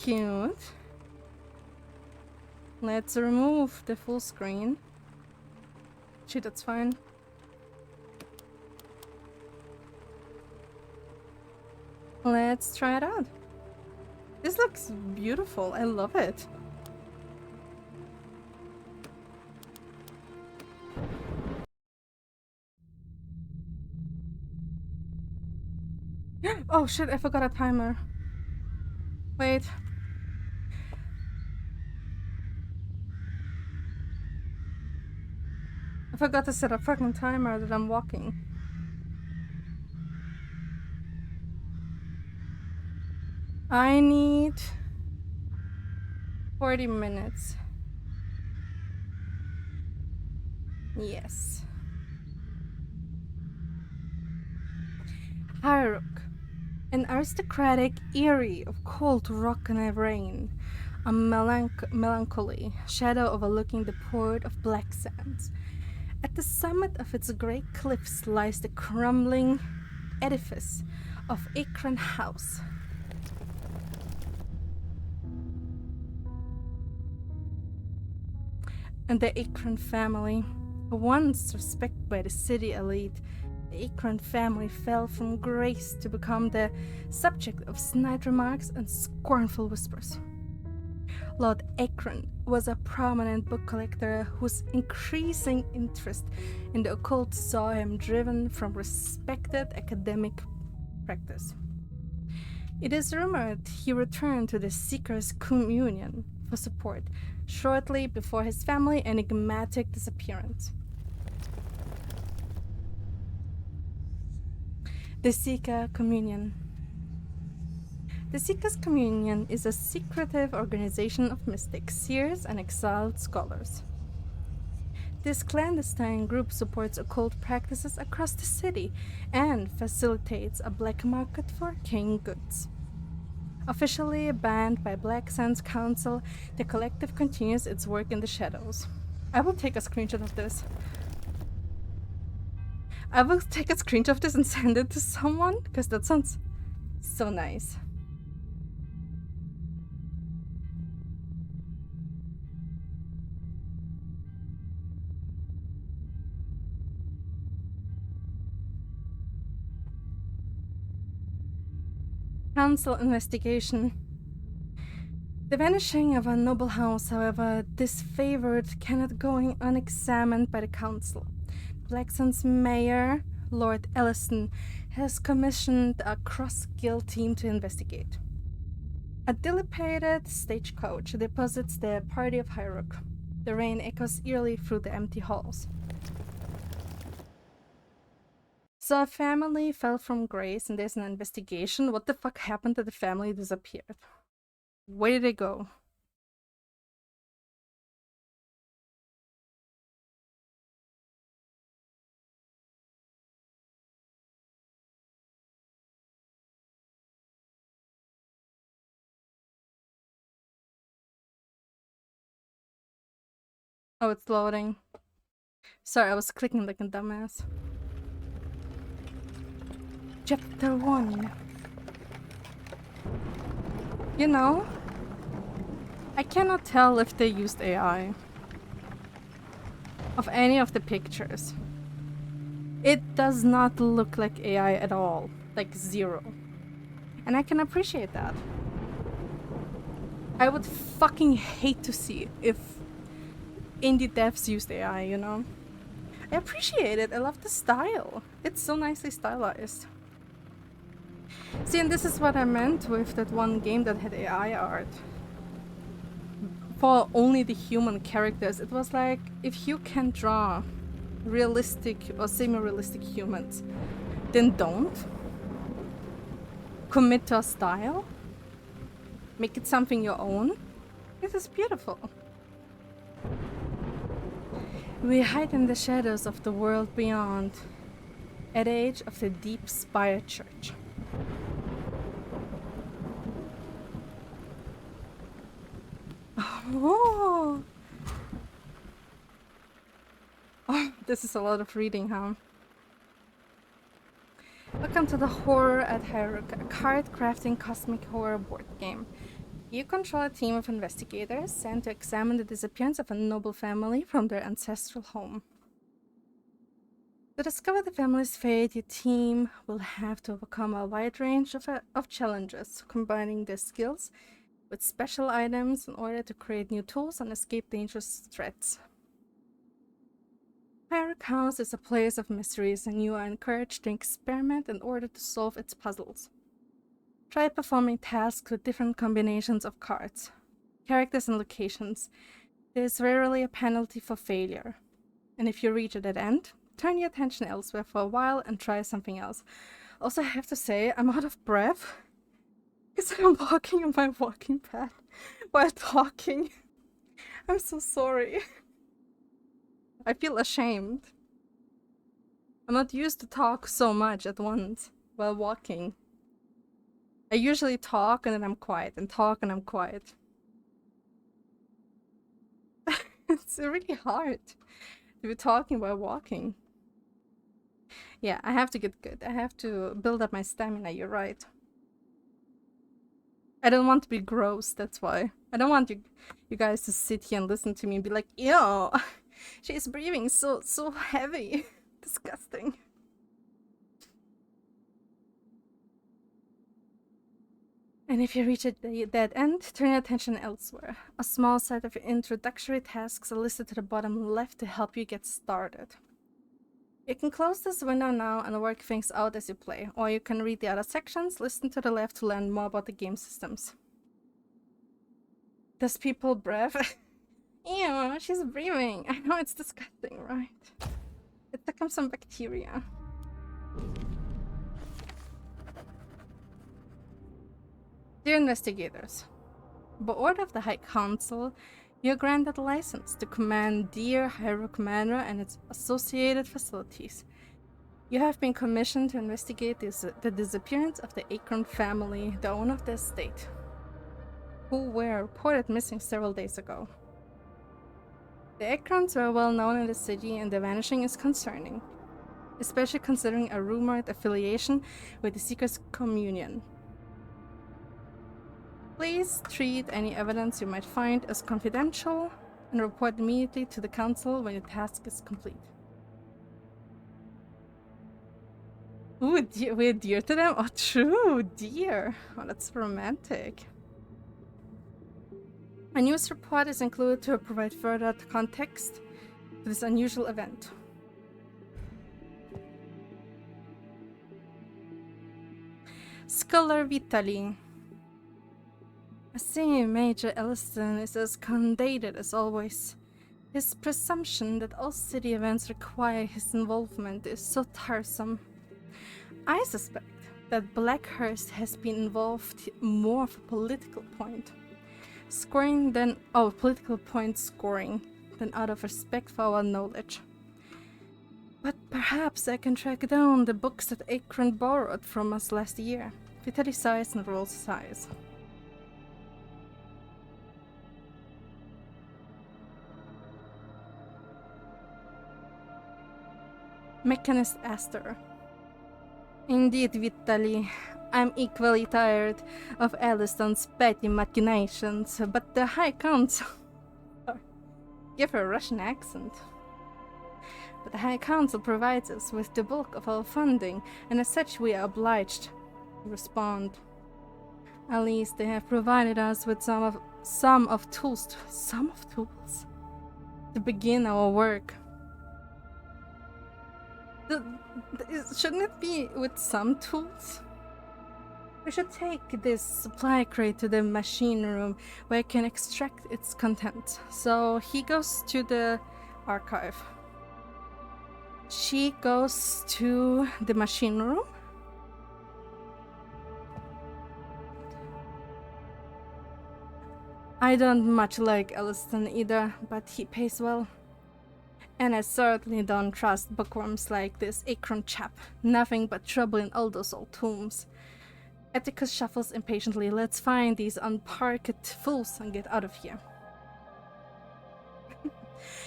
Cute. Let's remove the full screen. Shit, that's fine. Let's try it out. This looks beautiful. I love it. Oh shit, I forgot a timer. Wait. I forgot to set a fucking timer that I'm walking. I need 40 minutes. Yes. Highrook. An aristocratic eyrie of cold rock and rain. A melancholy shadow overlooking the port of Black Sands. At the summit of its great cliffs lies the crumbling edifice of Akron House. And the Akron family, once respected by the city elite, the Akron family fell from grace to become the subject of snide remarks and scornful whispers. Lord Akron was a prominent book collector whose increasing interest in the occult saw him driven from respected academic practice. It is rumored he returned to the Seekers' Communion for support shortly before his family's enigmatic disappearance. The Seeker Communion. The Seekers' Communion is a secretive organization of mystics, seers, and exiled scholars. This clandestine group supports occult practices across the city and facilitates a black market for arcane goods. Officially banned by Black Sands Council, the collective continues its work in the shadows. I will take a screenshot of this. I will take a screenshot of this and send it to someone, because that sounds so nice. Council investigation. The vanishing of a noble house, however, disfavored cannot go unexamined by the council. Black Sands Mayor, Lord Ellison, has commissioned a cross-guild team to investigate. A dilapidated stagecoach deposits the party of Highrook. The rain echoes eerily through the empty halls. So a family fell from grace and there's an investigation. What the fuck happened that the family disappeared? Where did they go? Oh, it's loading. Sorry, I was clicking like a dumbass. Chapter 1. You know, I cannot tell if they used AI of any of the pictures. It does not look like AI at all, like zero. And I can appreciate that. I would fucking hate to see if indie devs used AI, you know? I appreciate it. I love the style. It's so nicely stylized. See, and this is what I meant with that one game that had AI art. For only the human characters, it was like, if you can draw realistic or semi-realistic humans, then don't. Commit to a style. Make it something your own. This is beautiful. We hide in the shadows of the world beyond, at the edge of the deep spire church. Oh. Oh, this is a lot of reading, huh? Welcome to the Horror at Highrook, a card crafting cosmic horror board game. You control a team of investigators sent to examine the disappearance of a noble family from their ancestral home. To discover the family's fate, your team will have to overcome a wide range of challenges, combining their skills with special items in order to create new tools and escape dangerous threats. Highrook House is a place of mysteries, and you are encouraged to experiment in order to solve its puzzles. Try performing tasks with different combinations of cards, characters, and locations. There is rarely a penalty for failure. And if you reach a dead end, turn your attention elsewhere for a while and try something else. Also, I have to say, I'm out of breath because I'm walking on my walking pad while talking. I'm so sorry. I feel ashamed. I'm not used to talk so much at once while walking. I usually talk and then I'm quiet, and talk and I'm quiet. It's really hard to be talking while walking. Yeah, I have to get good. I have to build up my stamina, you're right. I don't want to be gross, that's why. I don't want you guys to sit here and listen to me and be like, ew, she's breathing so heavy. Disgusting. And if you reach a dead end, turn your attention elsewhere. A small set of introductory tasks are listed to the bottom left to help you get started. You can close this window now and work things out as you play, or you can read the other sections, listen to the left to learn more about the game systems. Does people breathe? Ew, she's breathing. I know it's disgusting, right? It took some bacteria. Dear investigators, by order of the High Council, you are granted a license to commandeer Highrook Manor and its associated facilities. You have been commissioned to investigate the disappearance of the Acorn family, the owner of the estate, who were reported missing several days ago. The Acorns were well known in the city, and their vanishing is concerning, especially considering a rumored affiliation with the Seekers Communion. Please treat any evidence you might find as confidential and report immediately to the council when your task is complete. Ooh, we're dear to them? Oh, true, dear. Oh, that's romantic. A news report is included to provide further context to this unusual event. Scholar Vitali. I see Major Elliston is as condated as always. His presumption that all city events require his involvement is so tiresome. I suspect that Blackhurst has been involved more for political point scoring than political point scoring than out of respect for our knowledge. But perhaps I can track down the books that Akron borrowed from us last year. Vitali sighs and rolls his eyes. Mechanist Aster. Indeed, Vitali. I'm equally tired of Alliston's petty machinations, but the High Council... Give her a Russian accent. But the High Council provides us with the bulk of our funding, and as such we are obliged to respond. At least they have provided us with some of tools to begin our work. Shouldn't it be with some tools? We should take this supply crate to the machine room where I can extract its contents. So he goes to the archive. She goes to the machine room. I don't much like Elliston either, but he pays well. And I certainly don't trust bookworms like this Akron chap. Nothing but trouble in all those old tombs. Atticus shuffles impatiently. Let's find these unparked fools and get out of here.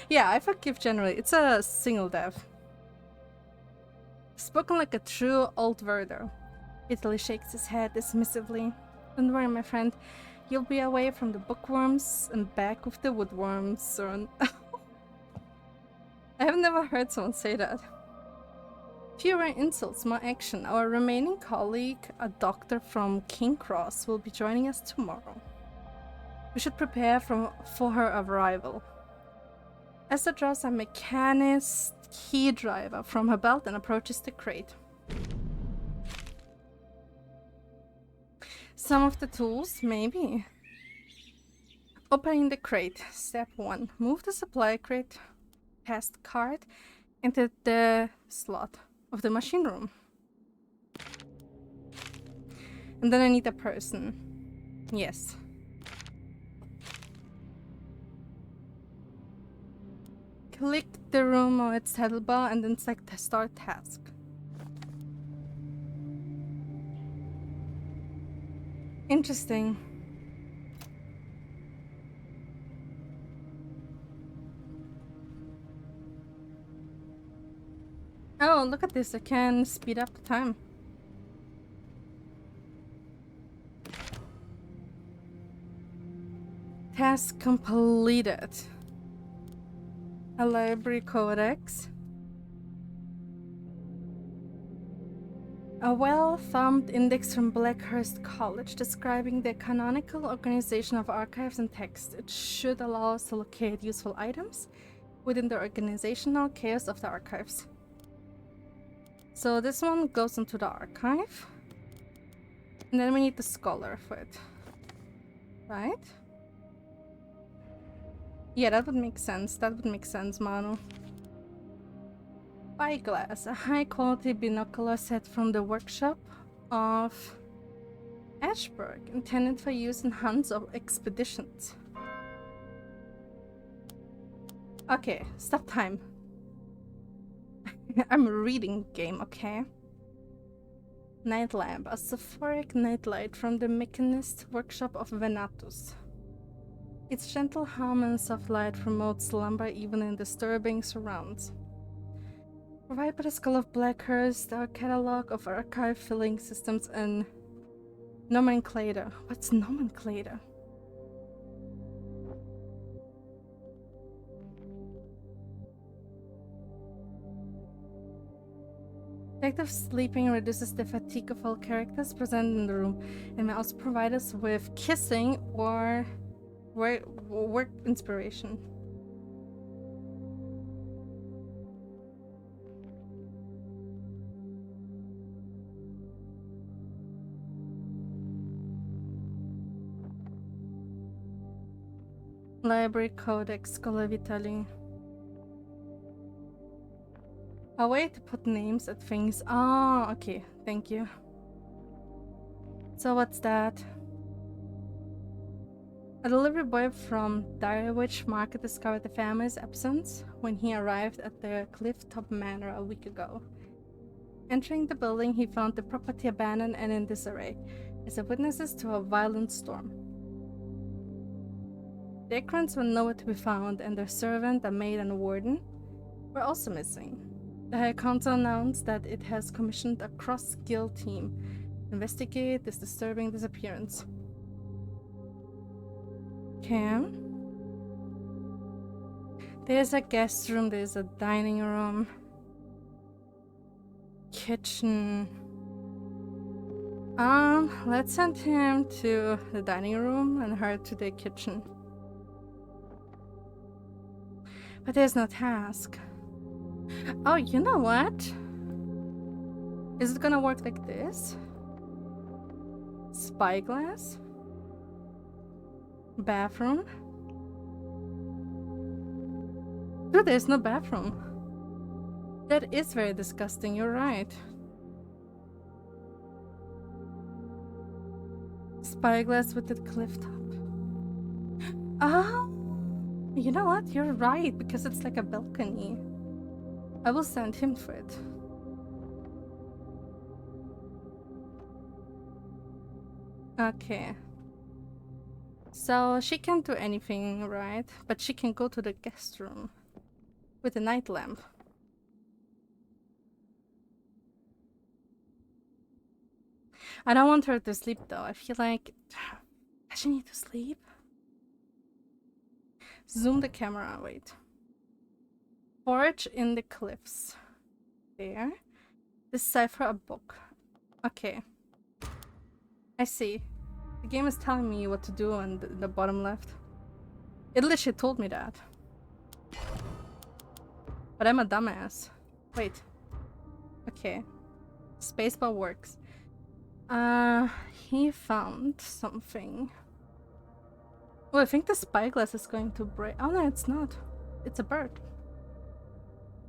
Yeah, I forgive generally. It's a single death. Spoken like a true old Werder. Italy shakes his head dismissively. Don't worry, my friend. You'll be away from the bookworms and back with the woodworms, or... I have never heard someone say that. Fewer insults, more action. Our remaining colleague, a doctor from King Cross, will be joining us tomorrow. We should prepare for her arrival. Esther draws a mechanist key driver from her belt and approaches the crate. Some of the tools, maybe. Opening the crate. Step 1. Move the supply crate past the cart into the slot of the machine room. And then I need a person. Yes. Click the room on its title bar and then select the start task. Interesting. Oh, look at this. I can speed up the time. Task completed. A library codex. A well-thumbed index from Blackhurst College describing the canonical organization of archives and text. It should allow us to locate useful items within the organizational chaos of the archives. So this one goes into the archive. And then we need the scholar for it. Right? Yeah, that would make sense. That would make sense, Manu. Spyglass, a high-quality binocular set from the workshop of Ashburg, intended for use in hunts or expeditions. Okay, stop time. I'm reading game, okay? Night lamp, a sophoric nightlight from the mechanist workshop of Venatus. Its gentle hum and soft light promotes slumber even in disturbing surrounds. Provided by the Skull of Blackhurst, our catalog of archive filling systems and nomenclator. What's nomenclator? Detective sleeping reduces the fatigue of all characters present in the room and may also provide us with kissing or work inspiration. Library Codex Schola Vitali. A way to put names at things. Oh, okay. Thank you. So what's that? A delivery boy from Direwitch Market discovered the family's absence when he arrived at the Clifftop Manor a week ago. Entering the building, he found the property abandoned and in disarray, as a witnesses to a violent storm. The Akrons were nowhere to be found, and their servant, a maid, and a warden were also missing. The High Council announced that it has commissioned a cross-guild team to investigate this disturbing disappearance. Okay. There's a guest room, there's a dining room, kitchen. Let's send him to the dining room and her to the kitchen. But there's no task. Oh, you know what? Is it gonna work like this? Spyglass? Bathroom? No, there's no bathroom. That is very disgusting, you're right. Spyglass with the cliff top. Oh! You know what? You're right, because it's like a balcony. I will send him for it. Okay. So she can't do anything, right? But she can go to the guest room with a night lamp. I don't want her to sleep though. I feel like Does she need to sleep? Zoom the camera, wait. Forage in the cliffs. There. Decipher a book. Okay. I see. The game is telling me what to do on the bottom left. It literally told me that. But I'm a dumbass. Wait. Okay. Spacebar works. He found something. Oh, I think the spyglass is going to break. Oh no, it's not. It's a bird.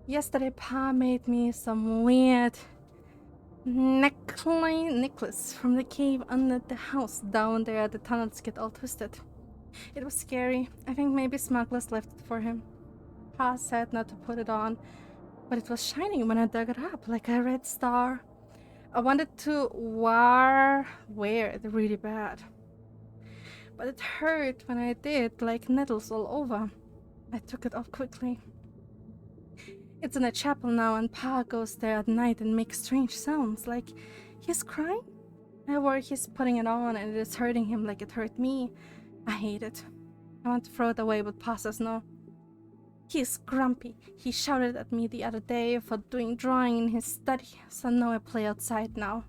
Yesterday, Pa made me some weird necklace from the cave under the house. Down there, the tunnels get all twisted. It was scary. I think maybe smugglers left it for him. Pa said not to put it on, but it was shining when I dug it up, like a red star. I wanted to wear it really bad. But it hurt when I did, like needles all over. I took it off quickly. It's in a chapel now, and Pa goes there at night and makes strange sounds, like he's crying. I worry he's putting it on and it is hurting him like it hurt me. I hate it. I want to throw it away, but Pa says no. He's grumpy. He shouted at me the other day for doing drawing in his study, so now I play outside now.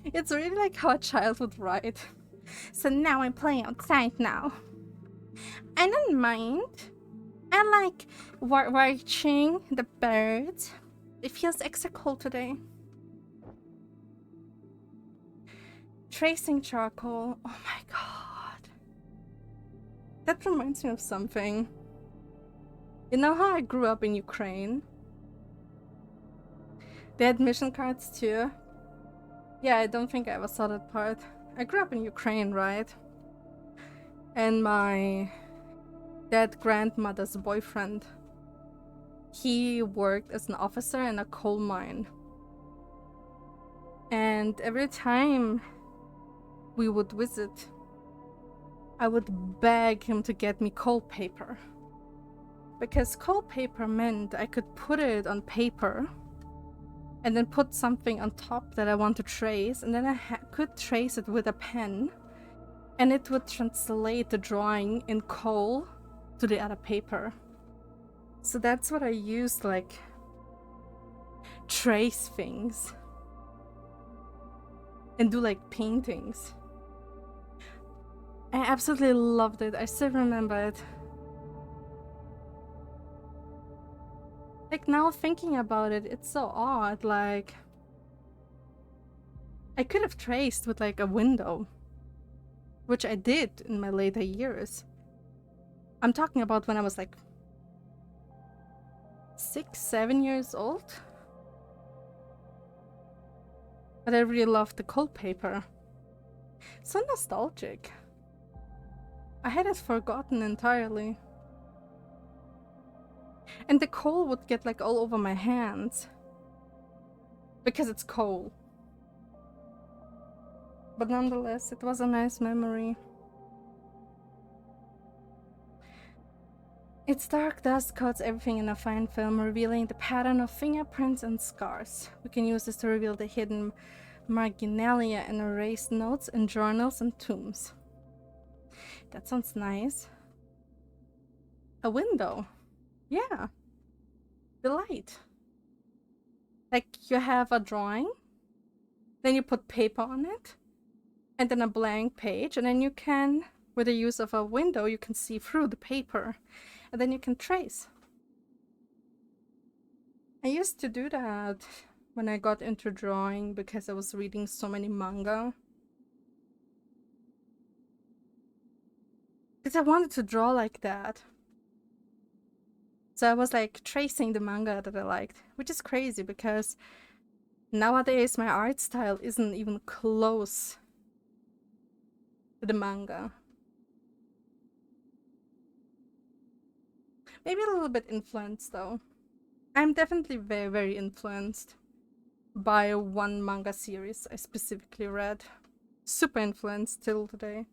It's really like how a child would write. So now I'm playing outside now. I don't mind. I like watching the birds. It feels extra cold today. Tracing charcoal. Oh my god. That reminds me of something. You know how I grew up in Ukraine? They had mission cards too. Yeah, I don't think I ever saw that part. I grew up in Ukraine, right? And my dead grandmother's boyfriend, he worked as an officer in a coal mine. And every time we would visit, I would beg him to get me coal paper. Because coal paper meant I could put it on paper and then put something on top that I want to trace, and then I could trace it with a pen, and it would translate the drawing in coal to the other paper. So that's what I used, like, trace things and do like paintings. I absolutely loved it. I still remember it. Like, now thinking about it, it's so odd. Like, I could have traced with like a window, which I did in my later years. I'm talking about when I was like 6, 7 years old. But I really loved the coal paper. So nostalgic. I had it forgotten entirely. And the coal would get like all over my hands. Because it's coal. But nonetheless, it was a nice memory. Its dark dust coats everything in a fine film, revealing the pattern of fingerprints and scars. We can use this to reveal the hidden marginalia and erased notes in journals and tombs. That sounds nice. A window. Yeah. The light. Like, you have a drawing, then you put paper on it, and then a blank page, and then you can, with the use of a window, you can see through the paper, and then you can trace. I used to do that when I got into drawing because I was reading so many manga. Because I wanted to draw like that. So I was like tracing the manga that I liked, which is crazy because nowadays my art style isn't even close to the manga. Maybe a little bit influenced though. I'm definitely very, very influenced by one manga series I specifically read. Super influenced till today.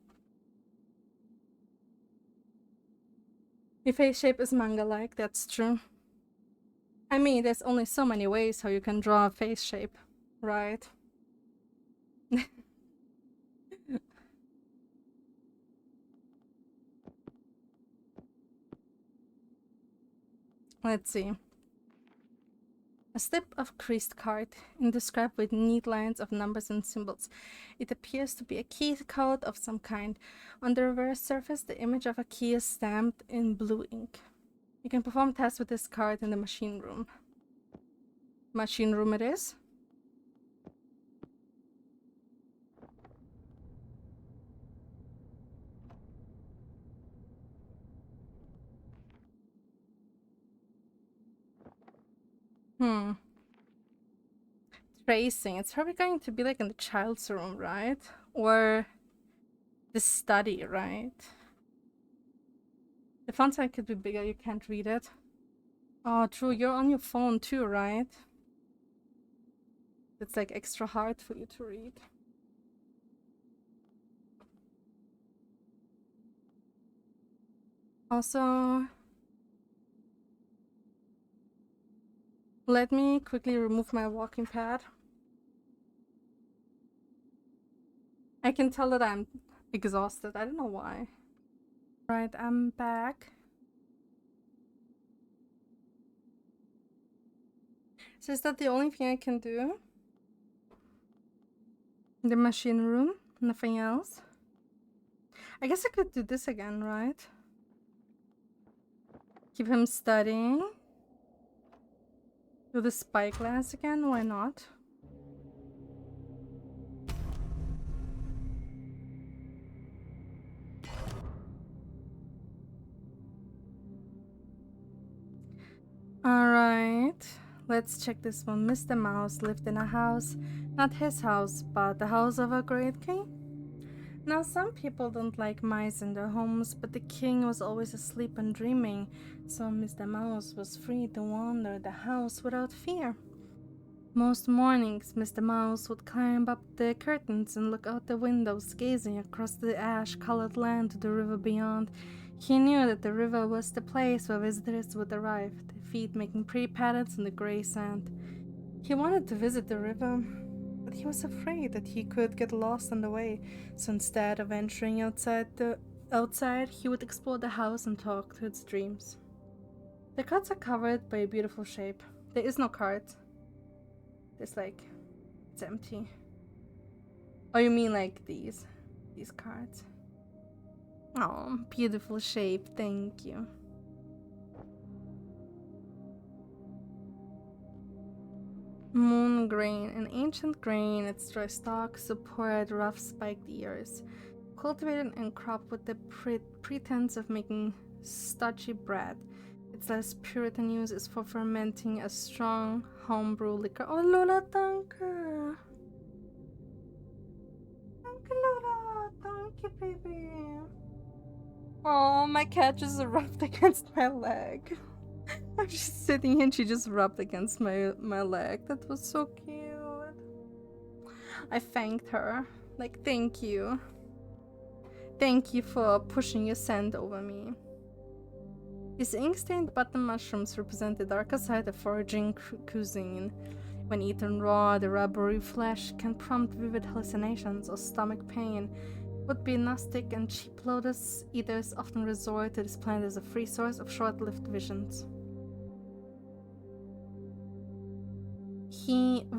Your face shape is manga-like, that's true. I mean, there's only so many ways how you can draw a face shape, right? Let's see. A slip of creased card, inscribed with neat lines of numbers and symbols. It appears to be a key code of some kind. On the reverse surface, the image of a key is stamped in blue ink. You can perform tests with this card in the machine room. Machine room it is. Tracing. It's probably going to be like in the child's room, right? Or the study, right? The font size could be bigger, you can't read it. Oh, true, you're on your phone too, right? It's like extra hard for you to read. Also, let me quickly remove my walking pad. I can tell that I'm exhausted. I don't know why. Right, I'm back. So is that the only thing I can do? In the machine room? Nothing else? I guess I could do this again, right? Keep him studying. Do the spyglass again, why not? Alright, let's check this one. Mr. Mouse lived in a house, not his house, but the house of a great king. Now, some people don't like mice in their homes, but the king was always asleep and dreaming, so Mr. Mouse was free to wander the house without fear. Most mornings, Mr. Mouse would climb up the curtains and look out the windows, gazing across the ash-colored land to the river beyond. He knew that the river was the place where visitors would arrive, their feet making pretty patterns in the gray sand. He wanted to visit the river, but he was afraid that he could get lost on the way, so instead of venturing outside, he would explore the house and talk to its dreams. The cards are covered by a beautiful shape. There is no card. It's like, it's empty. Oh, you mean like these cards? Oh, beautiful shape, thank you. Moon grain, an ancient grain, its dry stalks support rough spiked ears. Cultivated and cropped with the pretense of making starchy bread. Its less Puritan use is for fermenting a strong homebrew liquor. Oh, Lola, danke! Danke, Lola! Thank you, baby! Oh, my cat just rubbed against my leg. I'm just sitting here and she just rubbed against my leg. That was so cute. I thanked her. Like, thank you. Thank you for pushing your scent over me. These ink-stained button mushrooms represent the darker side of foraging cuisine. When eaten raw, the rubbery flesh can prompt vivid hallucinations or stomach pain. Would-be Gnostic and cheap lotus eaters often resort to this plant as a free source of short-lived visions.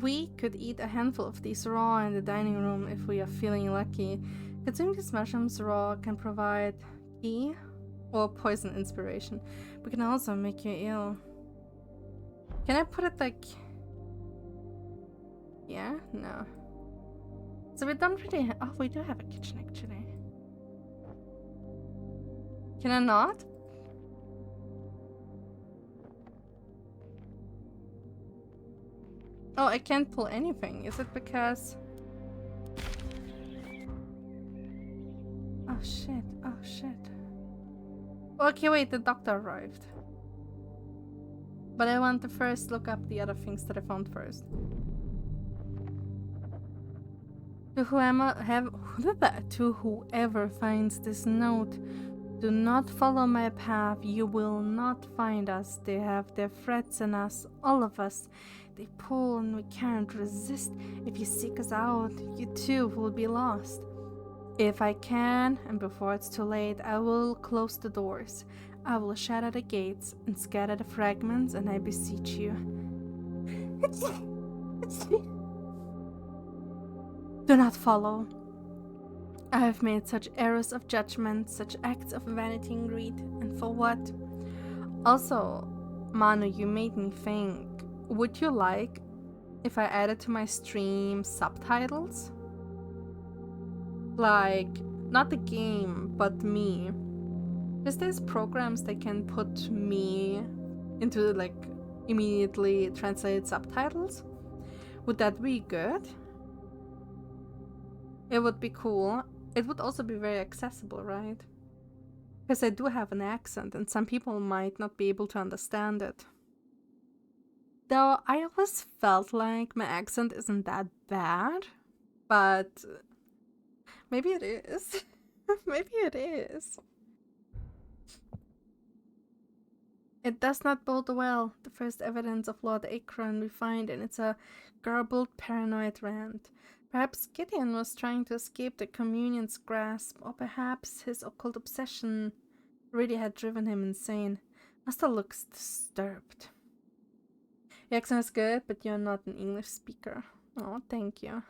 We could eat a handful of these raw in the dining room if we are feeling lucky. Consuming these mushrooms raw can provide key or poison inspiration, but can also make you ill. Can I put it like... yeah? No. So we don't really oh, we do have a kitchen actually. Can I not? Oh, I can't pull anything. Is it because... oh shit, oh shit. Okay, wait, the doctor arrived. But I want to first look up the other things that I found first. To whoever finds this note, do not follow my path. You will not find us. They have their threats in us, all of us. They pull and we can't resist. If you seek us out, you too will be lost. If I can, and before it's too late, I will close the doors. I will shatter the gates and scatter the fragments, and I beseech you. Do not follow. I have made such errors of judgment, such acts of vanity and greed, and for what? Also, Manu, you made me think. Would you like if I added to my stream subtitles? Like, not the game, but me. Because there's programs that can put me into, like, immediately translated subtitles. Would that be good? It would be cool. It would also be very accessible, right? Because I do have an accent, and some people might not be able to understand it. Though I always felt like my accent isn't that bad, but maybe it is. Maybe it is. It does not bode well. The first evidence of Lord Akron we find, and it's a garbled, paranoid rant. Perhaps Gideon was trying to escape the communion's grasp, or perhaps his occult obsession really had driven him insane. Master looks disturbed. Your accent is good, but you're not an English speaker. Oh, thank you.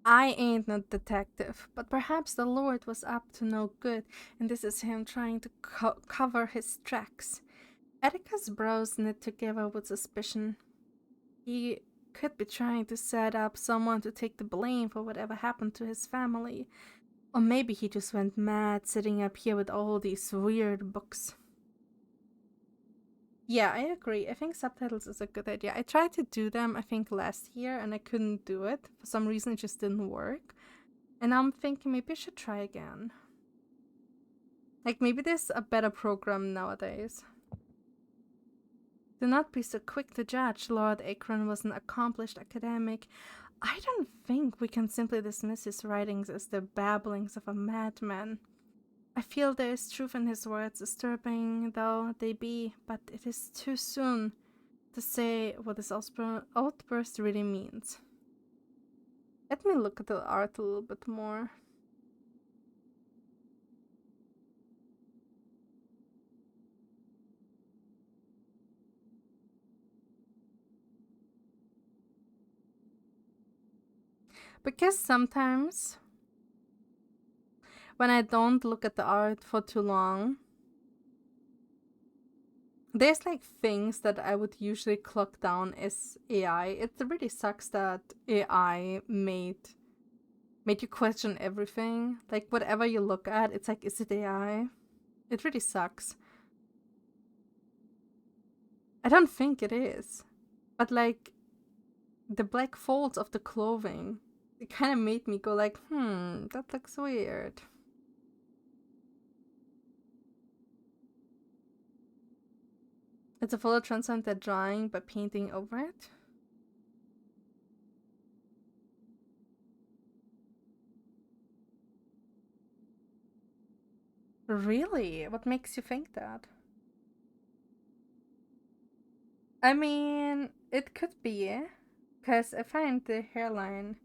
I ain't no detective, but perhaps the Lord was up to no good, and this is him trying to cover his tracks. Atticus' brows knit together with suspicion. He could be trying to set up someone to take the blame for whatever happened to his family. Or maybe he just went mad sitting up here with all these weird books. Yeah, I agree. I think subtitles is a good idea. I tried to do them, I think, last year, and I couldn't do it. For some reason, it just didn't work. And now I'm thinking maybe I should try again. Like, maybe there's a better program nowadays. Do not be so quick to judge. Lord Akron was an accomplished academic. I don't think we can simply dismiss his writings as the babblings of a madman. I feel there is truth in his words, disturbing though they be, but it is too soon to say what this outburst really means. Let me look at the art a little bit more. Because sometimes when I don't look at the art for too long, there's like things that I would usually clock down as AI. It really sucks that AI made you question everything. Like whatever you look at, it's like, is it AI? It really sucks. I don't think it is. But like the black folds of the clothing, it kind of made me go like, that looks weird. It's a fully transcendent drawing by painting over it. Really? What makes you think that? I mean, it could be, because I find the hairline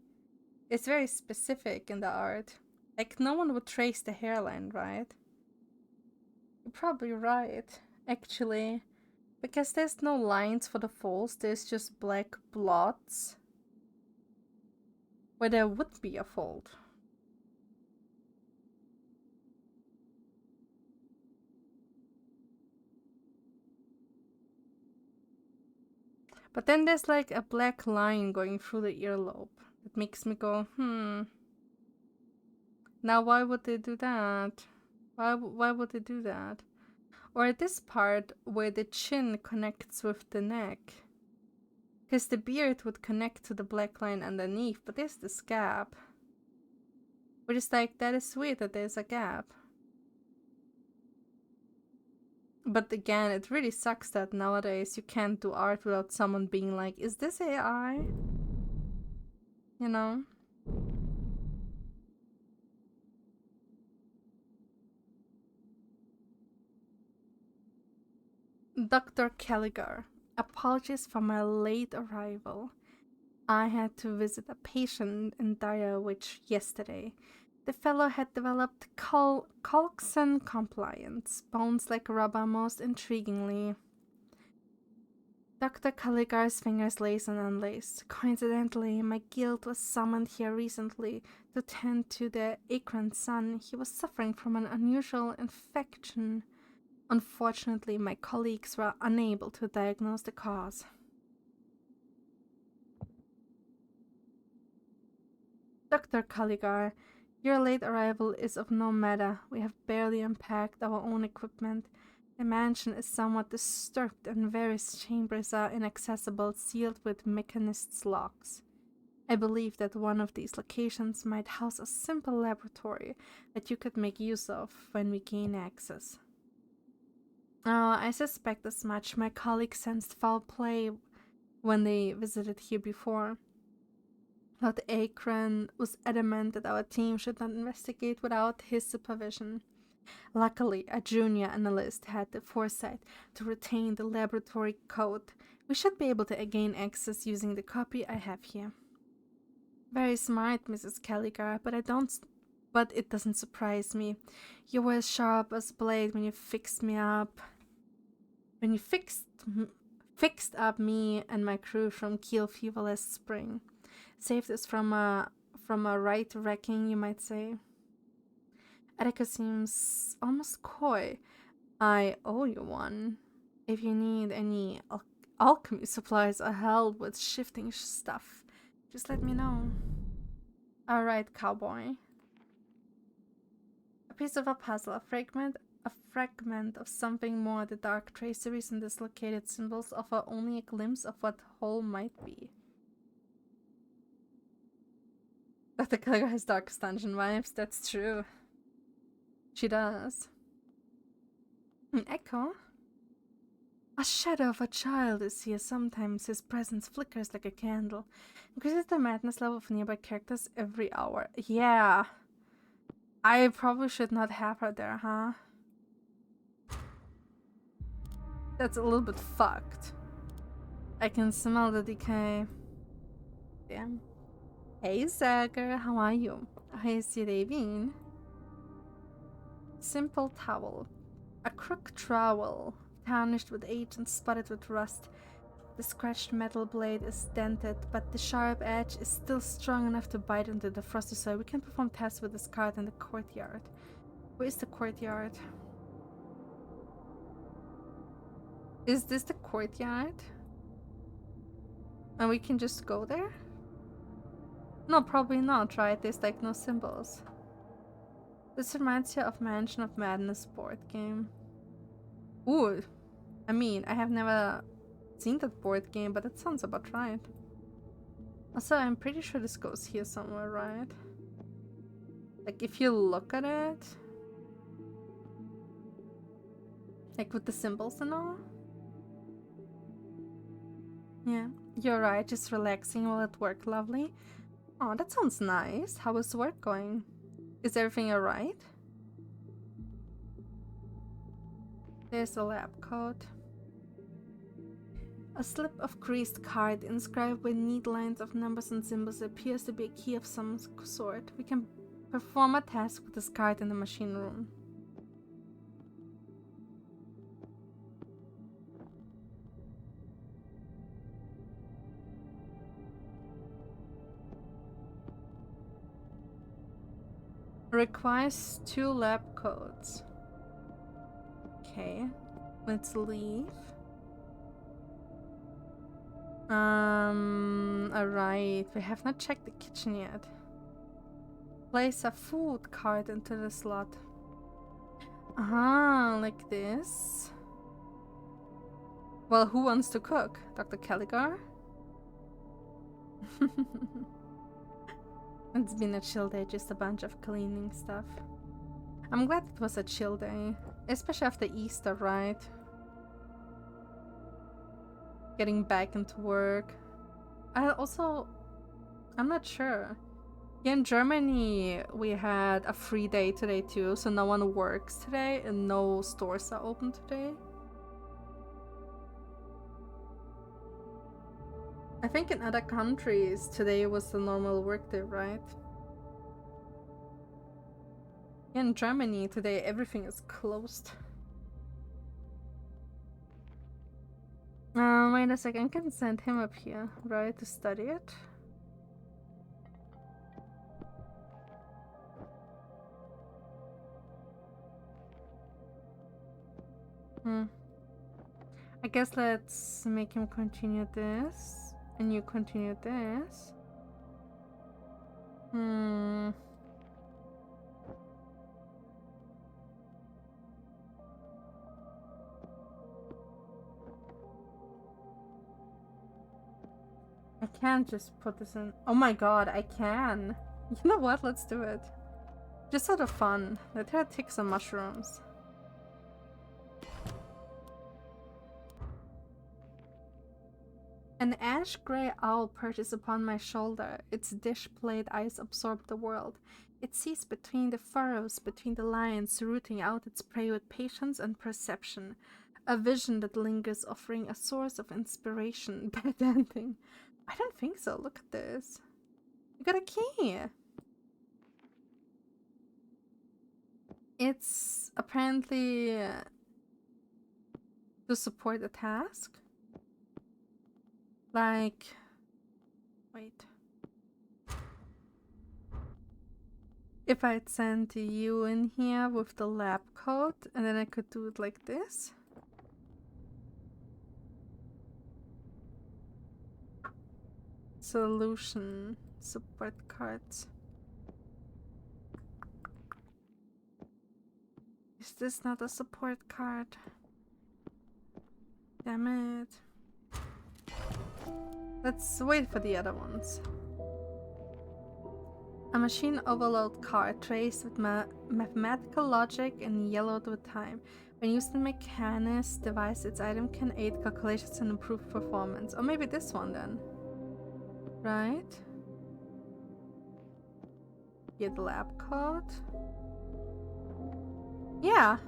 is very specific in the art. Like, no one would trace the hairline, right? You're probably right, actually. Because there's no lines for the folds, there's just black blots where there would be a fold. But then there's like a black line going through the earlobe. That makes me go, Now why would they do that? Why would they do that? Or at this part where the chin connects with the neck. Because the beard would connect to the black line underneath, but there's this gap. Which is like, that is weird that there's a gap. But again, it really sucks that nowadays you can't do art without someone being like, is this AI? You know? Dr. Caligar, apologies for my late arrival. I had to visit a patient in Dyer-Witch yesterday. The fellow had developed Colxen compliance, bones like rubber most intriguingly. Dr. Culligar's fingers laced and unlaced. Coincidentally, my guild was summoned here recently to tend to the Akron's son. He was suffering from an unusual infection. Unfortunately, my colleagues were unable to diagnose the cause. Dr. Culligar, your late arrival is of no matter. We have barely unpacked our own equipment. The mansion is somewhat disturbed and various chambers are inaccessible, sealed with mechanist's locks. I believe that one of these locations might house a simple laboratory that you could make use of when we gain access. I suspect as much. My colleagues sensed foul play when they visited here before. Lord Akron was adamant that our team should not investigate without his supervision. Luckily, a junior analyst had the foresight to retain the laboratory code. We should be able to gain access using the copy I have here. Very smart, Mrs. Caligar, but it doesn't surprise me. You were as sharp as a blade when you fixed me up. When you fixed up me and my crew from Keel fever last spring. Saved us from a right wrecking, you might say. Attica seems almost coy. I owe you one. If you need any alchemy supplies or help with shifting stuff, just let me know. Alright, cowboy. A piece of a puzzle, a fragment of something more. The dark traceries and dislocated symbols offer only a glimpse of what whole might be. Dr. Kaga has Darkest Dungeon vibes, that's true. She does. An echo? A shadow of a child is here. Sometimes his presence flickers like a candle. Increases the madness level of nearby characters every hour. Yeah. I probably should not have her there, huh? That's a little bit fucked. I can smell the decay. Damn. Hey, Zagger, how are you? How is your day been? Simple towel. A crook trowel, tarnished with age and spotted with rust. The scratched metal blade is dented, but the sharp edge is still strong enough to bite into the frosty soil. We can perform tests with this card in the courtyard. Where is the courtyard? Is this the courtyard? And we can just go there? No, probably not, right? There's like no symbols. This reminds you of Mansion of Madness board game. Ooh, I mean, I have never seen that board game, but it sounds about right. Also, I'm pretty sure this goes here somewhere, right? Like, if you look at it... Like, with the symbols and all? Yeah, you're right, just relaxing while at work, lovely. Oh, that sounds nice. How is work going? Is everything alright? There's a lab coat. A slip of greased card inscribed with neat lines of numbers and symbols appears to be a key of some sort. We can perform a task with this card in the machine room. Requires 2 lab codes. Okay, let's leave. Alright, we have not checked the kitchen yet. Place a food card into the slot. Like this. Well, who wants to cook? Dr. Caligar? It's been a chill day, just a bunch of cleaning stuff. I'm glad it was a chill day, especially after Easter, right? Getting back into work. I'm not sure. Yeah, in Germany, we had a free day today too, so no one works today and no stores are open today. I think in other countries today was the normal workday, right? In Germany today everything is closed. Wait a second, I can send him up here, right, to study it. I guess let's make him continue this, and you continue this. I can't just put this in. Oh my god, I can. You know what? Let's do it. Just out of fun. Let her take some mushrooms. An ash-gray owl perches upon my shoulder. Its dish-blade eyes absorb the world. It sees between the furrows, between the lines, rooting out its prey with patience and perception. A vision that lingers, offering a source of inspiration. Bad ending. I don't think so. Look at this. You got a key. It's apparently to support a task. Like, wait. If I'd send you in here with the lab coat, and then I could do it like this. Solution, support cards. Is this not a support card? Damn it. Let's wait for the other ones. A machine overload card traced with mathematical logic and yellowed with time. When used in mechanist device, its item can aid calculations and improve performance. Or maybe this one then. Right? Get the lab code. Yeah.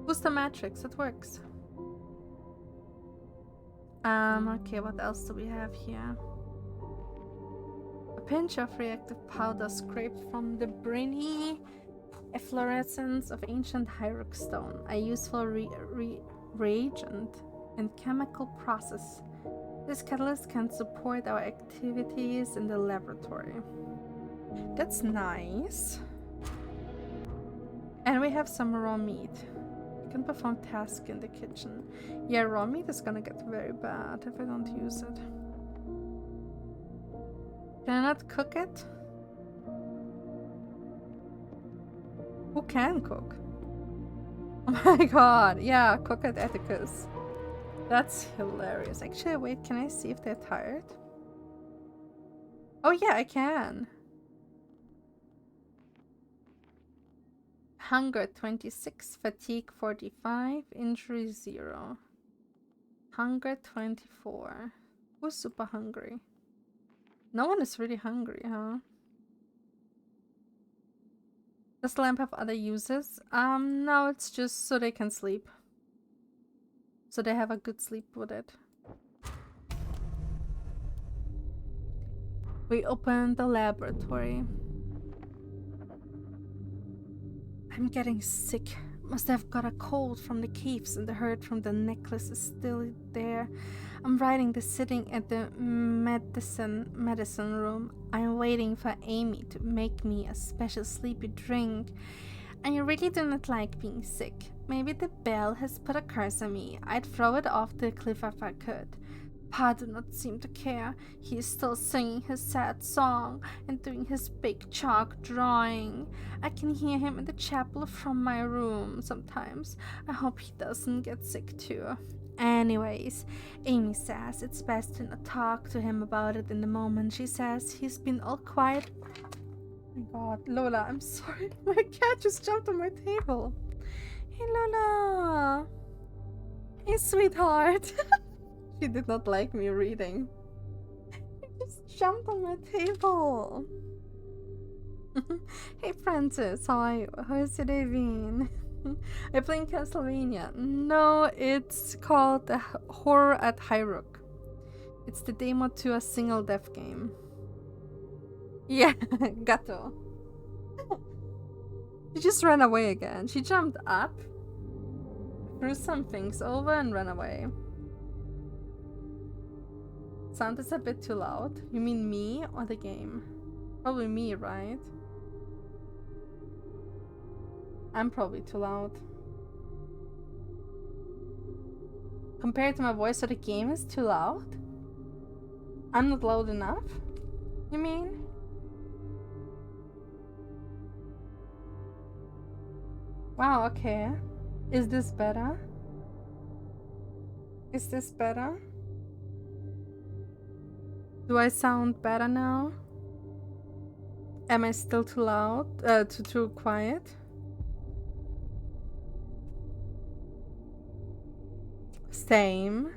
Boost the matrix, it works. Okay, what else do we have here? A pinch of reactive powder scraped from the briny efflorescence of ancient Highrook stone. A useful reagent and chemical process. This catalyst can support our activities in the laboratory. That's nice. And we have some raw meat. You can perform tasks in the kitchen. Yeah, raw meat is gonna get very bad if I don't use it. Can I not cook it? Who can cook? Oh my god, yeah, cook it, Atticus. That's hilarious. Actually, wait, can I see if they're tired? Oh yeah, I can. Hunger 26, fatigue 45, injury 0. Hunger 24. Who's super hungry? No one is really hungry, huh? Does the lamp have other uses? No, it's just so they can sleep. So they have a good sleep with it. We open the laboratory. I'm getting sick. Must have got a cold from the caves, and the hurt from the necklace is still there. I'm riding the sitting at the medicine room. I'm waiting for Amy to make me a special sleepy drink. I really do not like being sick. Maybe the bell has put a curse on me. I'd throw it off the cliff if I could. Pa do not seem to care. He is still singing his sad song and doing his big chalk drawing. I can hear him in the chapel from my room sometimes. I hope he doesn't get sick too. Anyways, Amy says it's best to not talk to him about it in the moment. She says he's been all quiet. Oh my god, Lola, I'm sorry. My cat just jumped on my table. Hey Lola. Hey sweetheart. She did not like me reading. She just jumped on my table. Hey Francis, how are you? How's your day been? I play in Castlevania. No, it's called the Horror at Highrook. It's the demo to a single death game. Yeah, Gato. She just ran away again. She jumped up, threw some things over, and ran away. Sound is a bit too loud. You mean me or the game? Probably me, right? I'm probably too loud. Compared to my voice, so the game is too loud? I'm not loud enough? You mean? Wow, okay. Is this better? Is this better? Do I sound better now? Am I still too loud? Too quiet? Same.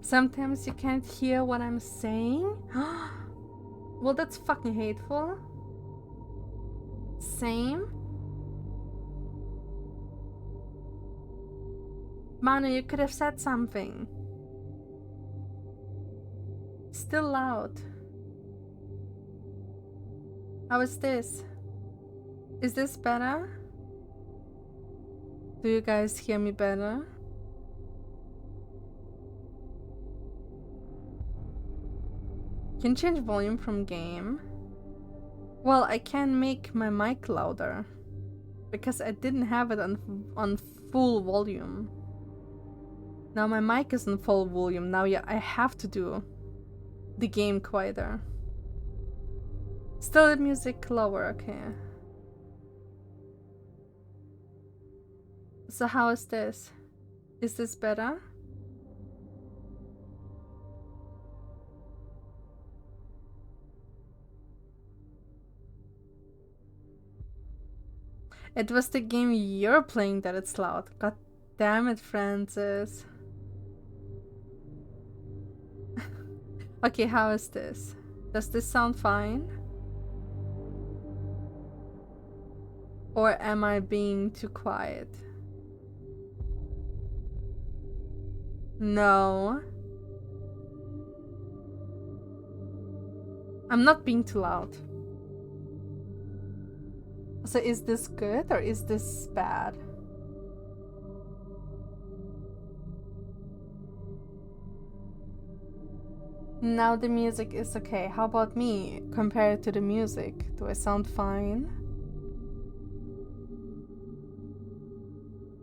Sometimes you can't hear what I'm saying? Well, that's fucking hateful. Same. Manu, you could have said something. Still loud. How is this? Is this better? Do you guys hear me better? Can change volume from game. Well, I can make my mic louder because I didn't have it on full volume. Now my mic is on full volume. Now yeah, I have to do the game quieter. Still the music lower, okay. So how is this? Is this better? It was the game you're playing that it's loud. God damn it, Francis. Okay, how is this? Does this sound fine? Or am I being too quiet? No. I'm not being too loud. So is this good or is this bad? Now the music is okay. How about me compared to the music? Do I sound fine?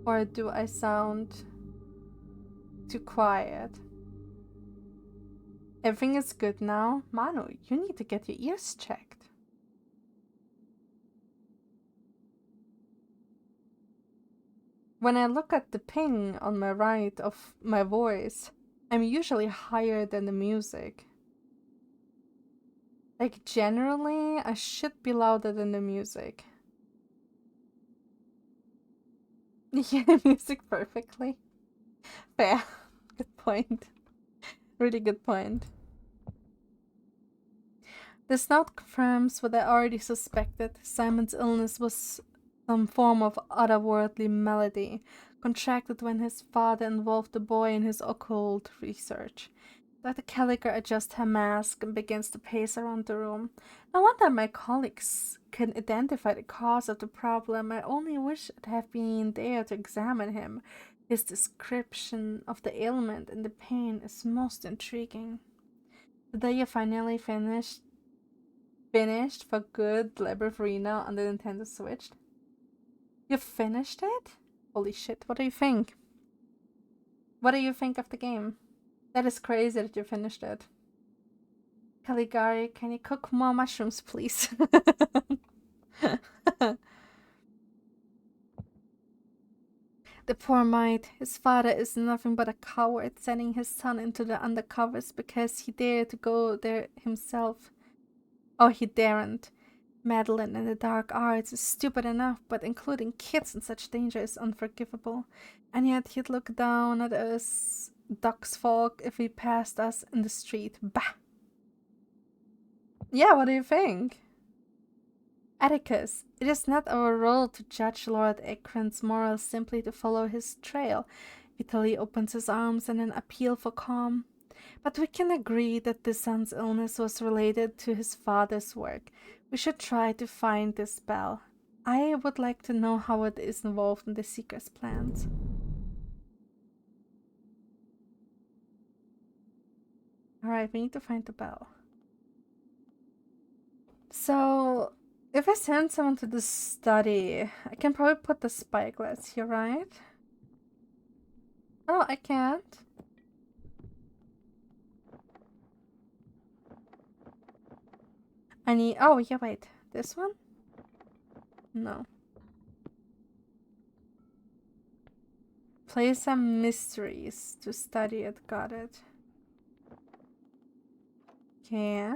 Or do I sound too quiet? Everything is good now? Manu, you need to get your ears checked. When I look at the ping on my right of my voice, I'm usually higher than the music. Like, generally, I should be louder than the music. You hear the music perfectly. Fair. Good point. Really good point. This note confirms what I already suspected. Simon's illness was some form of otherworldly malady, contracted when his father involved the boy in his occult research. Dr. Caliger adjusts her mask and begins to pace around the room. No wonder my colleagues can identify the cause of the problem. I only wish I'd have been there to examine him. His description of the ailment and the pain is most intriguing. The day you finally finished for good Labyrinth Arena on the Nintendo Switch? You finished it? Holy shit, what do you think? What do you think of the game? That is crazy that you finished it. Caligari, can you cook more mushrooms, please? The poor mite. His father is nothing but a coward, sending his son into the undercovers because he dared to go there himself. Oh, he daren't. Meddling in the dark arts is stupid enough, but including kids in such danger is unforgivable. And yet he'd look down at us ducks folk if he passed us in the street. Bah! Yeah, what do you think? Atticus, it is not our role to judge Lord Akron's morals, simply to follow his trail. Vitaly opens his arms in an appeal for calm. But we can agree that the son's illness was related to his father's work. We should try to find this bell. I would like to know how it is involved in the Seeker's plans. Alright, we need to find the bell. So, if I send someone to the study, I can probably put the spyglass here, right? Oh, I can't. I need... Oh, yeah, wait. This one? No. Play some mysteries to study it. Got it. Okay.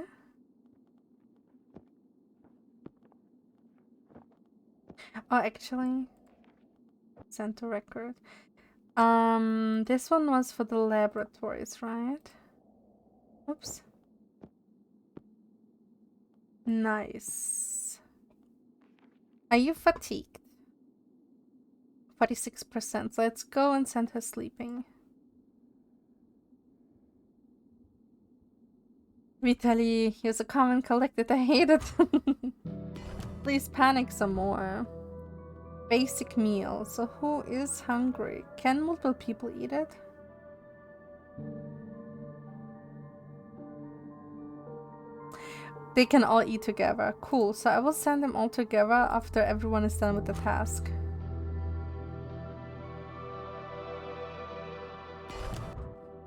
Oh, actually... Send to record. This one was for the laboratories, right? Oops. Nice. Are you fatigued? 46%. Let's go and send her sleeping. Vitaly, here's a common collected. I hate it. Please panic some more. Basic meal. So who is hungry? Can multiple people eat it? They can all eat together. Cool. So I will send them all together after everyone is done with the task.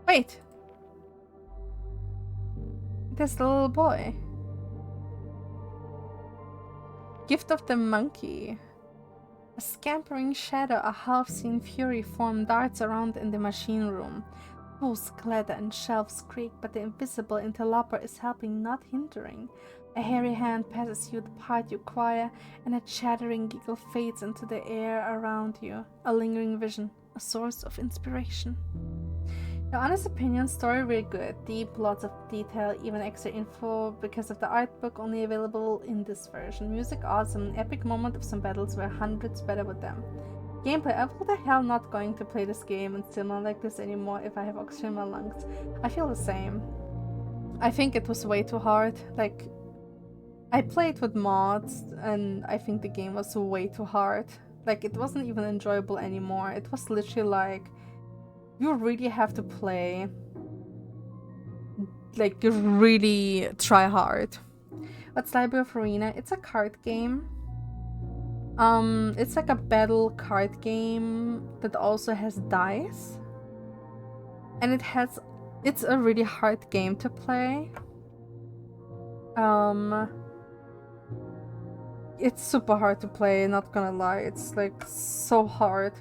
Wait! There's the little boy. Gift of the monkey. A scampering shadow, a half-seen fury form darts around in the machine room. Tools clatter and shelves creak, but the invisible interloper is helping, not hindering. A hairy hand passes you the part you acquire, and a chattering giggle fades into the air around you. A lingering vision, a source of inspiration. The honest opinion, story really good, deep, lots of detail, even extra info because of the art book only available in this version. Music awesome, epic moment of some battles were hundreds better with them. Gameplay, I'm for the hell not going to play this game and still not like this anymore if I have oxygen in my lungs. I feel the same. I think it was way too hard. Like, I played with mods and I think the game was way too hard. Like, it wasn't even enjoyable anymore. It was literally like, you really have to play, like, really try hard. What's Library of Arena? It's a card game. It's like a battle card game that also has dice. And it's a really hard game to play. It's super hard to play, not gonna lie. It's like so hard.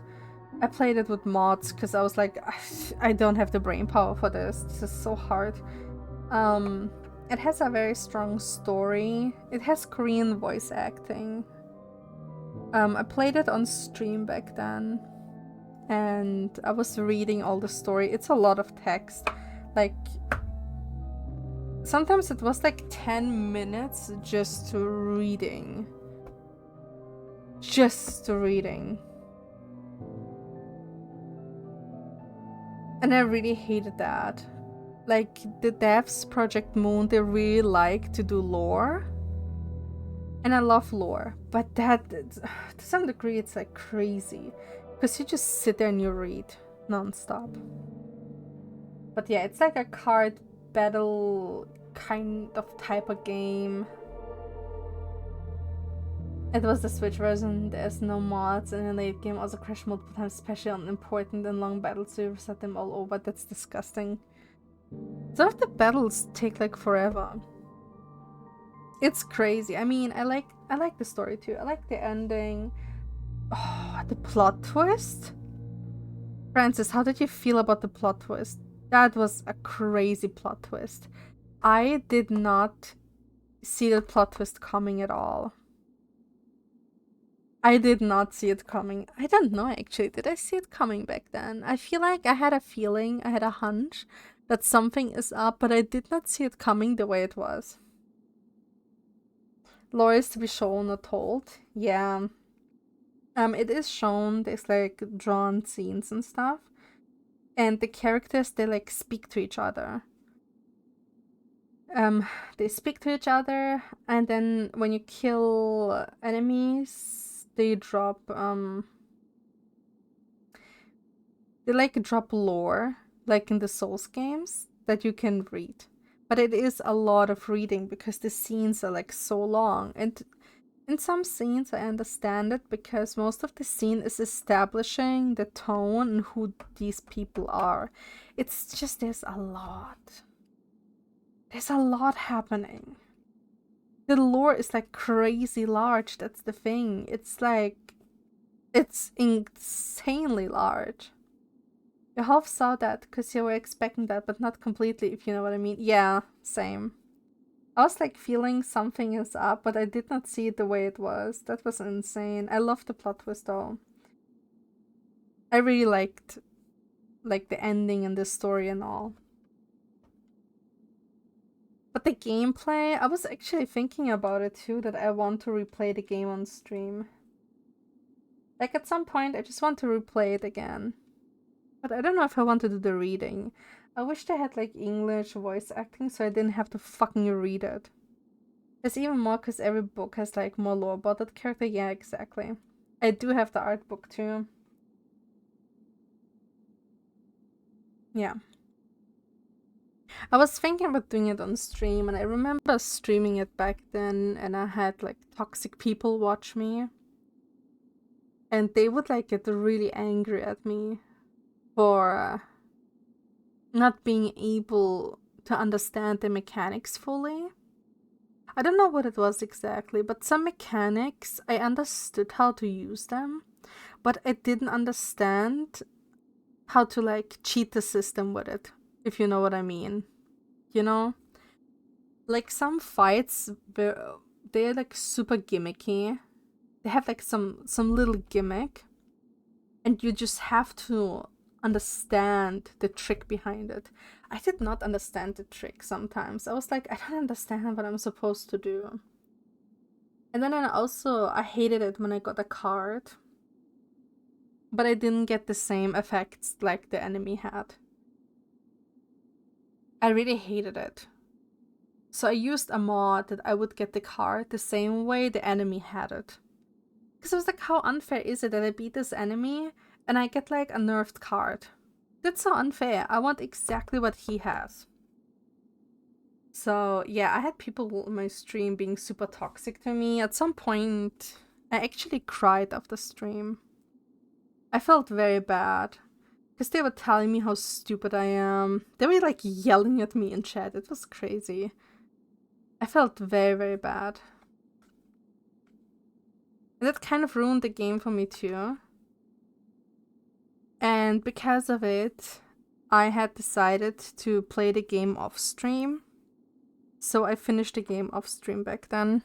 I played it with mods because I was like, I don't have the brain power for this. This is so hard. It has a very strong story. It has Korean voice acting. I played it on stream back then, and I was reading all the story. It's a lot of text. Like, sometimes it was like 10 minutes just to reading. Just to reading. And I really hated that. Like, the devs, Project Moon, they really like to do lore. And I love lore. But that, to some degree, it's like crazy. Because you just sit there and you read non-stop. But yeah, it's like a card battle kind of type of game. It was the Switch version, there's no mods, and in the late game also crashed multiple times, especially on important and long battles, so you reset them all over. That's disgusting. Some of the battles take like forever. It's crazy. I mean, I like the story too. I like the ending. Oh, the plot twist? Francis, how did you feel about the plot twist? That was a crazy plot twist. I did not see the plot twist coming at all. I did not see it coming. I don't know actually. Did I see it coming back then? I feel like I had a feeling, I had a hunch that something is up, but I did not see it coming the way it was. Lore is to be shown or told. Yeah. It is shown. There's like drawn scenes and stuff. And the characters, they like speak to each other. They speak to each other, and then when you kill enemies, they drop they like drop lore, like in the Souls games, that you can read. But it is a lot of reading because the scenes are like so long. And in some scenes, I understand it because most of the scene is establishing the tone and who these people are. It's just there's a lot. There's a lot happening. The lore is like crazy large. That's the thing. It's like it's insanely large. I half saw that because you were expecting that, but not completely, if you know what I mean. Yeah, same. I was like feeling something is up, but I did not see it the way it was. That was insane. I love the plot twist though. I really liked like the ending and the story and all. But the gameplay, I was actually thinking about it too, that I want to replay the game on stream. Like at some point, I just want to replay it again. But I don't know if I want to do the reading. I wish they had like English voice acting so I didn't have to fucking read it. There's even more because every book has like more lore about that character. Yeah, exactly. I do have the art book too. Yeah. I was thinking about doing it on stream, and I remember streaming it back then, and I had like toxic people watch me. And they would like get really angry at me for not being able to understand the mechanics fully. I don't know what it was exactly, but some mechanics, I understood how to use them, but I didn't understand how to like cheat the system with it, if you know what I mean. You know? Like some fights, they're like super gimmicky. They have like some little gimmick, and you just have to understand the trick behind it. I did not understand the trick sometimes. I was like, I don't understand what I'm supposed to do. And then I hated it when I got a card. But I didn't get the same effects like the enemy had. I really hated it. So I used a mod that I would get the card the same way the enemy had it. Because I was like, how unfair is it that I beat this enemy and I get like a nerfed card? That's so unfair. I want exactly what he has. So yeah, I had people on my stream being super toxic to me. At some point, I actually cried after stream. I felt very bad. Because they were telling me how stupid I am. They were like yelling at me in chat. It was crazy. I felt very, very bad. And that kind of ruined the game for me too. And because of it, I had decided to play the game off stream. So I finished the game off stream back then.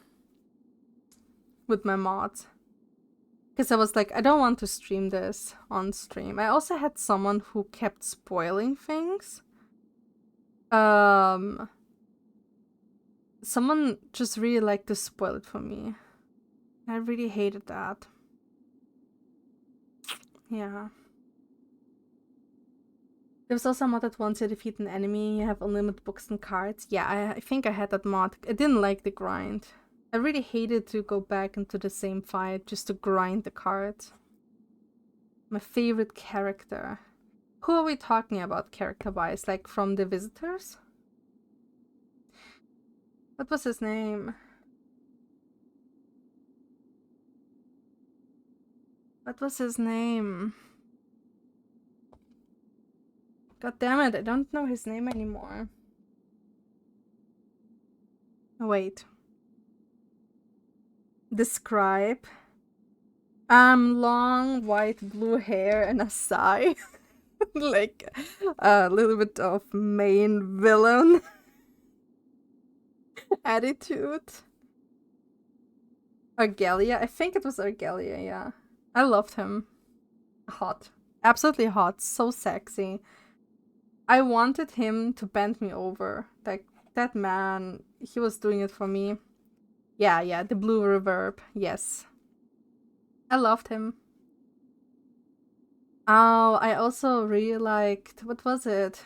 With my mods. Because I was like, I don't want to stream this on stream. I also had someone who kept spoiling things. Someone just really liked to spoil it for me. I really hated that. Yeah. There was also a mod that once you defeat an enemy, you have unlimited books and cards. Yeah, I think I had that mod. I didn't like the grind. I really hated to go back into the same fight just to grind the cards. My favorite character. Who are we talking about character-wise? Like from the visitors? What was his name? What was his name? God damn it, I don't know his name anymore. Oh, wait. Describe. Long, white, blue hair and a sigh. Like a little bit of main villain attitude. Argelia? I think it was Argelia, yeah. I loved him. Hot. Absolutely hot. So sexy. I wanted him to bend me over. Like, that man, he was doing it for me. Yeah, the blue reverb. Yes. I loved him. Oh, I also really liked, what was it?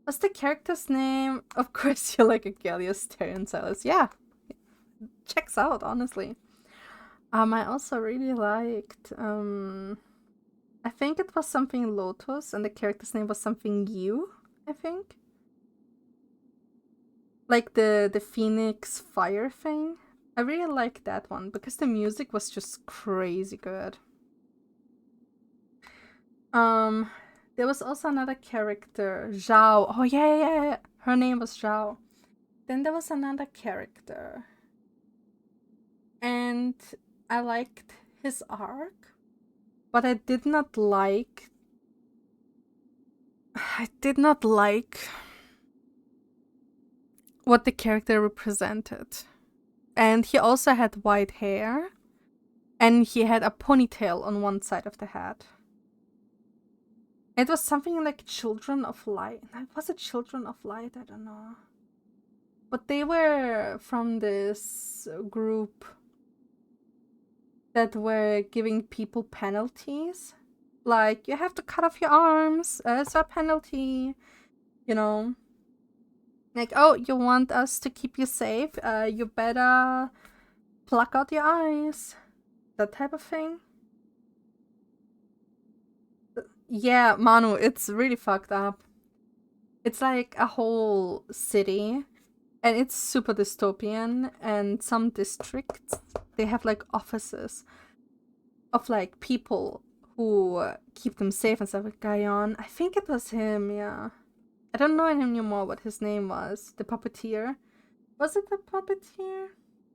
What's the character's name? Of course, you like Agelius Tyrion Silas. Yeah, checks out, honestly. I also really liked, I think it was something Lotus, and the character's name was something Yu, I think. Like the Phoenix Fire thing. I really liked that one because the music was just crazy good. Um, there was also another character, Zhao. Oh yeah. Her name was Zhao. Then there was another character, and I liked his arc, but I did not like. I did not like what the character represented. And he also had white hair, and he had a ponytail on one side of the head. It was something like Children of Light. Was it Children of Light? I don't know. But they were from this group that were giving people penalties. Like, you have to cut off your arms as a penalty, you know. Like, oh, you want us to keep you safe? You better pluck out your eyes. That type of thing. Yeah, Manu, it's really fucked up. It's like a whole city, and it's super dystopian, and some districts, they have like offices of like people who keep them safe and stuff. Like Guyon, I think it was him, yeah. I don't know anymore what his name was. The puppeteer. Was it the puppeteer?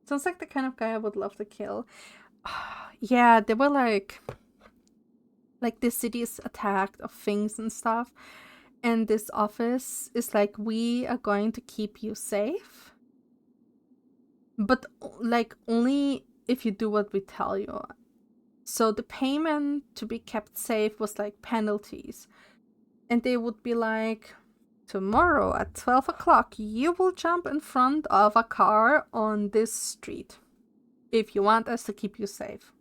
Sounds like the kind of guy I would love to kill. Yeah, they were like the city is attacked of things and stuff. And this office is like, we are going to keep you safe. But like only if you do what we tell you. So the payment to be kept safe was like penalties. And they would be like, tomorrow at 12 o'clock, you will jump in front of a car on this street if you want us to keep you safe.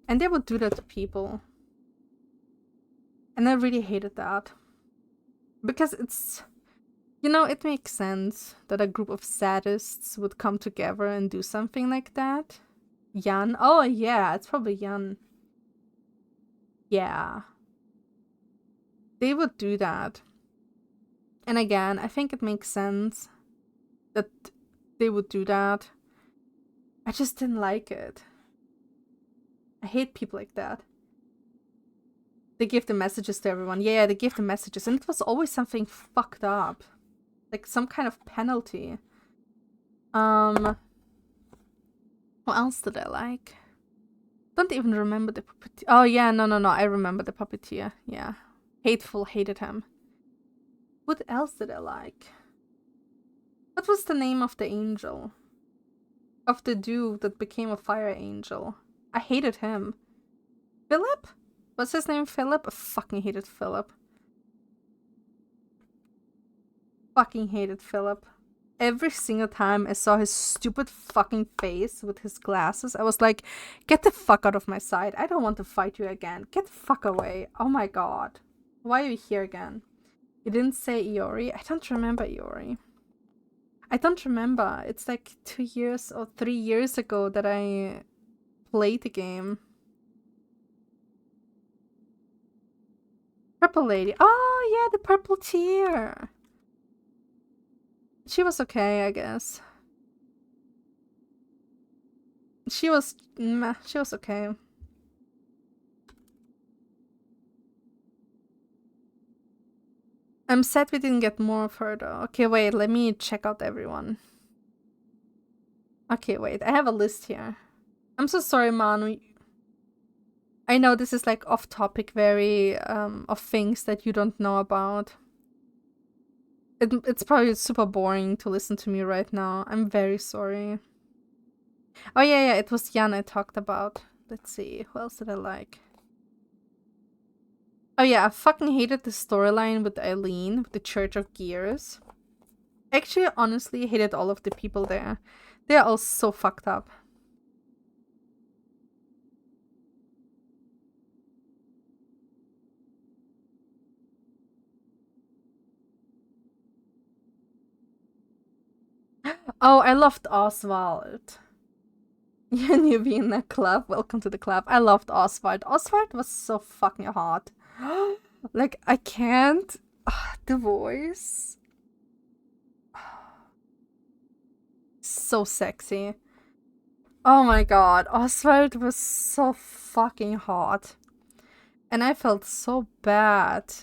And they would do that to people. And I really hated that. Because it's, you know, it makes sense that a group of sadists would come together and do something like that. Jan? Oh, yeah, it's probably Jan. Yeah. They would do that. And again, I think it makes sense that they would do that. I just didn't like it. I hate people like that. They give the messages to everyone. Yeah, they give the messages. And it was always something fucked up. Like some kind of penalty. What else did I like? Don't even remember the puppeteer. Oh, yeah, no. I remember the puppeteer. Yeah. Hateful, hated him. What else did I like? What was the name of the angel? Of the dude that became a fire angel. I hated him. Philip? Was his name Philip? I fucking hated Philip. Fucking hated Philip. Every single time I saw his stupid fucking face with his glasses, I was like, get the fuck out of my sight. I don't want to fight you again. Get the fuck away. Oh my god. Why are you here again? You didn't say Iori? I don't remember Iori. I don't remember. It's like 2 years or 3 years ago that I played the game. Purple lady. Oh, yeah, the purple tear. She was okay, I guess. She was okay. I'm sad we didn't get more of her though. Okay, wait, let me check out everyone. Okay, wait, I have a list here. I'm so sorry, Manu. I know this is like off topic, very of things that you don't know about. It's probably super boring to listen to me right now. I'm very sorry. Oh yeah, it was Jan I talked about. Let's see, who else did I like? Oh yeah, I fucking hated the storyline with Eileen, with the Church of Gears. Actually, honestly, hated all of the people there. They're all so fucked up. Oh, I loved Oswald. And you be in a club. Welcome to the club. I loved Oswald. Oswald was so fucking hot. Like, I can't. The voice. So sexy. Oh my god. Oswald was so fucking hot. And I felt so bad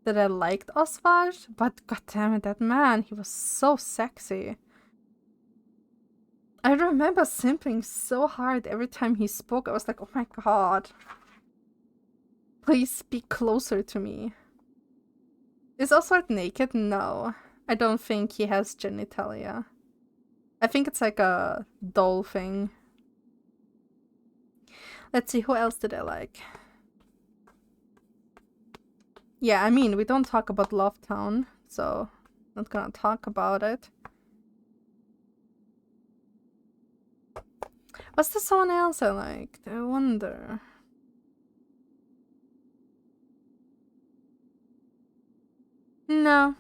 that I liked Oswald. But goddammit, that man, he was so sexy. I remember simping so hard every time he spoke. I was like, oh my god. Please speak closer to me. Is Oswald naked? No. I don't think he has genitalia. I think it's like a doll thing. Let's see, who else did I like? Yeah, I mean, we don't talk about Love Town, so not gonna talk about it. Was there someone else I liked? I wonder. No.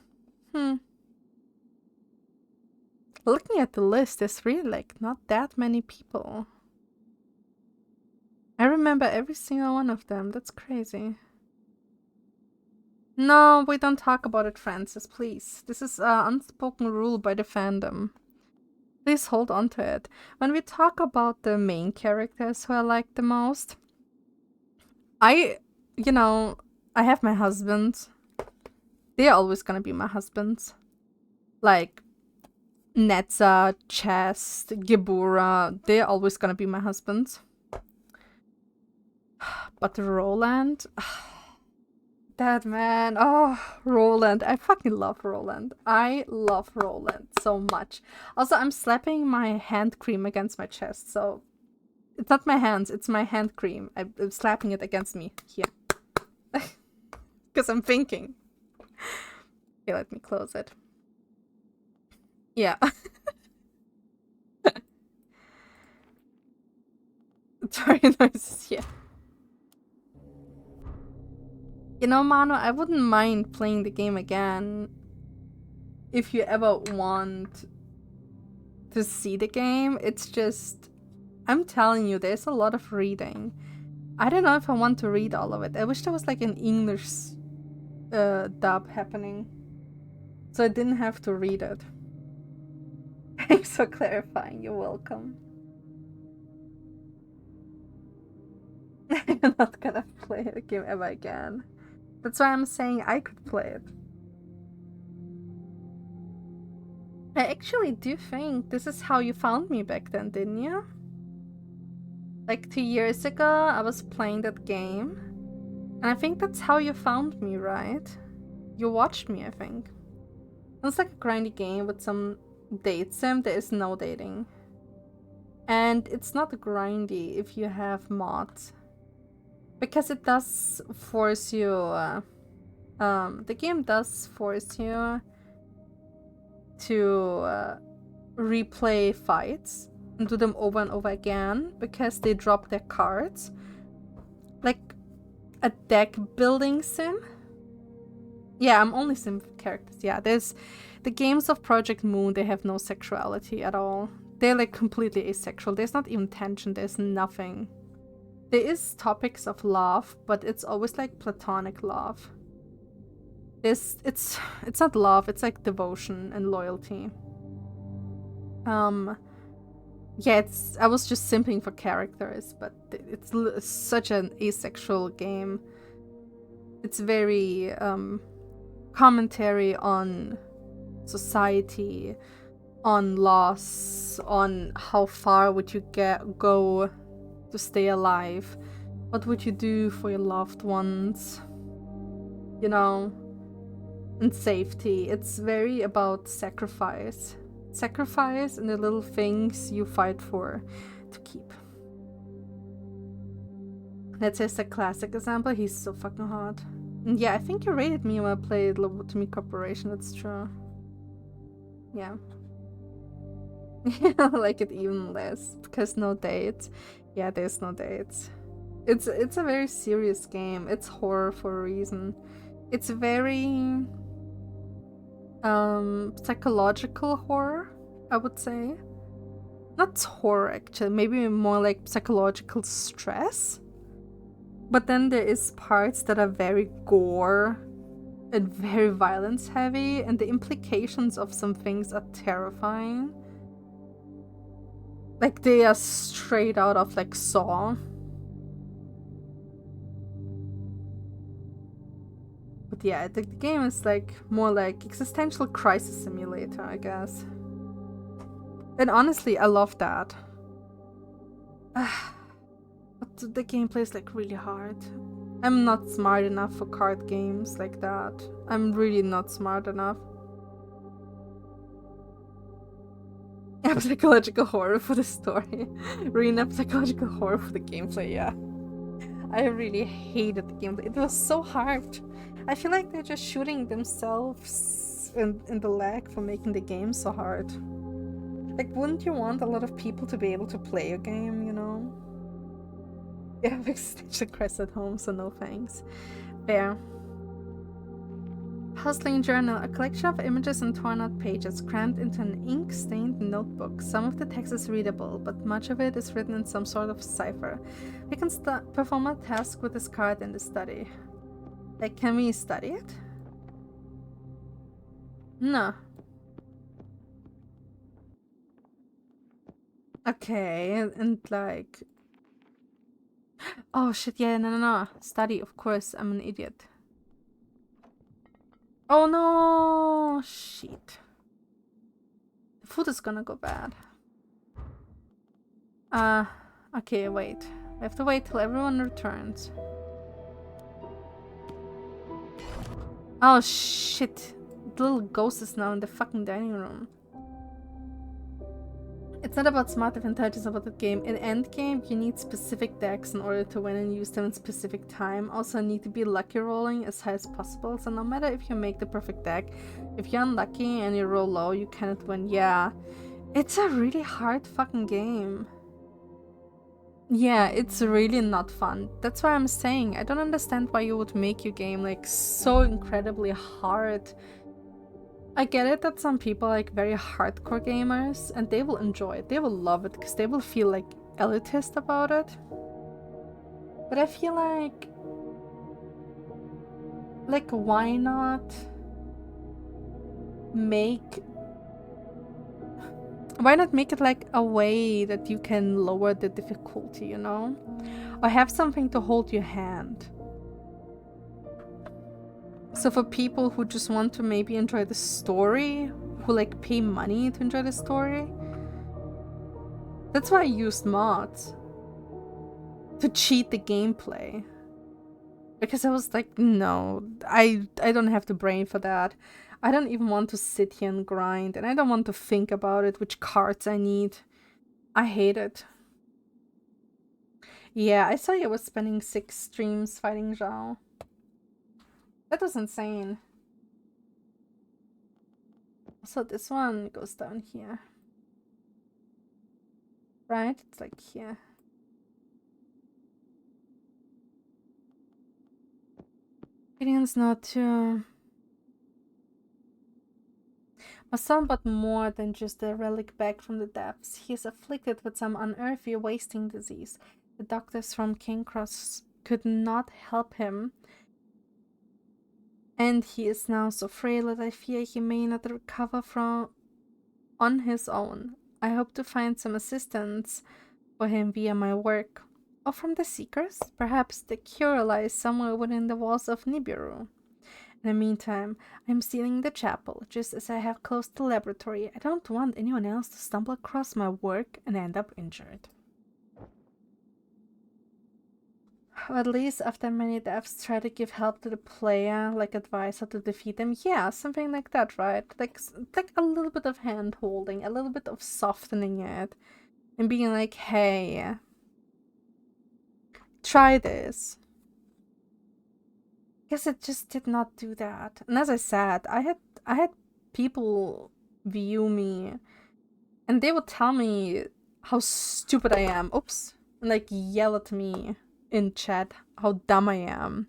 Looking at the list, there's really like not that many people. I remember every single one of them. That's crazy. No, we don't talk about it, Francis, please. This is an unspoken rule by the fandom. Please hold on to it. When we talk about the main characters who I like the most, I have my husband. They're always gonna be my husbands. Like, Netza, Chest, Gebura, they're always gonna be my husbands. But Roland, that man, oh, Roland, I fucking love Roland. I love Roland so much. Also, I'm slapping my hand cream against my chest, so it's not my hands, it's my hand cream. I'm slapping it against me here. Because I'm thinking. Okay, let me close it. Yeah. Sorry, noises, yeah. You know, Mano, I wouldn't mind playing the game again if you ever want to see the game. It's just, I'm telling you, there's a lot of reading. I don't know if I want to read all of it. I wish there was like an English dub happening, so I didn't have to read it. Thanks for clarifying. You're welcome. I'm not gonna play the game ever again. That's why I'm saying I could play it. I actually do think this is how you found me back then, didn't you? Like 2 years ago, I was playing that game. And I think that's how you found me, right? You watched me, I think. It was like a grindy game with some date sim. There is no dating. And it's not grindy if you have mods. Because it does force you, the game does force you to replay fights and do them over and over again because they drop their cards. Like a deck building sim. Yeah, I'm only sim characters. Yeah, there's the games of Project Moon, they have no sexuality at all. They're like completely asexual. There's not even tension, there's nothing. There is topics of love, but it's always like platonic love. It's not love, it's like devotion and loyalty. Yeah, I was just simping for characters, but it's such an asexual game. It's very commentary on society, on loss, on how far would you go to stay alive, what would you do for your loved ones, you know, and safety. It's very about sacrifice and the little things you fight for to keep. That's just a classic example. He's so fucking hot. And yeah, I think you rated me when I played Lobotomy Corporation. That's true. Yeah. I like it even less because no dates. Yeah, there's no dates. It's a very serious game. It's horror for a reason. It's very psychological horror, I would say. Not horror actually, maybe more like psychological stress. But then there is parts that are very gore and very violence heavy, and the implications of some things are terrifying. Like they are straight out of like Saw. But yeah, the game is like more like existential crisis simulator, I guess. And honestly, I love that. But the gameplay is like really hard. I'm not smart enough for card games like that. I'm really not smart enough. Psychological horror for the story. Arena psychological horror for the gameplay, yeah. I really hated the gameplay. It was so hard. I feel like they're just shooting themselves in the leg for making the game so hard. Like, wouldn't you want a lot of people to be able to play a game, you know? Yeah, existential crisis at home, so no thanks. Fair. Puzzling journal, a collection of images and torn out pages crammed into an ink-stained notebook. Some of the text is readable, but much of it is written in some sort of cipher. We can perform a task with this card in the study. Like, can we study it? No. Okay, and like... Oh shit, yeah, no. Study, of course, I'm an idiot. Oh no! Shit. The food is gonna go bad. Okay, wait. We have to wait till everyone returns. Oh shit. The little ghost is now in the fucking dining room. It's not about smart of intelligence about the game. In endgame, you need specific decks in order to win and use them in specific time. Also need to be lucky rolling as high as possible. So no matter if you make the perfect deck, if you're unlucky and you roll low, you cannot win. Yeah. It's a really hard fucking game. Yeah, it's really not fun. That's why I'm saying I don't understand why you would make your game like so incredibly hard. I get it that some people are like very hardcore gamers and they will enjoy it. They will love it because they will feel like elitist about it. But I feel like why not make it like a way that you can lower the difficulty, you know? Or have something to hold your hand. So for people who just want to maybe enjoy the story, who like pay money to enjoy the story, that's why I used mods. To cheat the gameplay. Because I was like, no, I don't have the brain for that. I don't even want to sit here and grind, and I don't want to think about it, which cards I need. I hate it. Yeah, I saw you was spending 6 streams fighting Zhao. That was insane. So this one goes down here. Right? It's like here. Gideon's not too... Some but more than just a relic back from the depths. He is afflicted with some unearthly wasting disease. The doctors from King Cross could not help him. And he is now so frail that I fear he may not recover from on his own. I hope to find some assistance for him via my work. Or from the Seekers? Perhaps the cure lies somewhere within the walls of Nibiru. In the meantime, I'm sealing the chapel, just as I have closed the laboratory. I don't want anyone else to stumble across my work and end up injured. At least after many deaths, try to give help to the player, like advise how to defeat them. Yeah, something like that, right? Like a little bit of hand-holding, a little bit of softening it, and being like, hey, try this. Guess it just did not do that. And as I said, I had people view me And they would tell me how stupid I am. Oops. And like yell at me in chat how dumb I am.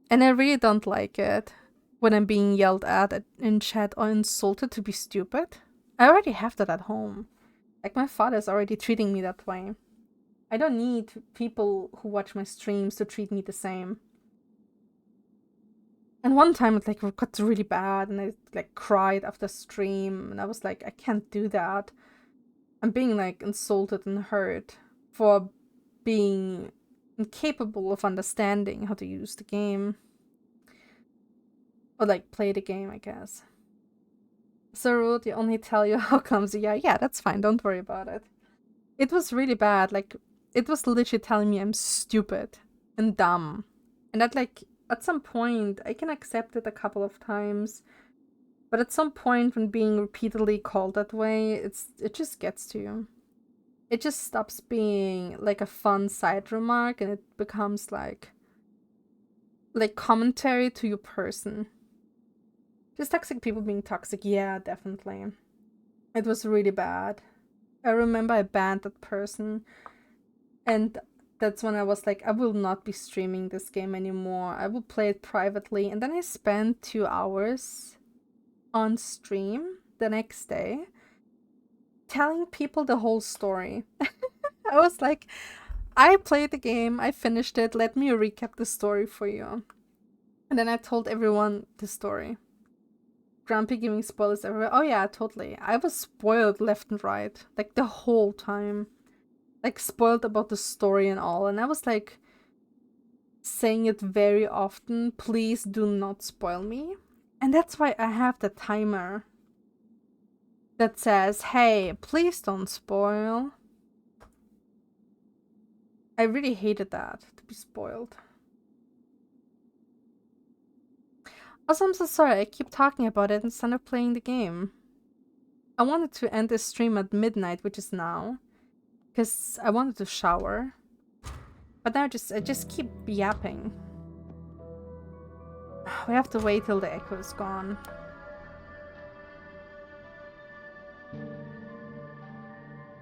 And I really don't like it when I'm being yelled at in chat or insulted to be stupid. I already have that at home. Like, my father's already treating me that way. I don't need people who watch my streams to treat me the same. And one time it like got really bad and I like cried after stream and I was like, I can't do that. I'm being like insulted and hurt for being incapable of understanding how to use the game. Or like play the game, I guess. So rude, they only tell you how clumsy. Yeah, that's fine, don't worry about it. It was really bad, like, it was literally telling me I'm stupid and dumb. And that, like, at some point, I can accept it a couple of times, but at some point when being repeatedly called that way, it just gets to you. It just stops being, like, a fun side remark, and it becomes, like commentary to your person. Just toxic people being toxic, yeah, definitely. It was really bad. I remember I banned that person, and that's when I was like, I will not be streaming this game anymore. I will play it privately. And then I spent 2 hours on stream the next day telling people the whole story. I was like, I played the game, I finished it, let me recap the story for you. And then I told everyone the story. Grumpy giving spoilers everywhere. Oh yeah, totally. I was spoiled left and right, like the whole time. Like spoiled about the story and all. And I was like saying it very often, please do not spoil me. And that's why I have the timer that says, hey, please don't spoil. I really hated that, to be spoiled. Also, I'm so sorry, I keep talking about it instead of playing the game. I wanted to end this stream at midnight, which is now, because I wanted to shower. But now I just keep yapping. We have to wait till the echo is gone.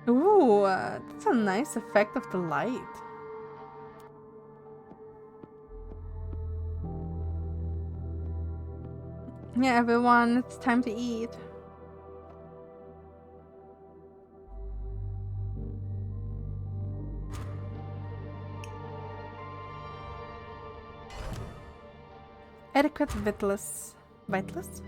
Ooh, that's a nice effect of the light. Yeah, everyone, it's time to eat. Adequate Vitalist. Vitalist?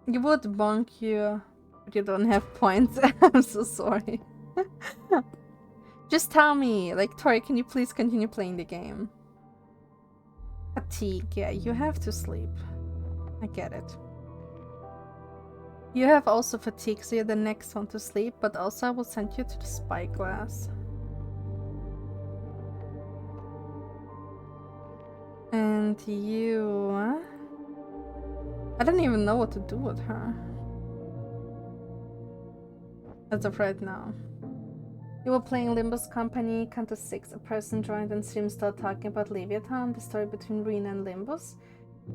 You would bonk you, but you don't have points. I'm so sorry. Just tell me, like, Tori, can you please continue playing the game? Fatigue, yeah, you have to sleep. I get it. You have also fatigue, so you're the next one to sleep, but also I will send you to the spyglass. And you... I don't even know what to do with her. As of right now. You were playing Limbo's company, count to 6. A person joined and stream started talking about Leviathan, the story between Rena and Limbos.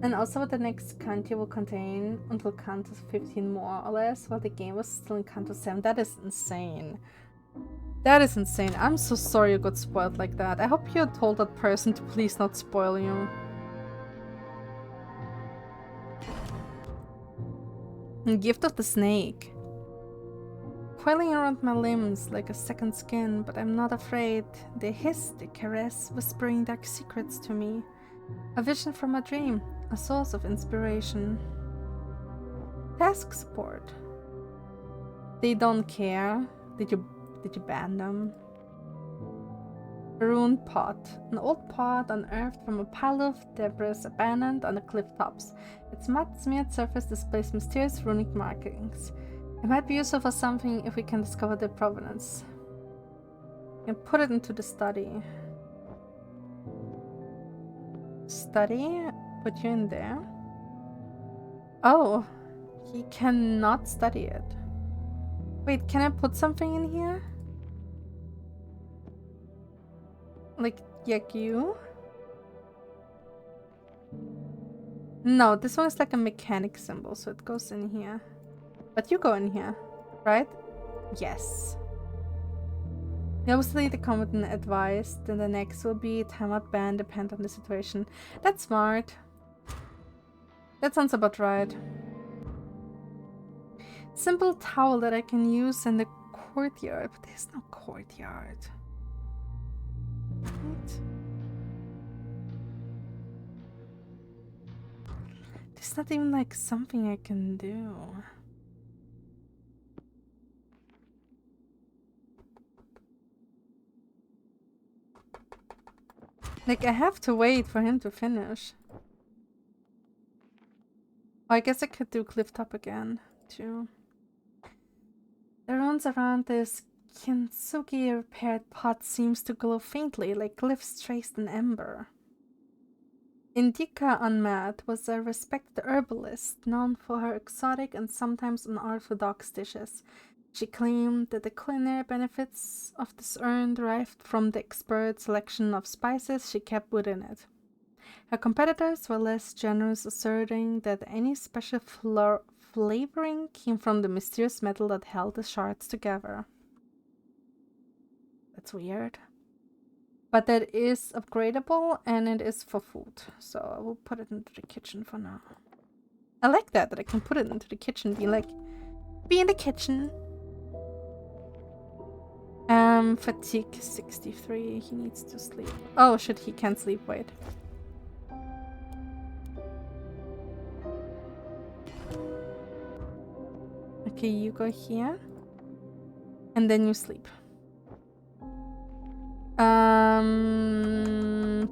And also what the next country will contain until count to 15 more or less, while the game was still in count to 7. That is insane. That is insane. I'm so sorry you got spoiled like that. I hope you told that person to please not spoil you. Gift of the Snake. Coiling around my limbs like a second skin, but I'm not afraid. They hiss, they caress, whispering dark secrets to me. A vision from a dream, a source of inspiration. Task support. They don't care. Did you ban them? A ruined pot. An old pot unearthed from a pile of debris abandoned on the cliff tops. Its mud-smeared surface displays mysterious runic markings. It might be useful for something if we can discover their provenance. And put it into the study. Study? Put you in there? Oh, he cannot study it. Wait, can I put something in here? Like you? No, this one is like a mechanic symbol, so it goes in here. But you go in here, right? Yes. Mostly the combatant advised, then the next will be timeout ban, depend on the situation. That's smart. That sounds about right. Simple towel that I can use in the courtyard, but there's no courtyard. Right? There's not even like something I can do. Like, I have to wait for him to finish. Oh, I guess I could do cliff top again, too. The ruins around this kintsugi repaired pot seems to glow faintly, like glyphs traced in ember. Indika Unmat was a respected herbalist, known for her exotic and sometimes unorthodox dishes. She claimed that the culinary benefits of this urn derived from the expert selection of spices she kept within it. Her competitors were less generous, asserting that any special flavoring came from the mysterious metal that held the shards together. That's weird. But that is upgradable and it is for food, so I will put it into the kitchen for now. I like that I can put it into the kitchen, be like, be in the kitchen. Fatigue 63, he needs to sleep. Oh shit, he can't sleep, wait. Okay, you go here. And then you sleep.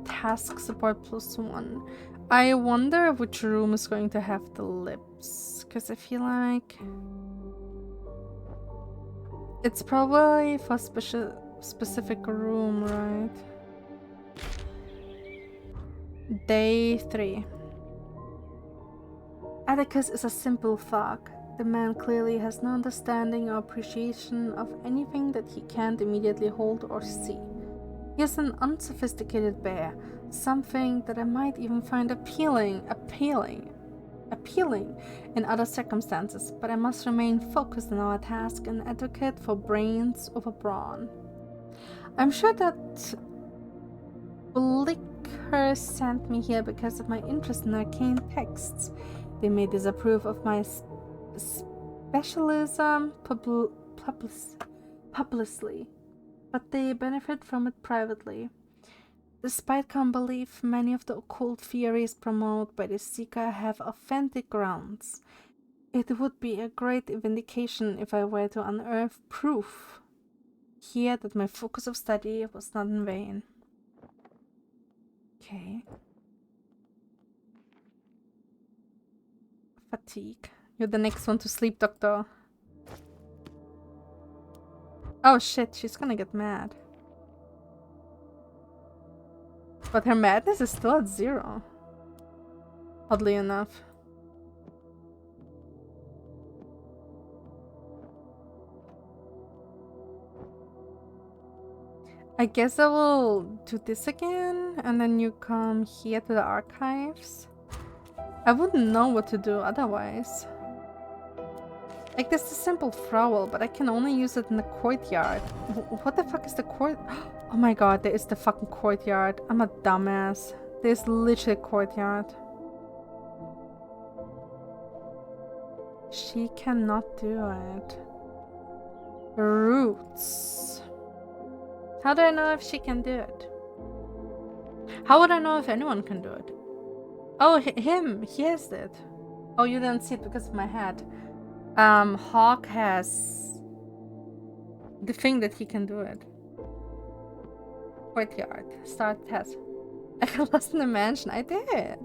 Task support +1. I wonder which room is going to have the lips, because I feel like it's probably for specific room, right? Day 3. Atticus is a simple thug. The man clearly has no understanding or appreciation of anything that he can't immediately hold or see. He is an unsophisticated bear, something that I might even find appealing in other circumstances, but I must remain focused on our task and advocate for brains over brawn. I'm sure that Blicker sent me here because of my interest in arcane texts. They may disapprove of my specialism publicly, but they benefit from it privately. Despite common belief, many of the occult theories promoted by the Seeker have authentic grounds. It would be a great vindication if I were to unearth proof here that my focus of study was not in vain. Okay. Fatigue. You're the next one to sleep, Doctor. Oh shit, she's gonna get mad. But her madness is still at 0. Oddly enough. I guess I will do this again, and then you come here to the archives. I wouldn't know what to do otherwise. Like, this is a simple trowel, but I can only use it in the courtyard. What the fuck is the court? Oh my god, there is the fucking courtyard. I'm a dumbass. There's literally a courtyard. She cannot do it. Roots. How do I know if she can do it? How would I know if anyone can do it? Oh, him! He has it. Oh, you didn't see it because of my hat. Hawk has the thing that he can do it. Courtyard. Start test. I got lost in the mansion. I did.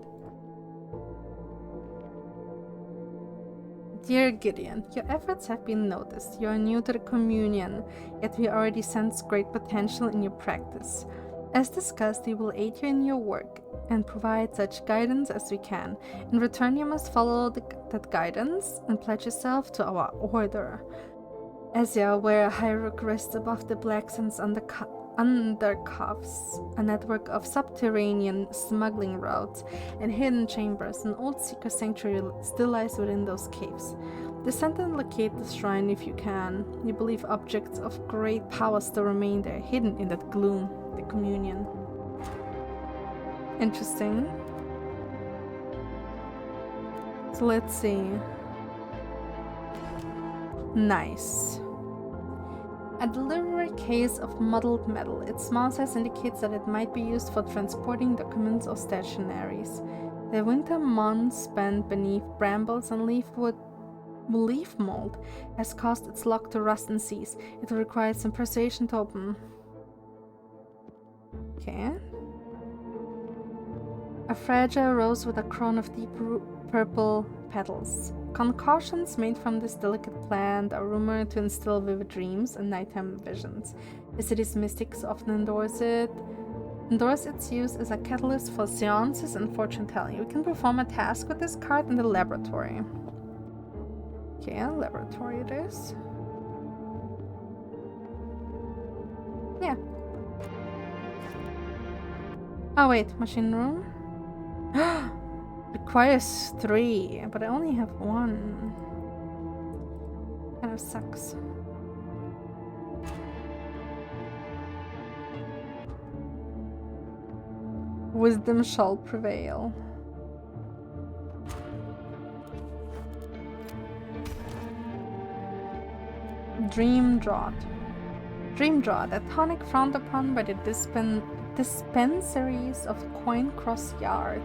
Dear Gideon, your efforts have been noticed. You are new to the communion, yet we already sense great potential in your practice. As discussed, we will aid you in your work and provide such guidance as we can. In return, you must follow that guidance and pledge yourself to our order. As you are aware, Highrook rests above the blacksmith's undercuffs, a network of subterranean smuggling routes and hidden chambers. An old secret sanctuary still lies within those caves. Descend and locate the shrine if you can. You believe objects of great power still remain there, hidden in that gloom, the communion. Interesting. So let's see. Nice. A delivery case of muddled metal. Its small size indicates that it might be used for transporting documents or stationaries. The winter months spent beneath brambles and leaf mold has caused its lock to rust and seize. It will require some persuasion to open. Okay. A fragile rose with a crown of deep purple petals. Concoctions made from this delicate plant are rumored to instill vivid dreams and nighttime visions. The city's mystics often endorse its use as a catalyst for seances and fortune-telling. We can perform a task with this card in the laboratory. Okay, laboratory it is. Yeah. Oh wait, machine room? Requires 3, but I only have 1. Kind of sucks. Wisdom shall prevail. Dream Draught. Dream Draught, a tonic frowned upon by the dispensaries of Coin Cross Yard.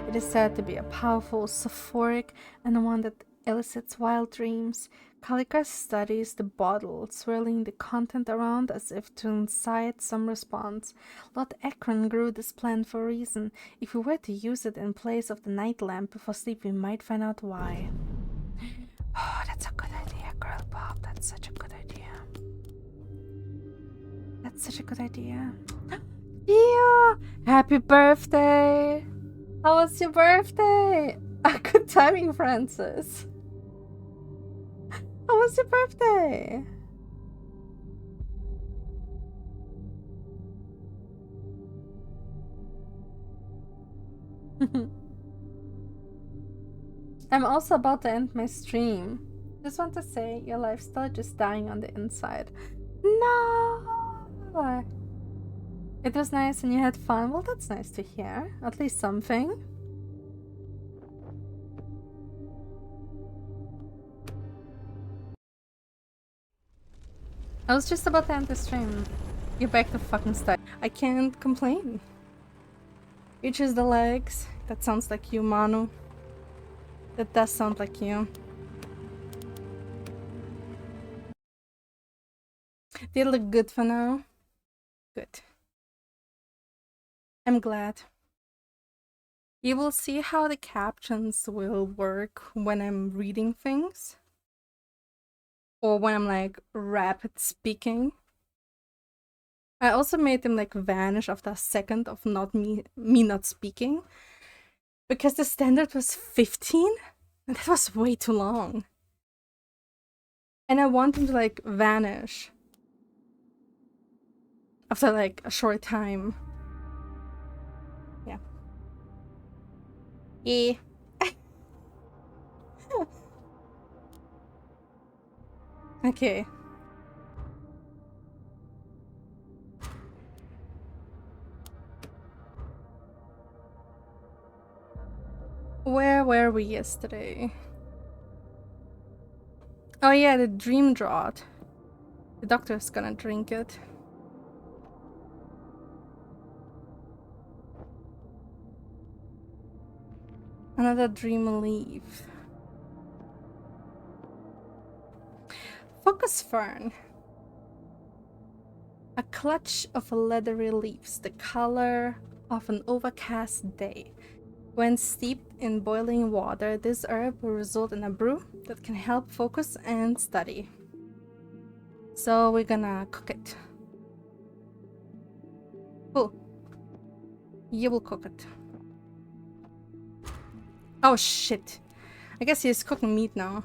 It is said to be a powerful sulfuric and one that elicits wild dreams. Calica studies the bottle, swirling the content around as if to incite some response. Lord Ekron grew this plant for a reason. If we were to use it in place of the night lamp before sleep, we might find out why. Oh, that's a good idea, girl Bob. That's such a good idea. That's such a good idea. Yeah! Happy birthday! How was your birthday? Good timing, Francis. How was your birthday? I'm also about to end my stream. Just want to say your life's still just dying on the inside. No! It was nice and you had fun. Well, that's nice to hear. At least something. I was just about to end the stream. You're back to fucking study. I can't complain. You choose the legs. That sounds like you, Manu. That does sound like you. They look good for now. Good. I'm glad. You will see how the captions will work when I'm reading things. Or when I'm like rapid speaking. I also made them like vanish after a second of me not speaking. Because the standard was 15? And that was way too long. And I want them to like vanish. After like a short time. Yeah. Yeah. Okay. Where were we yesterday? Oh yeah, the dream draught. The doctor's gonna drink it. Another dream leaf. Focus fern. A clutch of leathery leaves, the color of an overcast day. When steeped in boiling water, this herb will result in a brew that can help focus and study. So we're gonna cook it. Cool. You will cook it. Oh shit. I guess he's cooking meat now.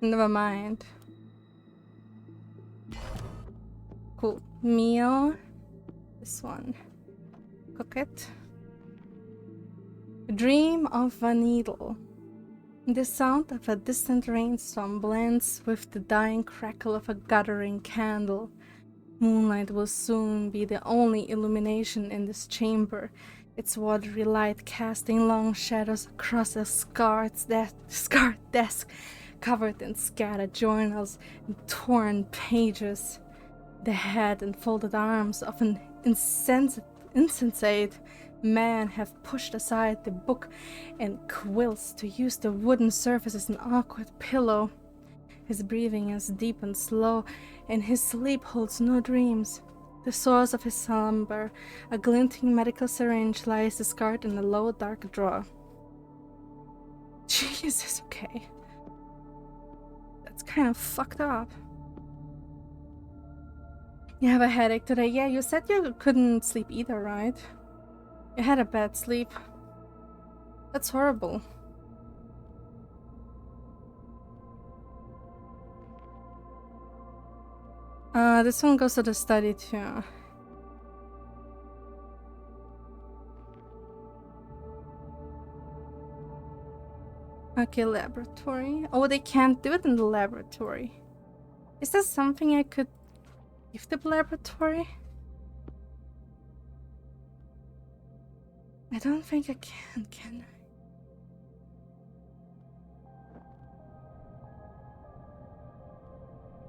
Never mind. Cool. meal. This one. Cook it. Dream of a needle. The sound of a distant rainstorm blends with the dying crackle of a guttering candle. Moonlight will soon be the only illumination in this chamber, its watery light casting long shadows across a scarred desk covered in scattered journals and torn pages. The head and folded arms of an insensate man have pushed aside the book and quills to use the wooden surface as an awkward pillow. His breathing is deep and slow, and his sleep holds no dreams. The source of his slumber, a glinting medical syringe, lies discarded in a low, dark drawer. Jesus, okay. That's kind of fucked up. You have a headache today? Yeah, you said you couldn't sleep either, right? You had a bad sleep. That's horrible. This one goes to the study too. Okay, laboratory. Oh, they can't do it in the laboratory. Is there something I could give the laboratory? I don't think I can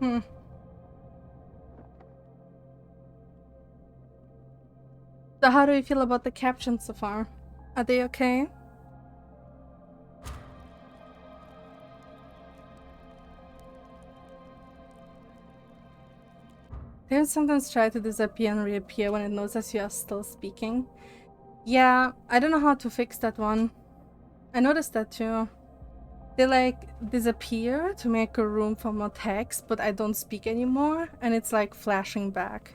I? So how do you feel about the captions so far? Are they okay? They sometimes try to disappear and reappear when it notices you are still speaking. Yeah, I don't know how to fix that one. I noticed that too. They like disappear to make a room for more text, but I don't speak anymore, and it's like flashing back.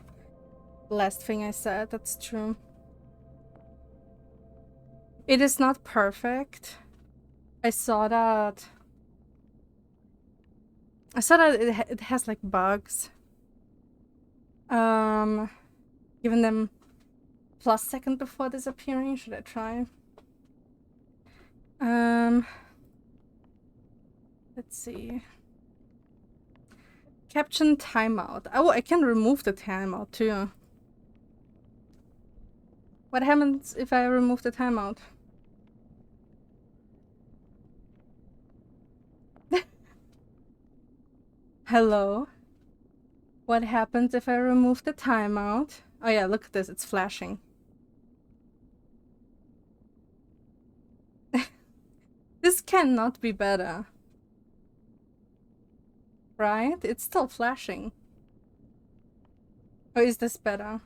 Last thing I said, that's true. It is not perfect. I saw that it has like bugs. Giving them plus second before disappearing. Should I try? Let's see. Caption timeout. Oh, I can remove the timeout too. What happens if I remove the timeout? Hello? What happens if I remove the timeout? Oh yeah, look at this, it's flashing. This cannot be better. Right? It's still flashing. Or is this better?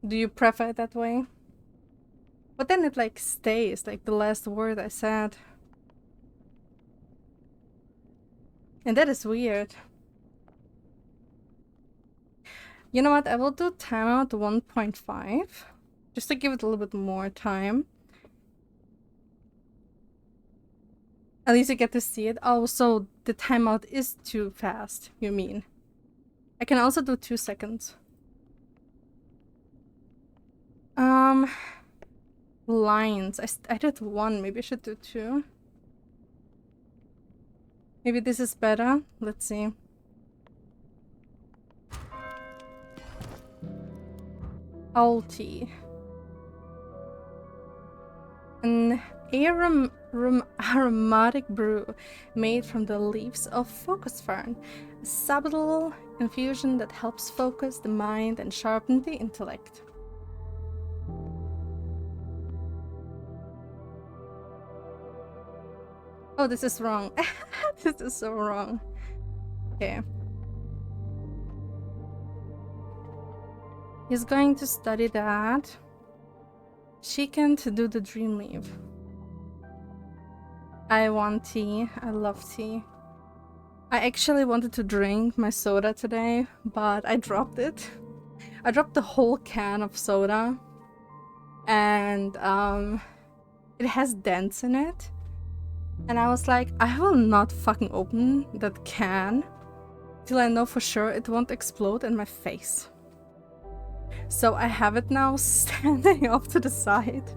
Do you prefer it that way? But then it like stays, like the last word I said. And that is weird. You know what? I will do timeout 1.5. Just to give it a little bit more time. At least you get to see it. Oh, so the timeout is too fast, you mean. I can also do 2 seconds. Lines. I did 1. Maybe I should do 2. Maybe this is better. Let's see. Alti. An aromatic brew made from the leaves of focus fern. A subtle infusion that helps focus the mind and sharpen the intellect. Oh, this is wrong. This is so wrong. Okay. He's going to study that. She can't do the dream leave. I want tea. I love tea. I actually wanted to drink my soda today, but I dropped it. I dropped the whole can of soda. And it has dents in it. And I was like, I will not fucking open that can till I know for sure it won't explode in my face. So I have it now standing off to the side.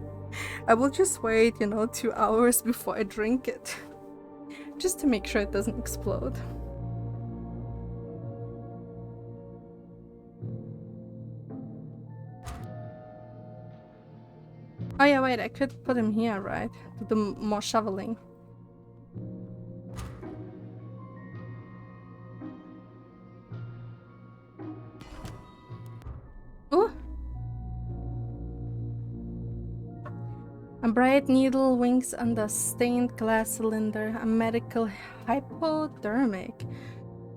I will just wait, 2 hours before I drink it. Just to make sure it doesn't explode. Oh yeah, wait, I could put him here, right? To do more shoveling. Ooh! A bright needle winks on the stained glass cylinder, a medical hypodermic,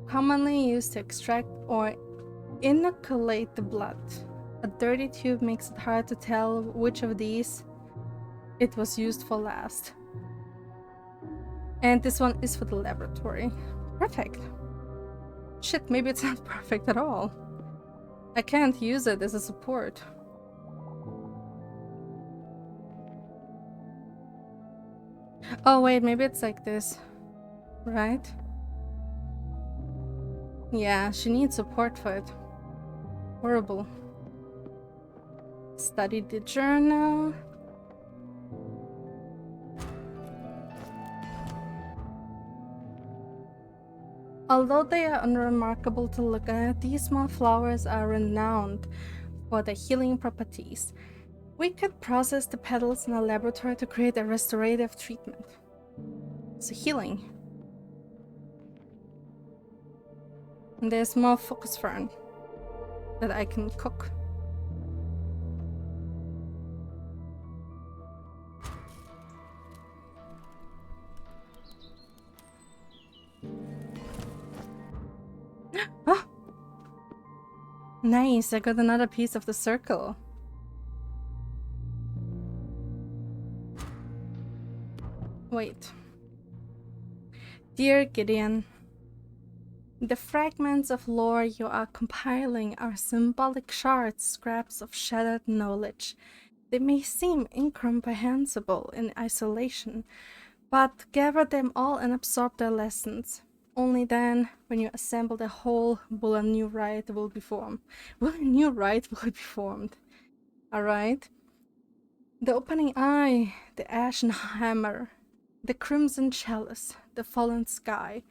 commonly used to extract or inoculate the blood. A dirty tube makes it hard to tell which of these it was used for last. And this one is for the laboratory. Perfect. Shit, maybe it's not perfect at all. I can't use it as a support. Oh wait, maybe it's like this, right? Yeah, she needs support for it. Horrible. Study the journal. Although they are unremarkable to look at, these small flowers are renowned for their healing properties. We could process the petals in a laboratory to create a restorative treatment. So healing. And there's more focus fern that I can cook. Ah! Nice, I got another piece of the circle. Wait. Dear Gideon, the fragments of lore you are compiling are symbolic shards, scraps of shattered knowledge. They may seem incomprehensible in isolation, but gather them all and absorb their lessons. Only then, when you assemble the whole, will a new rite will be formed. Alright? The opening eye, the ashen hammer, the crimson chalice, the fallen sky.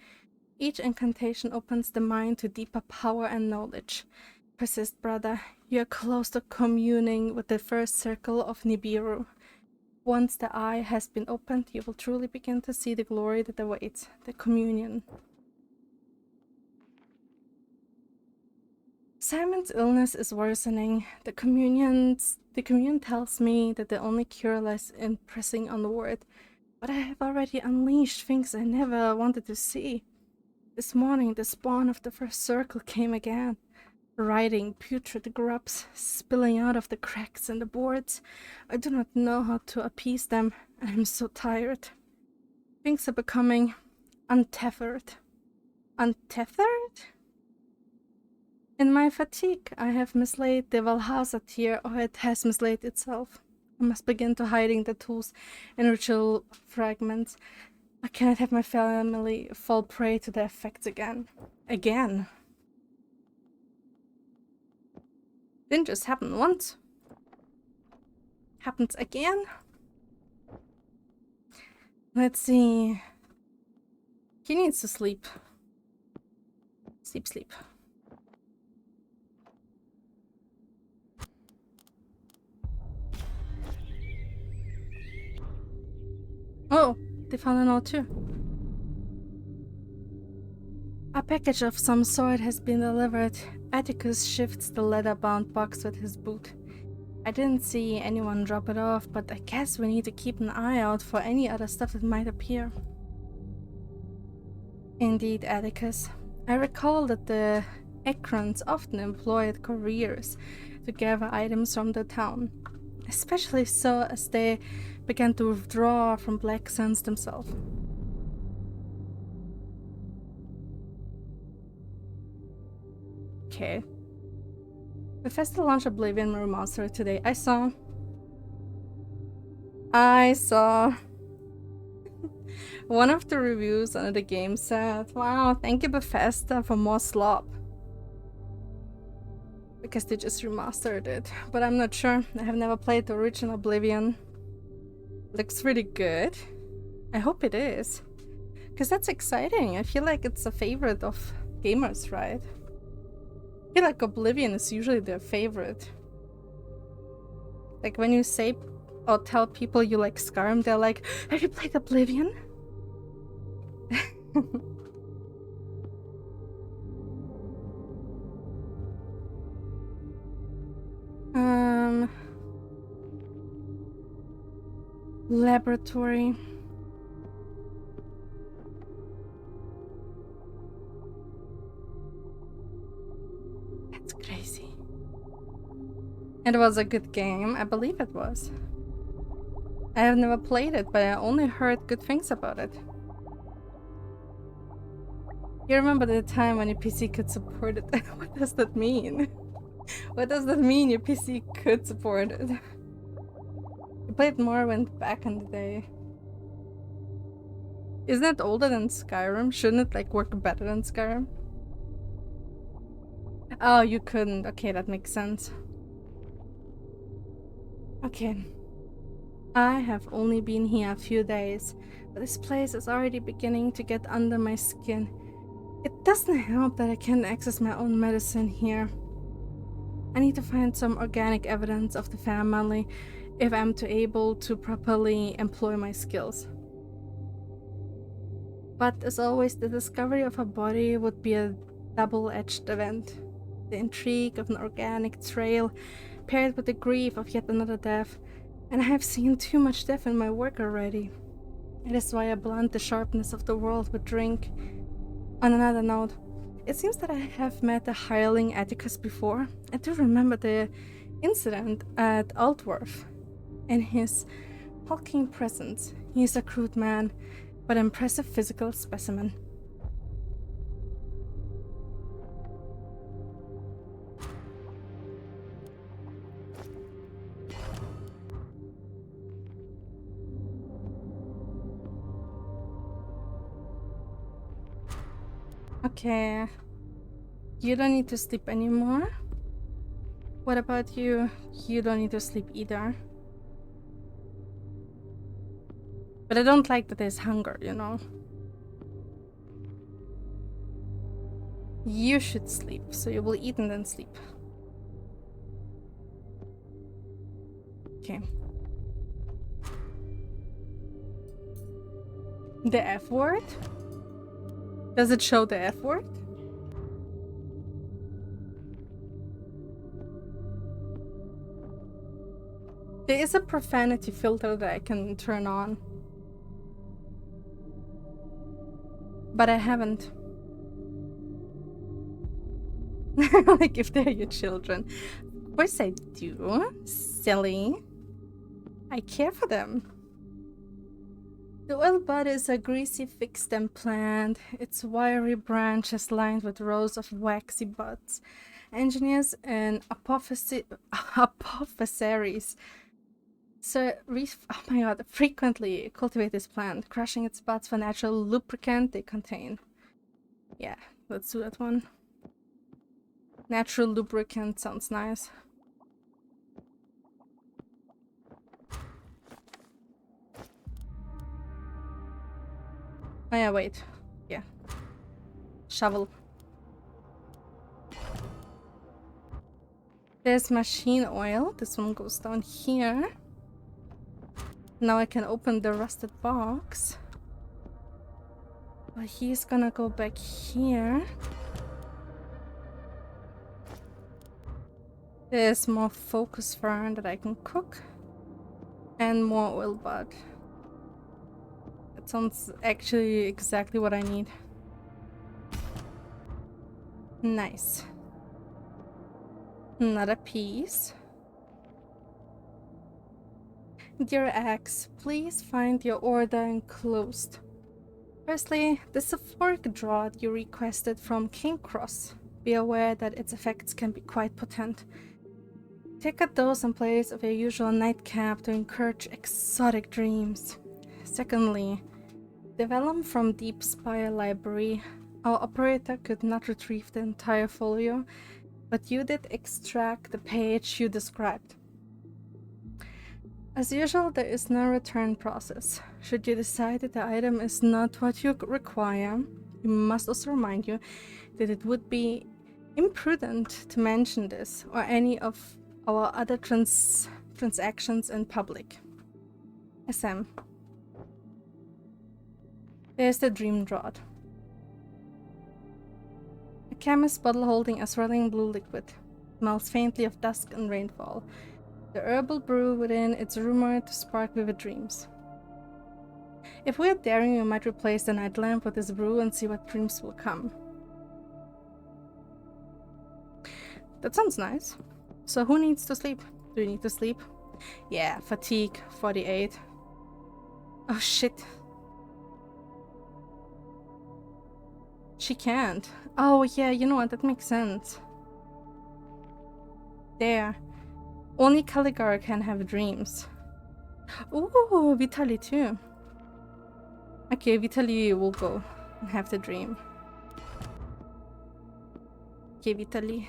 Each incantation opens the mind to deeper power and knowledge. Persist, brother. You are close to communing with the first circle of Nibiru. Once the eye has been opened, you will truly begin to see the glory that awaits, the communion. Simon's illness is worsening. The commune tells me that the only cure lies in pressing onward. But I have already unleashed things I never wanted to see. This morning, the spawn of the first circle came again. Riding putrid grubs, spilling out of the cracks in the boards. I do not know how to appease them, and I'm so tired. Things are becoming untethered. Untethered? In my fatigue, I have mislaid the Valhalla tier, or it has mislaid itself. I must begin to hiding the tools and ritual fragments. I cannot have my family fall prey to the effects again. Again. Didn't just happen once. Happens again. Let's see. He needs to sleep. Sleep. Oh, they found a note too. A package of some sort has been delivered. Atticus shifts the leather-bound box with his boot. I didn't see anyone drop it off, but I guess we need to keep an eye out for any other stuff that might appear. Indeed, Atticus. I recall that the Ekrons often employed couriers to gather items from the town, especially so as they began to withdraw from Black Suns themselves. Okay. Bethesda launched Oblivion Remastered today. I saw. One of the reviews under the game said, "Wow, thank you Bethesda for more slop." Because they just remastered it, but I'm not sure. I have never played the original Oblivion. Looks really good. I hope it is. Because that's exciting. I feel like it's a favorite of gamers, right? I feel like Oblivion is usually their favorite. Like when you say or tell people you like Skyrim, they're like, "Have you played Oblivion?" Laboratory. That's crazy. It was a good game. I believe it was. I have never played it, but I only heard good things about it. You remember the time when your PC could support it? What does that mean? What does that mean, your PC could support it? You played Morrowind back in the day. Isn't it older than Skyrim? Shouldn't it like work better than Skyrim? Oh, you couldn't. Okay, that makes sense. Okay. I have only been here a few days, but this place is already beginning to get under my skin. It doesn't help that I can't access my own medicine here. I need to find some organic evidence of the family if I'm able to properly employ my skills. But as always, the discovery of a body would be a double-edged event. The intrigue of an organic trail paired with the grief of yet another death, and I have seen too much death in my work already. It is why I blunt the sharpness of the world with drink. On another note, it seems that I have met the hireling Atticus before. I do remember the incident at Altworth and his hulking presence. He is a crude man, but an impressive physical specimen. Okay. You don't need to sleep anymore. What about you? You don't need to sleep either. But I don't like that there's hunger, you know? You should sleep, so you will eat and then sleep. Okay. The F word? Does it show the F word? There is a profanity filter that I can turn on. But I haven't. Like if they're your children. Of course I do. Silly. I care for them. The oil bud is a greasy fig-stem plant. Its wiry branches lined with rows of waxy buds. Engineers and apothecaries frequently cultivate this plant, crushing its buds for natural lubricant they contain. Yeah, let's do that one. Natural lubricant sounds nice. Oh yeah, wait. Yeah. Shovel. There's machine oil. This one goes down here. Now I can open the rusted box. Well, he's gonna go back here. There's more focus fern that I can cook. And more oil bud. That sounds actually exactly what I need. Nice. Another piece. Dear Axe, please find your order enclosed. Firstly, the sulfuric draught you requested from King Cross. Be aware that its effects can be quite potent. Take a dose in place of your usual nightcap to encourage exotic dreams. Secondly, The from Deep Spire Library. Our operator could not retrieve the entire folio, but you did extract the page you described. As usual, there is no return process. Should you decide that the item is not what you require, we must also remind you that it would be imprudent to mention this or any of our other transactions in public. SM. There's the dream draught. A chemist bottle holding a swirling blue liquid. Smells faintly of dusk and rainfall. The herbal brew within it's rumored to spark vivid dreams. If we are daring, we might replace the night lamp with this brew and see what dreams will come. That sounds nice. So who needs to sleep? Do you need to sleep? Yeah, fatigue, 48. Oh shit. She can't. Oh yeah, you know what, that makes sense. There. Only Caligara can have dreams. Ooh, Vitali too. Okay, Vitali will go and have the dream. Okay, Vitali.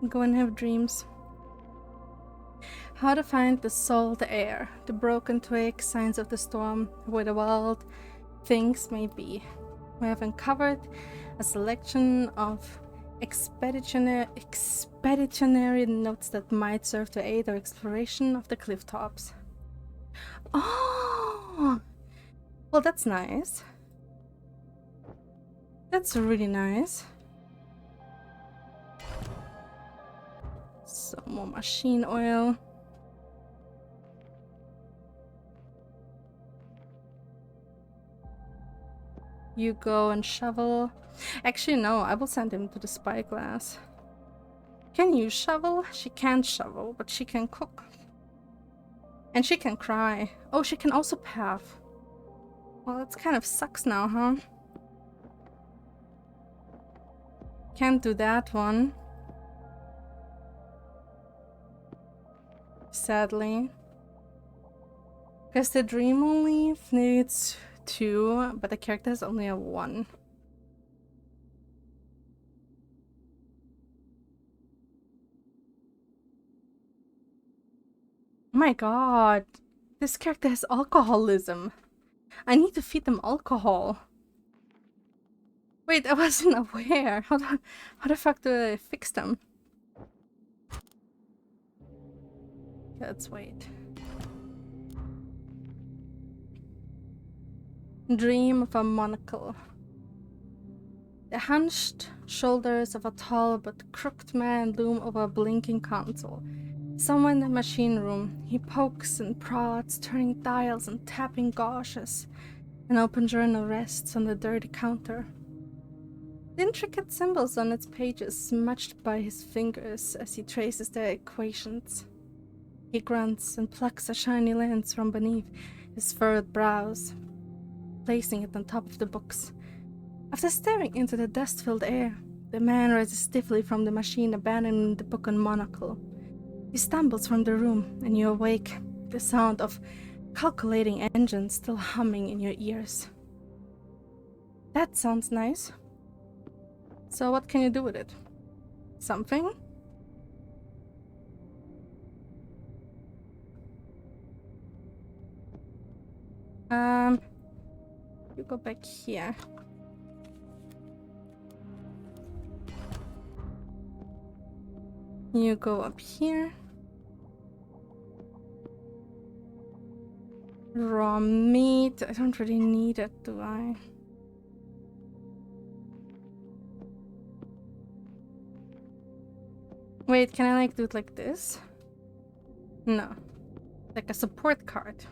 Go and have dreams. How to find the salt air, the broken twig, signs of the storm, where the wild things may be. We have uncovered a selection of expeditionary notes that might serve to aid our exploration of the cliff tops. Oh! Well, that's nice. That's really nice. Some more machine oil. You go and shovel. Actually, no, I will send him to the spyglass. Can you shovel? She can't shovel, but she can cook. And she can cry. Oh, she can also path. Well, that kind of sucks now, huh? Can't do that one. Sadly. Because the dream only needs 2, but the character has only a 1. Oh my god. This character has alcoholism. I need to feed them alcohol. Wait, I wasn't aware. How the fuck do I fix them? Let's wait. Dream of a monocle. The hunched shoulders of a tall but crooked man loom over a blinking console. Somewhere in the machine room, he pokes and prods, turning dials and tapping gauges. An open journal rests on the dirty counter. The intricate symbols on its pages smudged by his fingers as he traces their equations. He grunts and plucks a shiny lens from beneath his furrowed brows, placing it on top of the books. After staring into the dust-filled air, the man rises stiffly from the machine, abandoning the book and monocle. He stumbles from the room, and you awake, the sound of calculating engines still humming in your ears. That sounds nice. So what can you do with it? Something? You go back here. You go up here. Raw meat. I don't really need it, do I? Wait, can I like do it like this? No. Like a support card.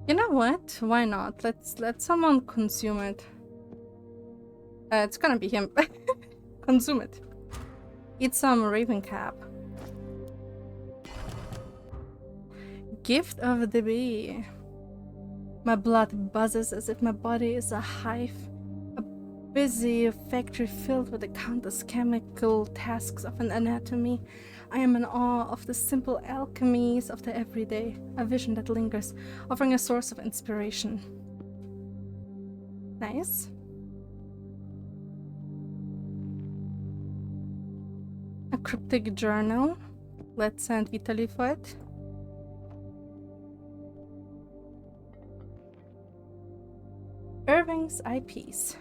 You know what? Why not? Let someone consume it. It's gonna be him. Consume it. Eat some raven cap. Gift of the bee. My blood buzzes as if my body is a hive. A busy factory filled with the countless chemical tasks of an anatomy. I am in awe of the simple alchemies of the everyday, a vision that lingers, offering a source of inspiration. Nice. A cryptic journal. Let's send Vitaly for it. Irving's eyepiece.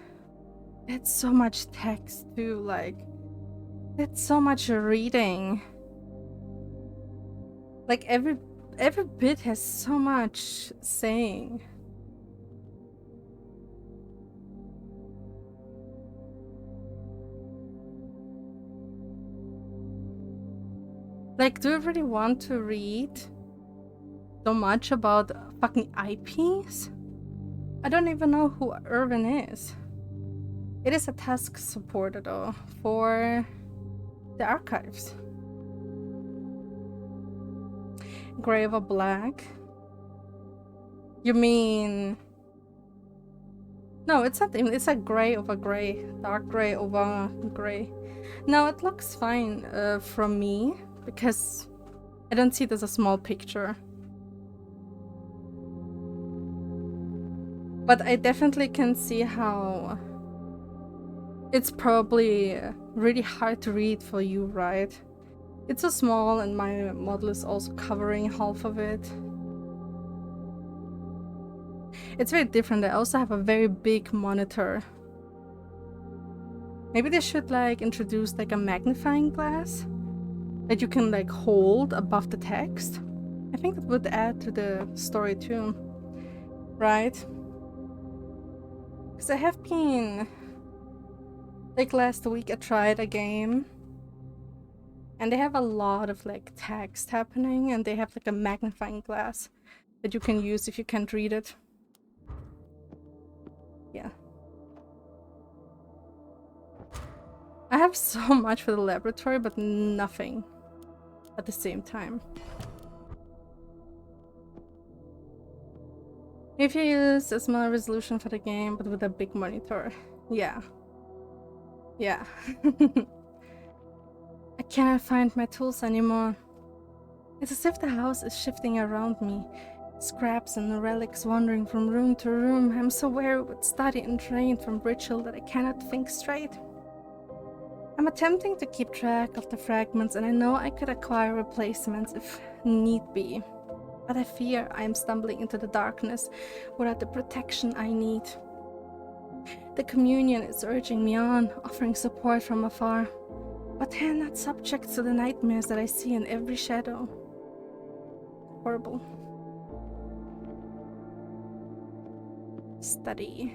It's so much text too, like, it's so much reading. Like every bit has so much saying. Like, do you really want to read so much about a fucking eyepiece? I don't even know who Irvin is. It is a task supporter though, for the archives. Gray over black? You mean... No, it's not even, it's like gray over gray. Dark gray over gray. No, it looks fine from me, because I don't see it as a small picture. But I definitely can see how it's probably really hard to read for you, right? It's so small and my model is also covering half of it. It's very different. I also have a very big monitor. Maybe they should like introduce like a magnifying glass that you can like hold above the text. I think that would add to the story too, right? Because I have been, like last week I tried a game and they have a lot of like text happening and they have like a magnifying glass that you can use if you can't read it. Yeah. I have so much for the laboratory but nothing at the same time. If you use a smaller resolution for the game but with a big monitor. Yeah. Yeah. I cannot find my tools anymore. It's as if the house is shifting around me. Scraps and relics wandering from room to room. I'm so weary with study and drained from ritual that I cannot think straight. I'm attempting to keep track of the fragments and I know I could acquire replacements if need be. But I fear I am stumbling into the darkness without the protection I need. The communion is urging me on, offering support from afar. But they are not subject to the nightmares that I see in every shadow. Horrible. Study.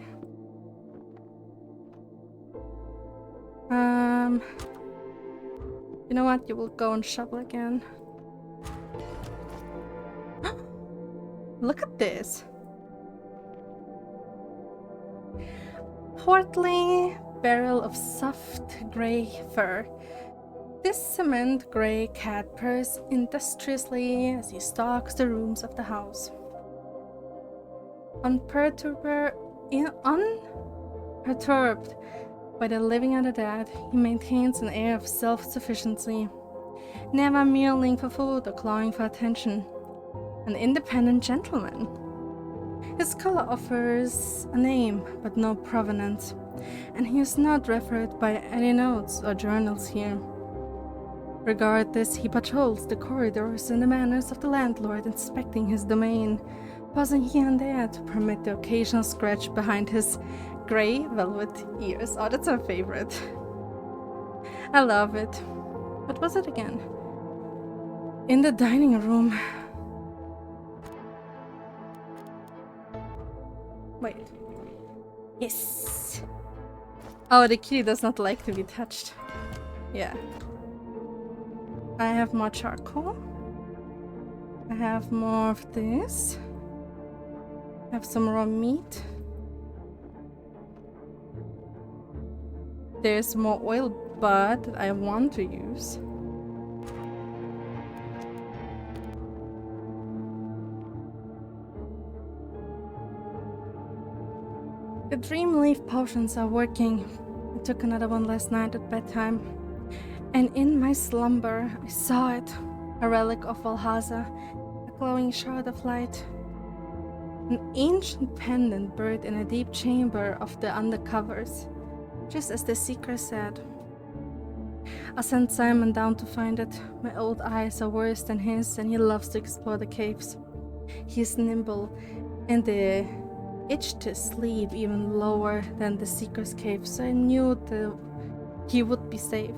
You know what? You will go and shovel again. Look at this. Portly barrel of soft gray fur. This cement gray cat purrs industriously as he stalks the rooms of the house. Unperturbed by the living and the dead, he maintains an air of self-sufficiency, never meowing for food or clawing for attention. An independent gentleman. His color offers a name, but no provenance, and he is not referred by any notes or journals here. Regardless, he patrols the corridors in the manners of the landlord, inspecting his domain, pausing here and there to permit the occasional scratch behind his grey velvet ears. Oh, that's my favorite. I love it. What was it again? In the dining room. Wait. Yes. Oh, the kitty does not like to be touched. Yeah. I have more charcoal. I have more of this. I have some raw meat. There's more oil bud that I want to use. The dream leaf potions are working. I took another one last night at bedtime. And in my slumber, I saw it, a relic of Valhalla, a glowing shard of light. An ancient pendant buried in a deep chamber of the undercovers, just as the seeker said. I sent Simon down to find it. My old eyes are worse than his, and he loves to explore the caves. He is nimble, and the itch to sleep even lower than the seeker's cave, so I knew that he would be safe.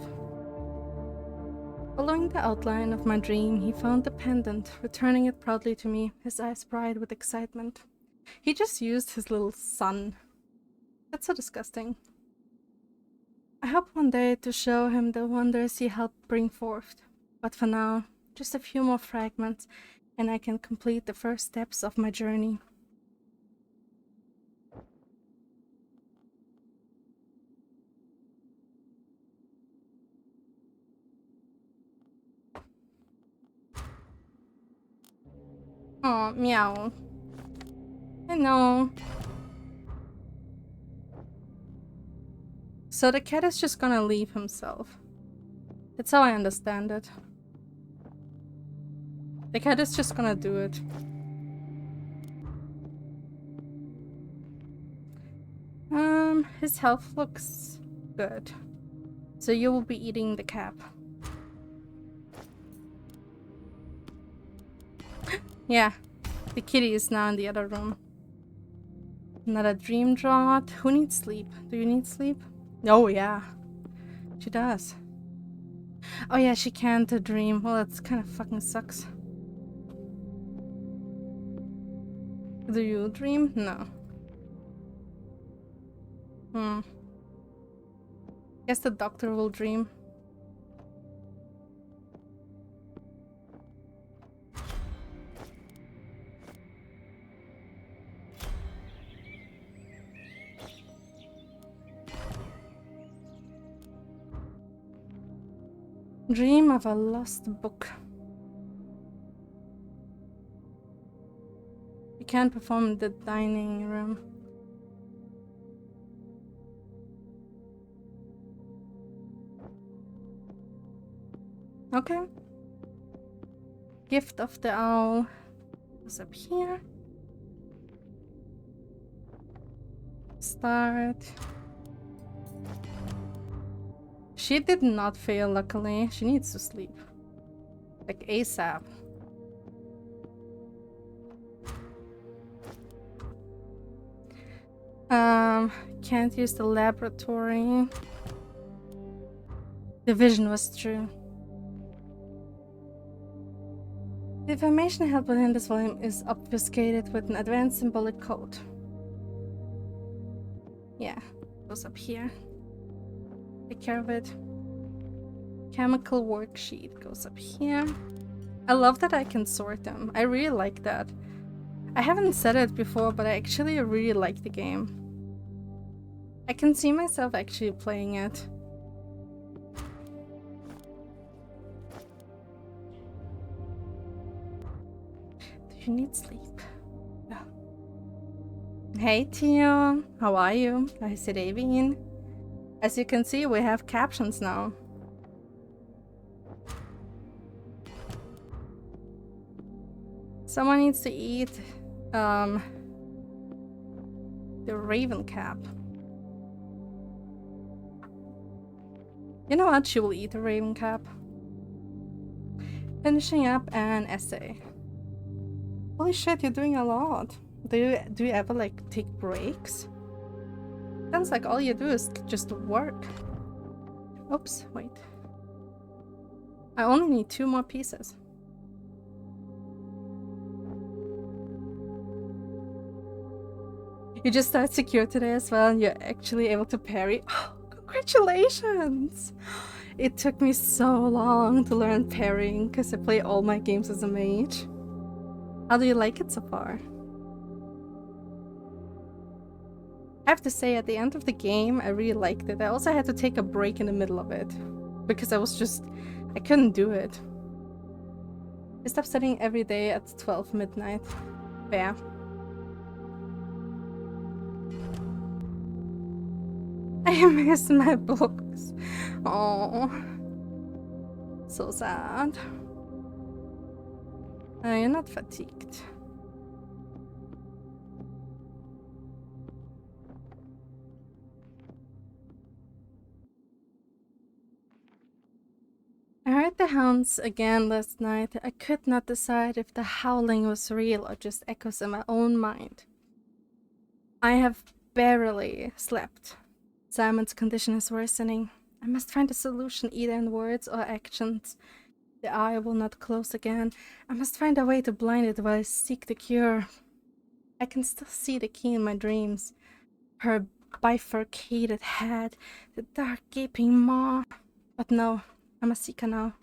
Following the outline of my dream, he found the pendant, returning it proudly to me, his eyes bright with excitement. He just used his little son. That's so disgusting. I hope one day to show him the wonders he helped bring forth, but for now, just a few more fragments, and I can complete the first steps of my journey. Oh, meow. I know. So the cat is just gonna leave himself. That's how I understand it. The cat is just gonna do it. His health looks good. So you will be eating the cap. Yeah, the kitty is now in the other room. Another dream drought. Who needs sleep? Do you need sleep? Oh yeah, she does. Oh yeah, she can't dream. Well, that's kind of fucking sucks. Do you dream? No. Guess the doctor will dream. Dream of a lost book. You can't perform in the dining room. Okay. Gift of the Owl is up here. Start. She did not fail, luckily. She needs to sleep. Like ASAP. Can't use the laboratory. The vision was true. The information held within this volume is obfuscated with an advanced symbolic code. Yeah, goes up here. Take care of it. Chemical worksheet goes up here. I love that I can sort them. I really like that. I haven't said it before, but I actually really like the game. I can see myself actually playing it. Do you need sleep? No. Hey Tio, how are you? I said Avine. As you can see, we have captions now. Someone needs to eat the raven cap. You know what? She will eat the raven cap. Finishing up an essay. Holy shit, you're doing a lot. Do you ever like take breaks? Sounds like all you do is just work. Oops, wait. I only need 2 more pieces. You just started secure today as well, and you're actually able to parry. Oh, congratulations! It took me so long to learn parrying because I play all my games as a mage. How do you like it so far? I have to say, at the end of the game, I really liked it. I also had to take a break in the middle of it because I couldn't do it. I stopped studying every day at 12 midnight. Fair. I miss my books. Oh. So sad. You're not fatigued. I heard the hounds again last night. I could not decide if the howling was real or just echoes in my own mind. I have barely slept. Simon's condition is worsening. I must find a solution either in words or actions. The eye will not close again. I must find a way to blind it while I seek the cure. I can still see the key in my dreams. Her bifurcated head, the dark gaping maw. But no, I must seek her now.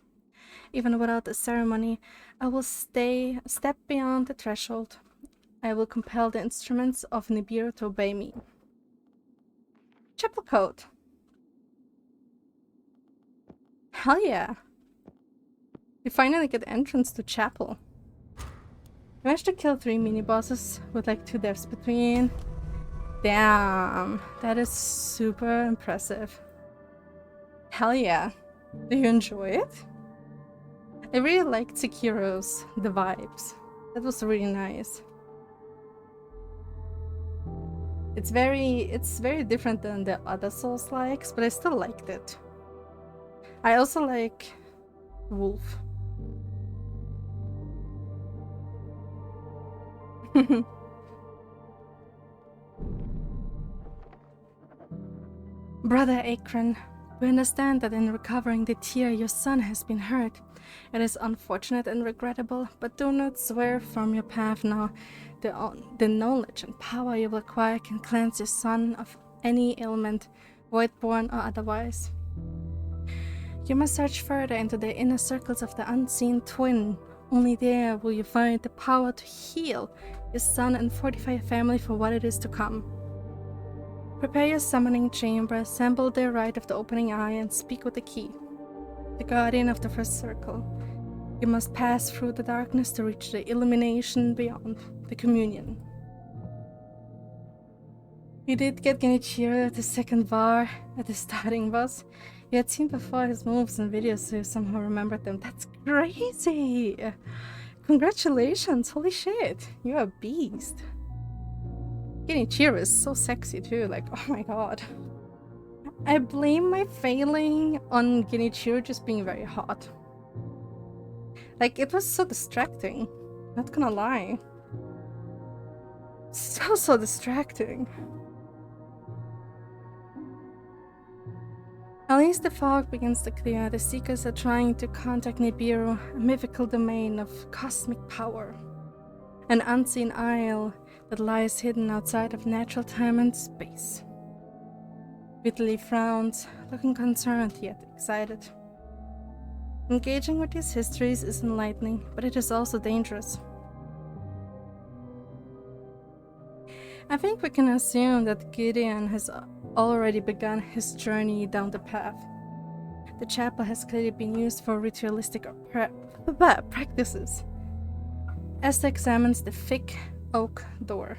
Even without a ceremony, I will step beyond the threshold. I will compel the instruments of Nibiru to obey me. Chapel code. Hell yeah. We finally get entrance to chapel. I managed to kill 3 mini-bosses with like 2 deaths between. Damn, that is super impressive. Hell yeah. Do you enjoy it? I really liked Sekiro's, the vibes. That was really nice. It's very different than the other Souls-likes, but I still liked it. I also like Wolf. Brother Akron, we understand that in recovering the tear your son has been hurt. It is unfortunate and regrettable, but do not swerve from your path now. The knowledge and power you will acquire can cleanse your son of any ailment, void-born or otherwise. You must search further into the inner circles of the unseen twin. Only there will you find the power to heal your son and fortify your family for what it is to come. Prepare your summoning chamber, assemble the rite of the opening eye, and speak with the key, the guardian of the first circle. You must pass through the darkness to reach the illumination beyond, the communion. We did get Genichiro at the second bar at the starting boss. You had seen before his moves and videos, so you somehow remembered them. That's crazy! Congratulations, holy shit, you're a beast. Genichiro is so sexy too, like, oh my god. I blame my failing on Genichiro just being very hot. Like, it was so distracting, not gonna lie. So distracting. At least the fog begins to clear. The Seekers are trying to contact Nibiru, a mythical domain of cosmic power. An unseen isle that lies hidden outside of natural time and space. Whitley frowns, looking concerned yet excited. Engaging with these histories is enlightening, but it is also dangerous. I think we can assume that Gideon has already begun his journey down the path. The chapel has clearly been used for ritualistic practices. Esther examines the thick oak door.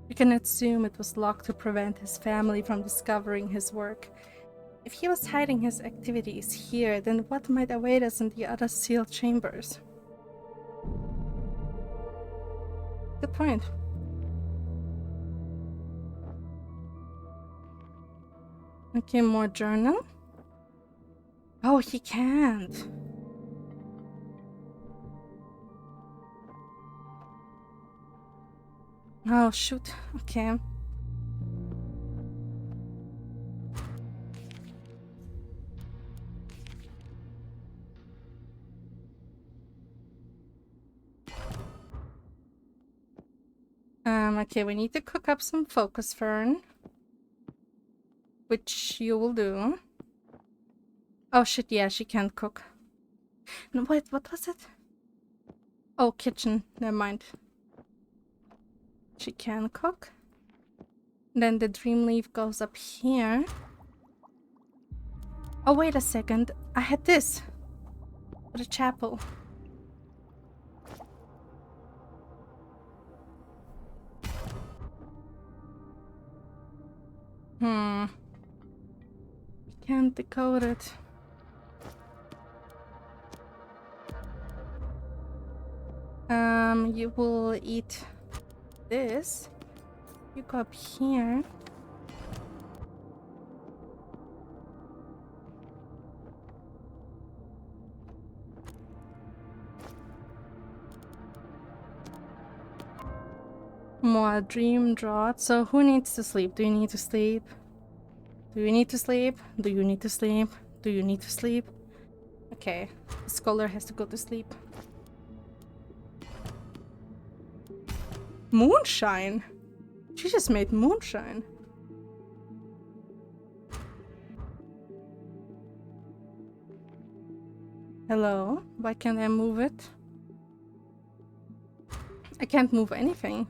We can assume it was locked to prevent his family from discovering his work. If he was hiding his activities here, then what might await us in the other sealed chambers? Good point. Okay, more journal. Oh, he can't. Oh, shoot. Okay. Okay, we need to cook up some focus fern. Which you will do. Oh shit, yeah, she can't cook. No, wait, what was it? Oh, kitchen. Never mind. She can cook. Then the dream leaf goes up here. Oh, wait a second. I had this. For the chapel. Can't decode it. You will eat this. You go up here. More dream drought. So who needs to sleep? Do you need to sleep? Do you need to sleep? Do you need to sleep? Do you need to sleep? Okay, the scholar has to go to sleep. Moonshine? She just made moonshine. Hello? Why can't I move it? I can't move anything.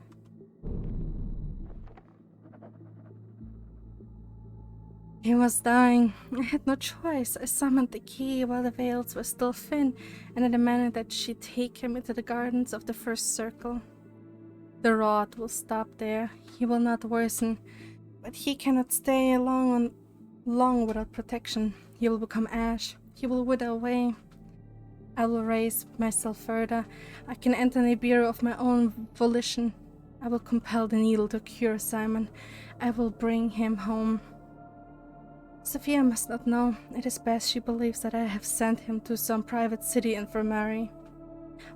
He was dying. I had no choice. I summoned the key while the veils were still thin, and I demanded that she take him into the gardens of the first circle. The rot will stop there. He will not worsen, but he cannot stay long without protection. He will become ash. He will wither away. I will raise myself further. I can enter Nibiru of my own volition. I will compel the needle to cure Simon. I will bring him home. Sophia must not know. It is best she believes that I have sent him to some private city infirmary.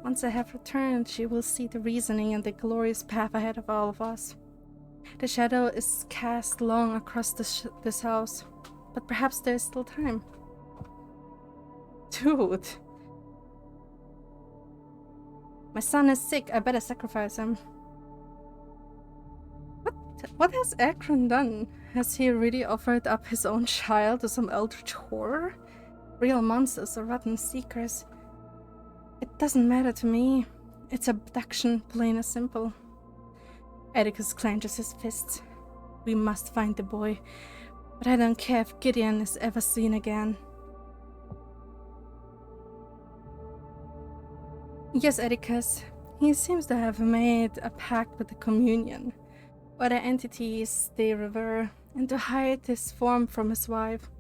Once I have returned, she will see the reasoning and the glorious path ahead of all of us. The shadow is cast long across this house, but perhaps there is still time. Dude. My son is sick. I better sacrifice him. What has Akron done? Has he really offered up his own child to some eldritch horror? Real monsters or rotten seekers? It doesn't matter to me. It's abduction, plain and simple. Atticus clenches his fists. We must find the boy, but I don't care if Gideon is ever seen again. Yes, Atticus. He seems to have made a pact with the Communion. Other entities they revere, and to hide his form from his wife.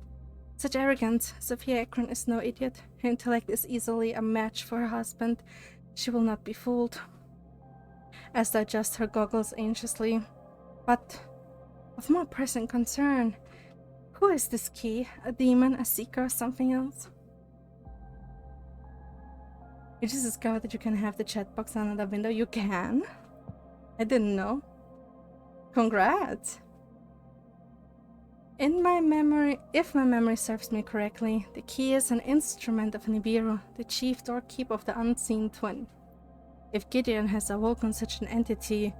Such arrogance. Sophia Akron is no idiot. Her intellect is easily a match for her husband. She will not be fooled. Esther adjusts her goggles anxiously. But of more pressing concern, who is this key? A demon, a seeker, or something else? You just discovered that you can have the chat box on the window. You can? I didn't know. Congrats! In my memory, if my memory serves me correctly, the key is an instrument of Nibiru, the chief doorkeeper of the unseen twin. If Gideon has awoken such an entity,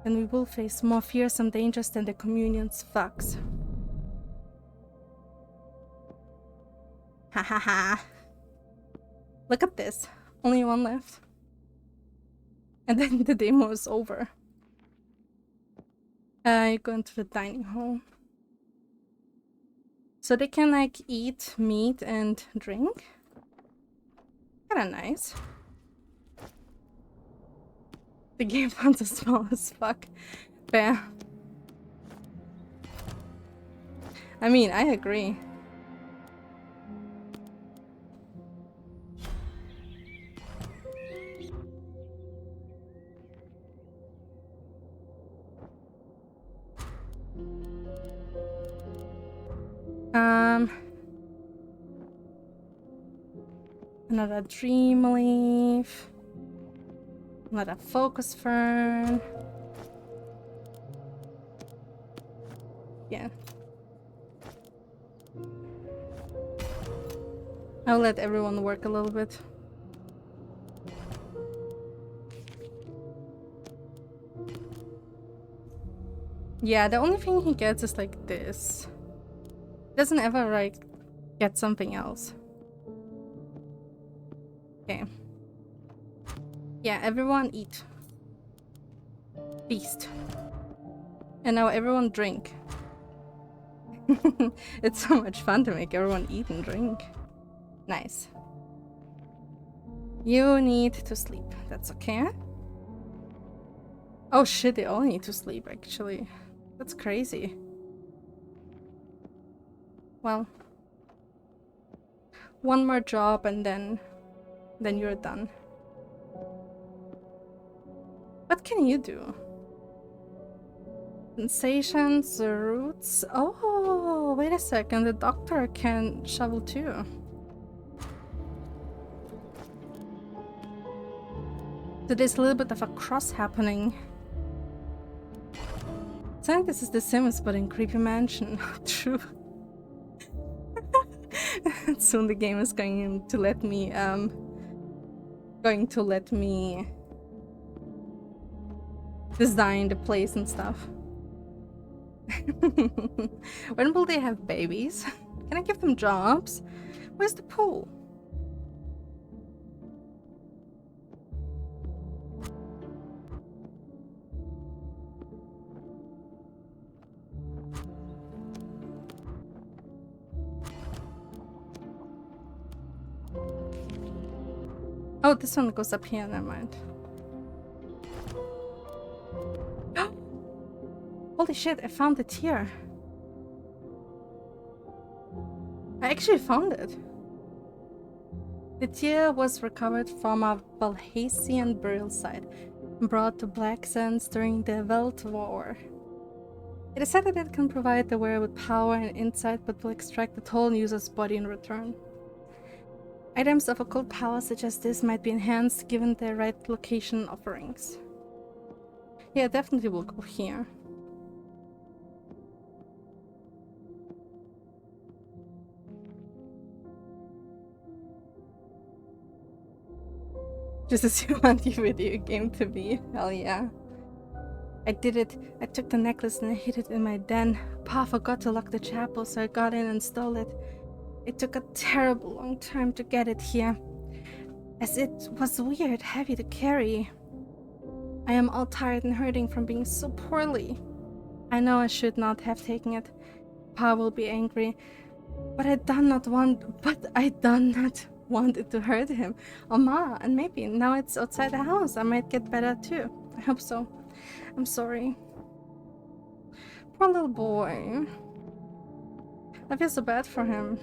then we will face more fearsome dangers than the Communion's thugs. Ha ha ha! Look at this. Only one left. And then the demo is over. You go into the dining hall. So they can like eat meat and drink. Kinda nice. The game fonts are small as fuck. Fair. I mean, I agree. Another dream leaf. Another focus fern. Yeah. I'll let everyone work a little bit. Yeah, the only thing he gets is like this. He doesn't ever like get something else. Okay. Yeah, everyone eat. Feast. And now everyone drink. It's so much fun to make everyone eat and drink. Nice. You need to sleep. That's okay. Oh shit, they all need to sleep actually. That's crazy. Well. One more job and then you're done. can you do? Sensations, roots. Oh, wait a second. The doctor can shovel too. So there's a little bit of a cross happening. It's like this is The Sims, but in Creepy Mansion. True. Soon the game is going to let me design the place and stuff. When will they have babies? Can I give them jobs? Where's the pool? Oh, this one goes up here, never mind. Holy shit, I found it here. I actually found it. The tear was recovered from a Valhasian burial site and brought to Black Sands during the Welt War. It is said that it can provide the wearer with power and insight, but will extract the whole user's body in return. Items of occult power such as this might be enhanced given the right location offerings. Yeah, definitely will go here. Just as you want your video game to be. Hell yeah. I did it. I took the necklace and I hid it in my den. Pa forgot to lock the chapel, so I got in and stole it. It took a terrible long time to get it here, as it was weird heavy to carry. I am all tired and hurting from being so poorly. I know I should not have taken it. Pa will be angry, but I do not want it to hurt him or Ma, and maybe now it's outside the house I might get better too. I hope so. I'm sorry. Poor little boy. I feel so bad for him.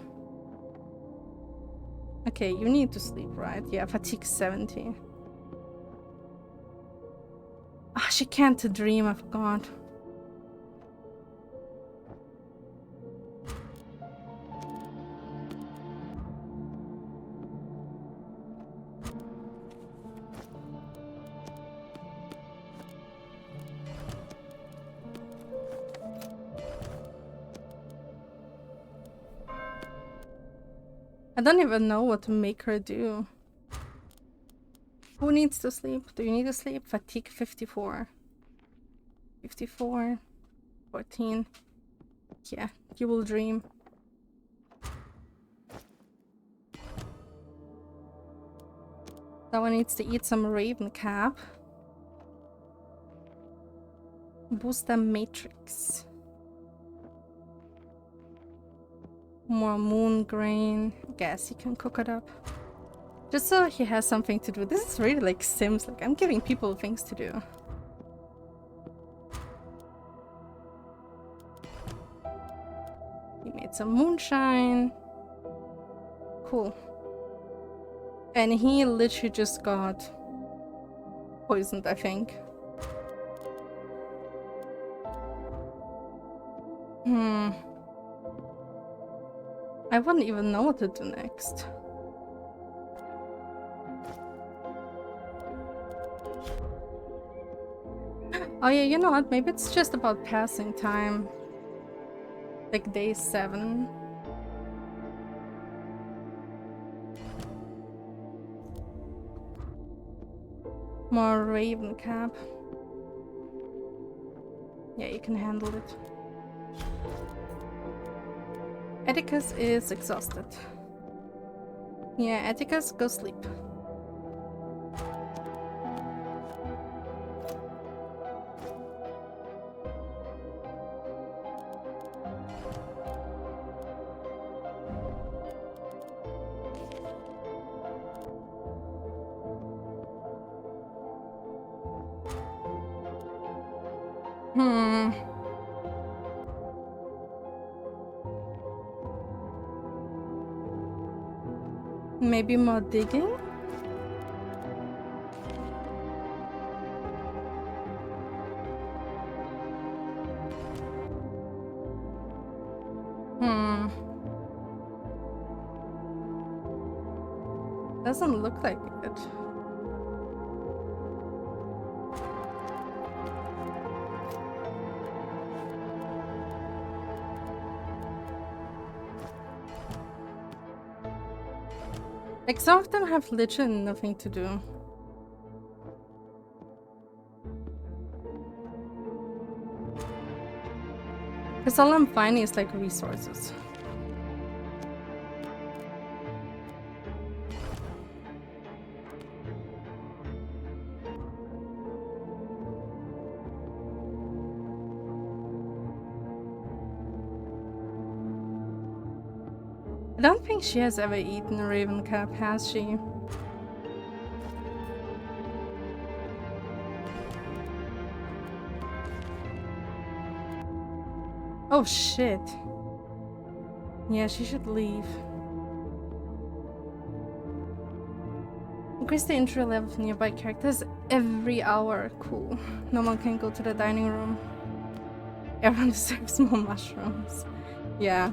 Okay, you need to sleep, right? Yeah, fatigue 70. Ah, she can't dream, I forgot. I don't even know what to make her do. Who needs to sleep? Do you need to sleep? Fatigue 54. 54. 14. Yeah, you will dream. That one needs to eat some raven cap. Boost the matrix. More moon grain. Guess he can cook it up. Just so he has something to do. This is really like Sims. Like, I'm giving people things to do. He made some moonshine. Cool. And he literally just got poisoned, I think. I wouldn't even know what to do next. Oh yeah, you know what? Maybe it's just about passing time. Like day 7. More raven cap. Yeah, you can handle it. Atticus is exhausted. Yeah, Atticus, go sleep. Maybe more digging? Hmm. Doesn't look like it. Like, some of them have literally nothing to do. Because all I'm finding is like resources. I don't think she has ever eaten a raven cap, has she? Oh shit. Yeah, she should leave. Increase the intro level of nearby characters every hour. Cool. No one can go to the dining room. Everyone deserves more mushrooms. Yeah.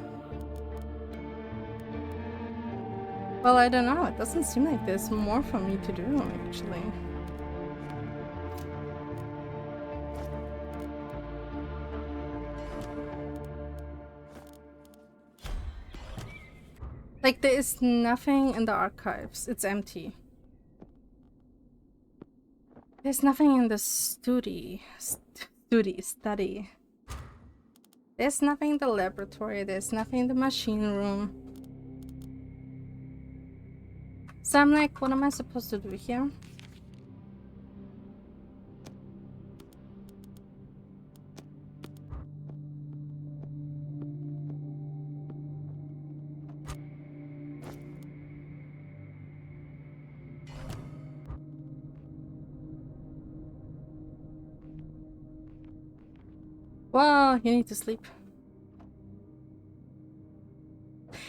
Well, I don't know. It doesn't seem like there's more for me to do, actually. Like, there is nothing in the archives. It's empty. There's nothing in the study. There's nothing in the laboratory. There's nothing in the machine room. So I'm like, what am I supposed to do here? Well, you need to sleep.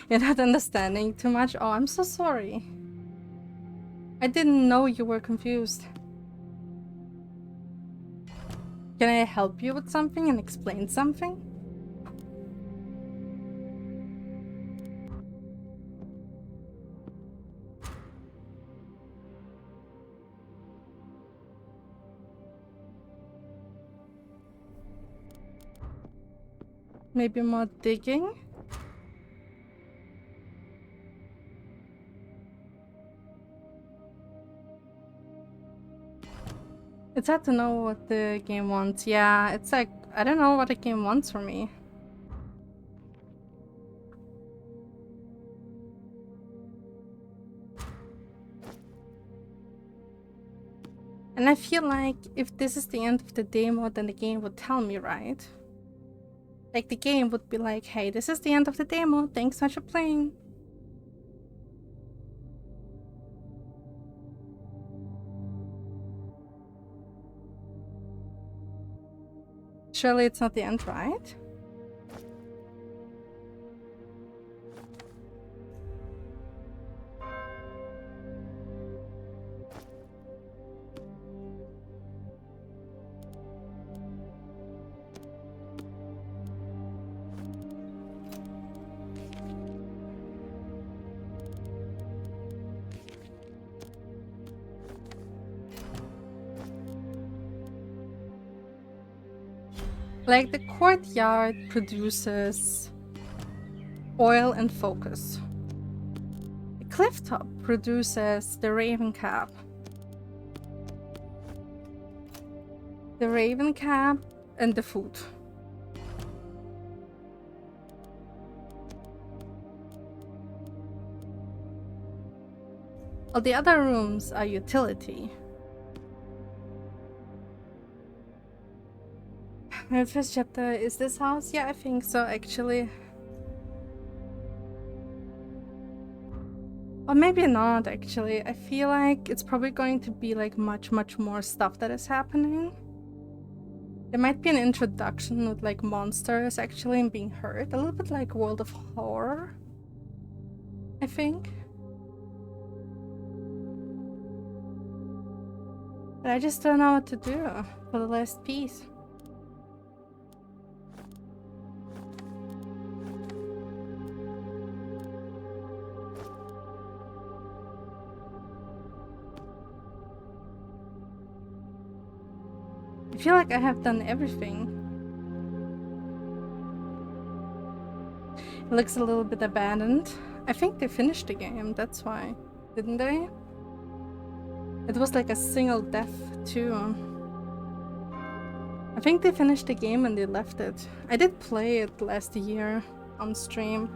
You're not understanding too much? Oh, I'm so sorry. I didn't know you were confused. Can I help you with something and explain something? Maybe more digging? It's hard to know what the game wants. Yeah, it's like, I don't know what the game wants from me. And I feel like if this is the end of the demo, then the game would tell me, right? Like, the game would be like, hey, this is the end of the demo, thanks so much for playing. Surely it's not the end, right? Like, the courtyard produces oil and focus. The clifftop produces the raven cap. The raven cap and the food. All the other rooms are utility. My first chapter is this house? Yeah, I think so, actually. Or maybe not, actually. I feel like it's probably going to be like much more stuff that is happening. There might be an introduction with like monsters actually and being hurt. A little bit like World of Horror, I think. But I just don't know what to do for the last piece. feel like I have done everything. It looks a little bit abandoned. I think they finished the game, that's why. Didn't they? It was like a single death too. I think they finished the game and they left it. I did play it last year on stream.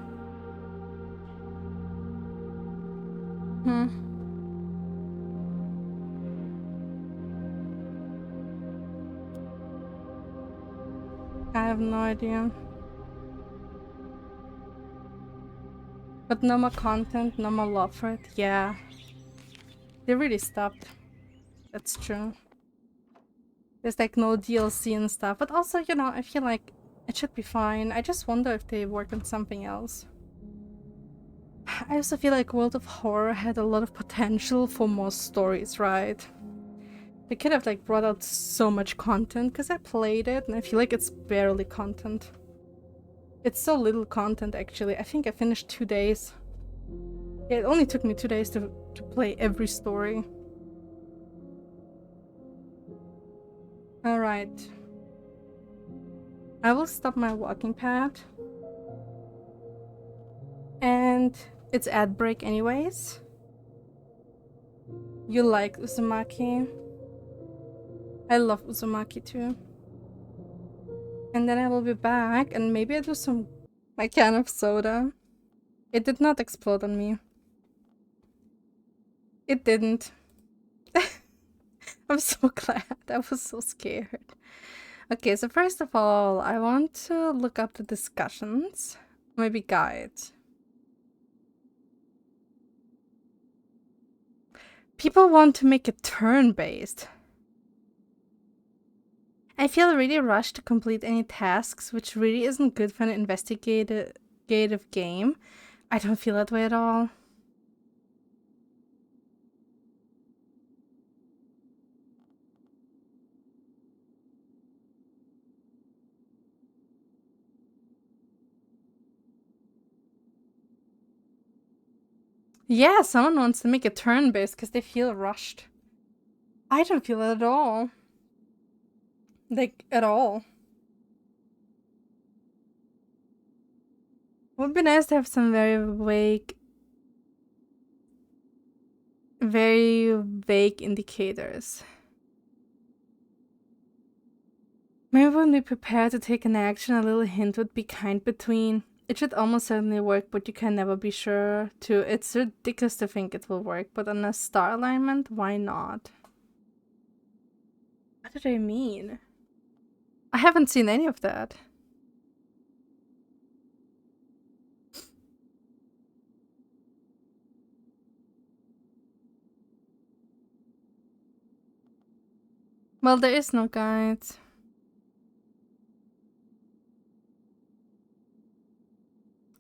I have no idea. But no more content, no more love for it. Yeah. They really stopped. That's true. There's like no DLC and stuff. But also, you know, I feel like it should be fine. I just wonder if they work on something else. I also feel like World of Horror had a lot of potential for more stories, right? They could have like brought out so much content because I played it and I feel like it's barely content. It's so little content actually. I think I finished 2 days. Yeah, it only took me 2 days to play every story. Alright. I will stop my walking pad. And it's ad break anyways. You like Uzumaki. I love Uzumaki too. And then I will be back and maybe I do my can of soda. It did not explode on me. It didn't. I'm so glad. I was so scared. Okay, so first of all, I want to look up the discussions. Maybe guides. People want to make it turn-based. I feel really rushed to complete any tasks, which really isn't good for an investigative game. I don't feel that way at all. Yeah, someone wants to make it turn-based because they feel rushed. I don't feel it at all. Like, at all. It would be nice to have some very vague indicators. Maybe when we prepare to take an action, a little hint would be kind between. It should almost certainly work, but you can never be sure to. It's ridiculous to think it will work, but on a star alignment, why not? What do they mean? I haven't seen any of that. Well, there is no guide.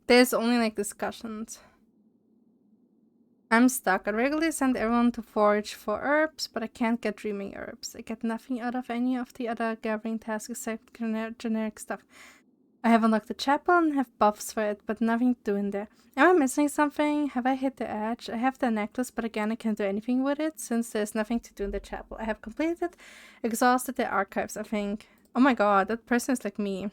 There's only like discussions. I'm stuck. I regularly send everyone to forage for herbs, but I can't get dreaming herbs. I get nothing out of any of the other gathering tasks except generic stuff. I have unlocked the chapel and have buffs for it, but nothing to do in there. Am I missing something? Have I hit the edge? I have the necklace, but again, I can't do anything with it since there's nothing to do in the chapel. I have completed, exhausted the archives, I think. Oh my god, that person is like me.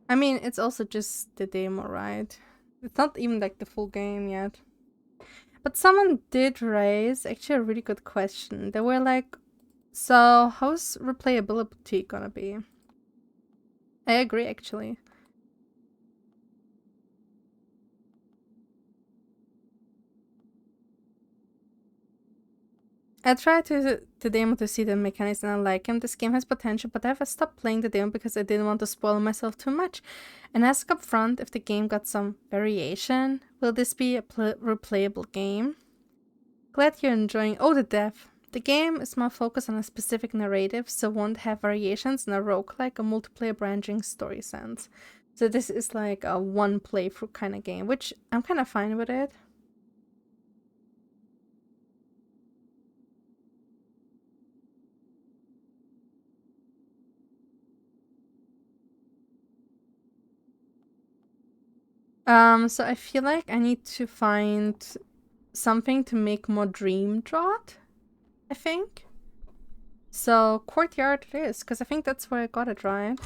I mean, it's also just the demo, right? It's not even like the full game yet. But someone did raise actually a really good question. They were like, so how's replayability gonna be? I agree, actually. I tried the demo to see the mechanics and I like him. This game has potential, but I've stopped playing the demo because I didn't want to spoil myself too much. And ask up front if the game got some variation. Will this be a replayable game? Glad you're enjoying. Oh, the dev. The game is more focused on a specific narrative, so won't have variations in a roguelike or multiplayer branching story sense. So this is like a one playthrough kind of game, which I'm kind of fine with it. So I feel like I need to find something to make more dream drought, I think. So courtyard it is, because I think that's where I got it, right?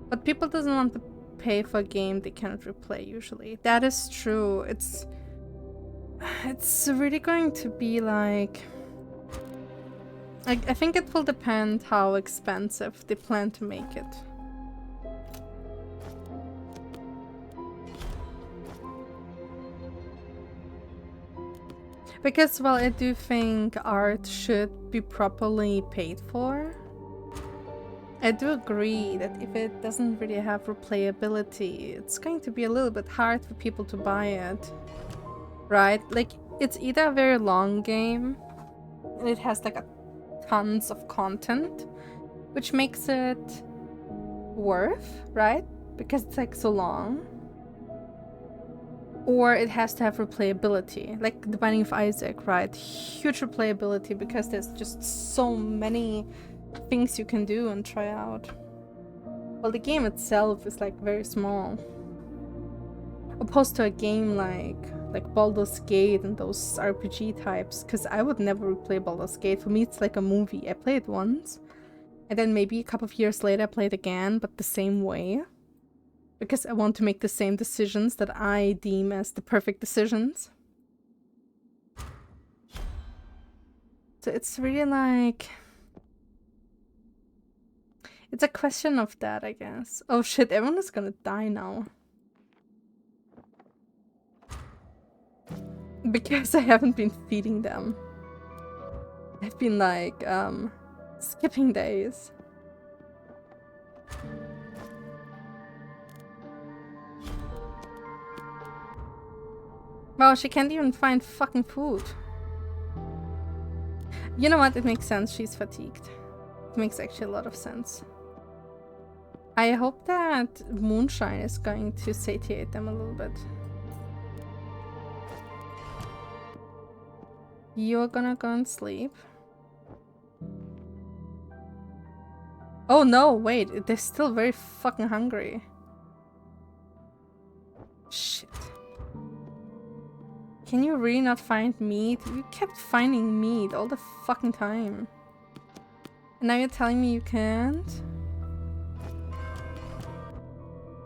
But people doesn't want to pay for a game they cannot replay usually. That is true. It's really going to be like I think it will depend how expensive they plan to make it. Because, well, I do think art should be properly paid for. I do agree that if it doesn't really have replayability, it's going to be a little bit hard for people to buy it. Right? Like, it's either a very long game, and it has like tons of content, which makes it worth, right? Because it's like so long. Or it has to have replayability, like The Binding of Isaac, right? Huge replayability because there's just so many things you can do and try out. Well, the game itself is like very small. Opposed to a game like Baldur's Gate and those RPG types, because I would never replay Baldur's Gate. For me, it's like a movie. I played it once, and then maybe a couple of years later I played again, but the same way. Because I want to make the same decisions that I deem as the perfect decisions. So it's really like... It's a question of that, I guess. Oh shit, everyone is gonna die now. Because I haven't been feeding them. I've been like, skipping days. Well, she can't even find fucking food. You know what? It makes sense. She's fatigued. It makes actually a lot of sense. I hope that moonshine is going to satiate them a little bit. You're gonna go and sleep. Oh no, wait. They're still very fucking hungry. Shit. Can you really not find meat? You kept finding meat all the fucking time. And now you're telling me you can't?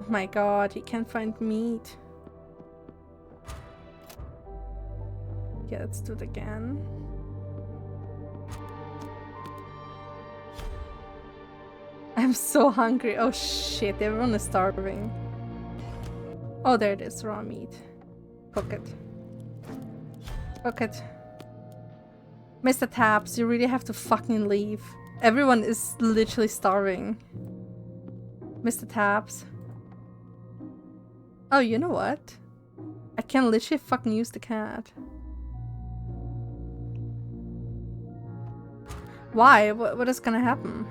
Oh my god, you can't find meat. Yeah, let's do it again. I'm so hungry. Oh shit, everyone is starving. Oh, there it is, raw meat. Cook it. Cook it. Mr. Taps, you really have to fucking leave. Everyone is literally starving. Mr. Taps. Oh, you know what? I can literally fucking use the cat. Why? What is gonna happen?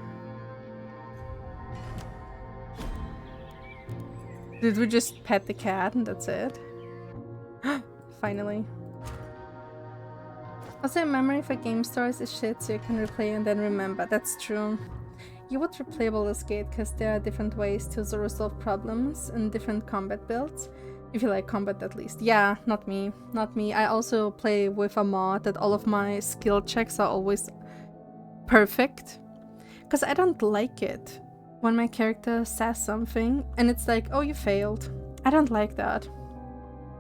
Did we just pet the cat and that's it? Finally. Also, memory for game stores is shit, so you can replay and then remember. That's true. You would replay Baldur's Gate because there are different ways to resolve problems and different combat builds. If you like combat, at least. Yeah, not me. Not me. I also play with a mod that all of my skill checks are always perfect. Because I don't like it when my character says something and it's like, oh, you failed. I don't like that.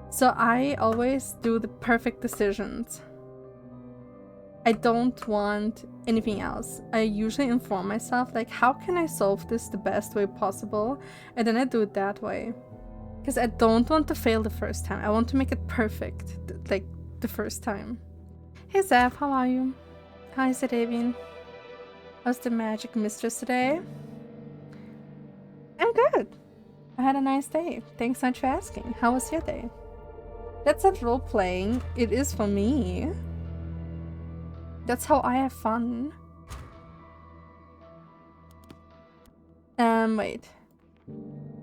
So I always do the perfect decisions. I don't want anything else. I usually inform myself, like, how can I solve this the best way possible? And then I do it that way. Because I don't want to fail the first time. I want to make it perfect, like the first time. Hey Zeph, how are you? Hi Zedavin. How's the magic mistress today? I'm good. I had a nice day. Thanks so much for asking. How was your day? That's not role playing. It is for me. That's how I have fun. Wait.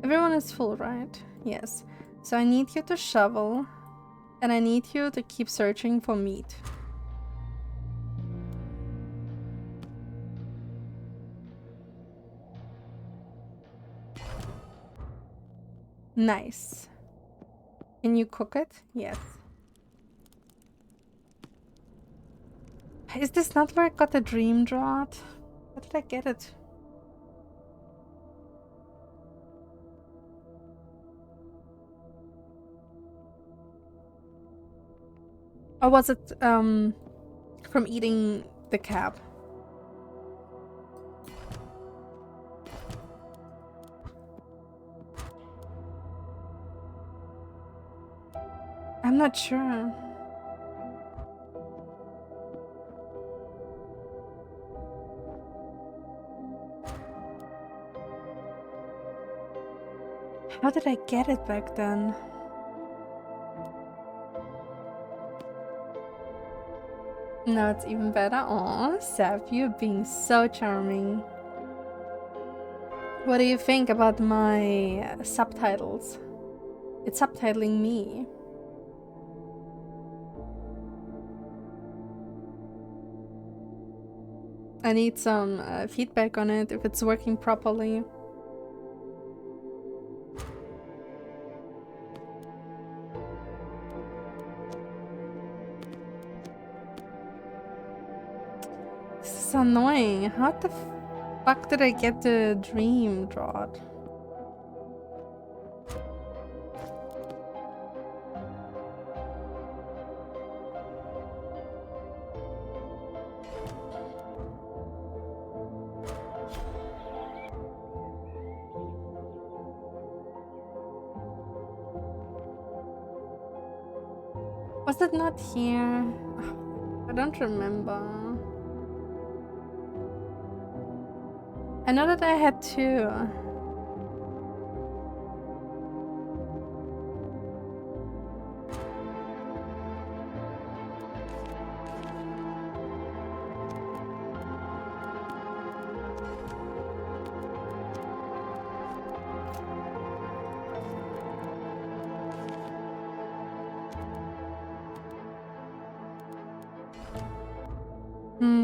Everyone is full, right? Yes. So I need you to shovel, and I need you to keep searching for meat. Nice. Can you cook it? Yes. Is this not where I got the dream drought? Where did I get it? Or was it from eating the cab? I'm not sure. How did I get it back then? Now it's even better. Aw, Seth, you're being so charming. What do you think about my subtitles? It's subtitling me. I need some feedback on it, if it's working properly. This is annoying. How the fuck did I get the dream drought? Was it not here? I don't remember. I know that I had two.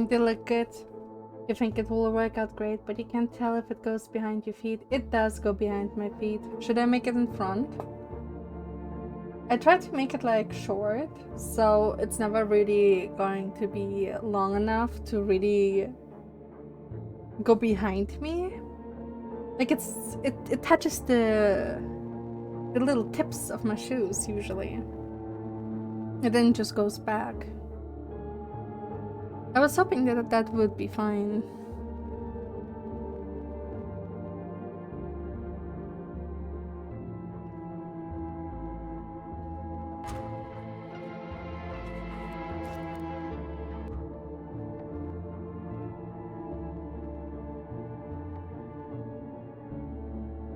They look good. You think it will work out great, but you can't tell if it goes behind your feet. It does go behind my feet. Should I make it in front? I tried to make it like short, so it's never really going to be long enough to really go behind me. Like it touches the little tips of my shoes usually. And then it just goes back. I was hoping that that would be fine.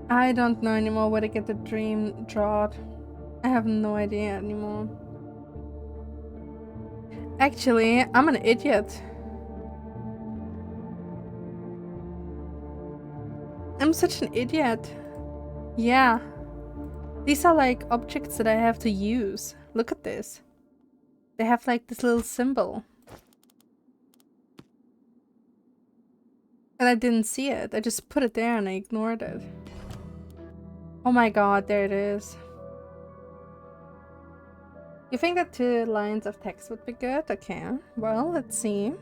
I don't know anymore where to get the dream drought. I have no idea anymore. Actually, I'm an idiot. I'm such an idiot. Yeah. These are like objects that I have to use. Look at this. They have like this little symbol. And I didn't see it. I just put it there and I ignored it. Oh my god, there it is. You think that 2 lines of text would be good? Okay, well, let's see.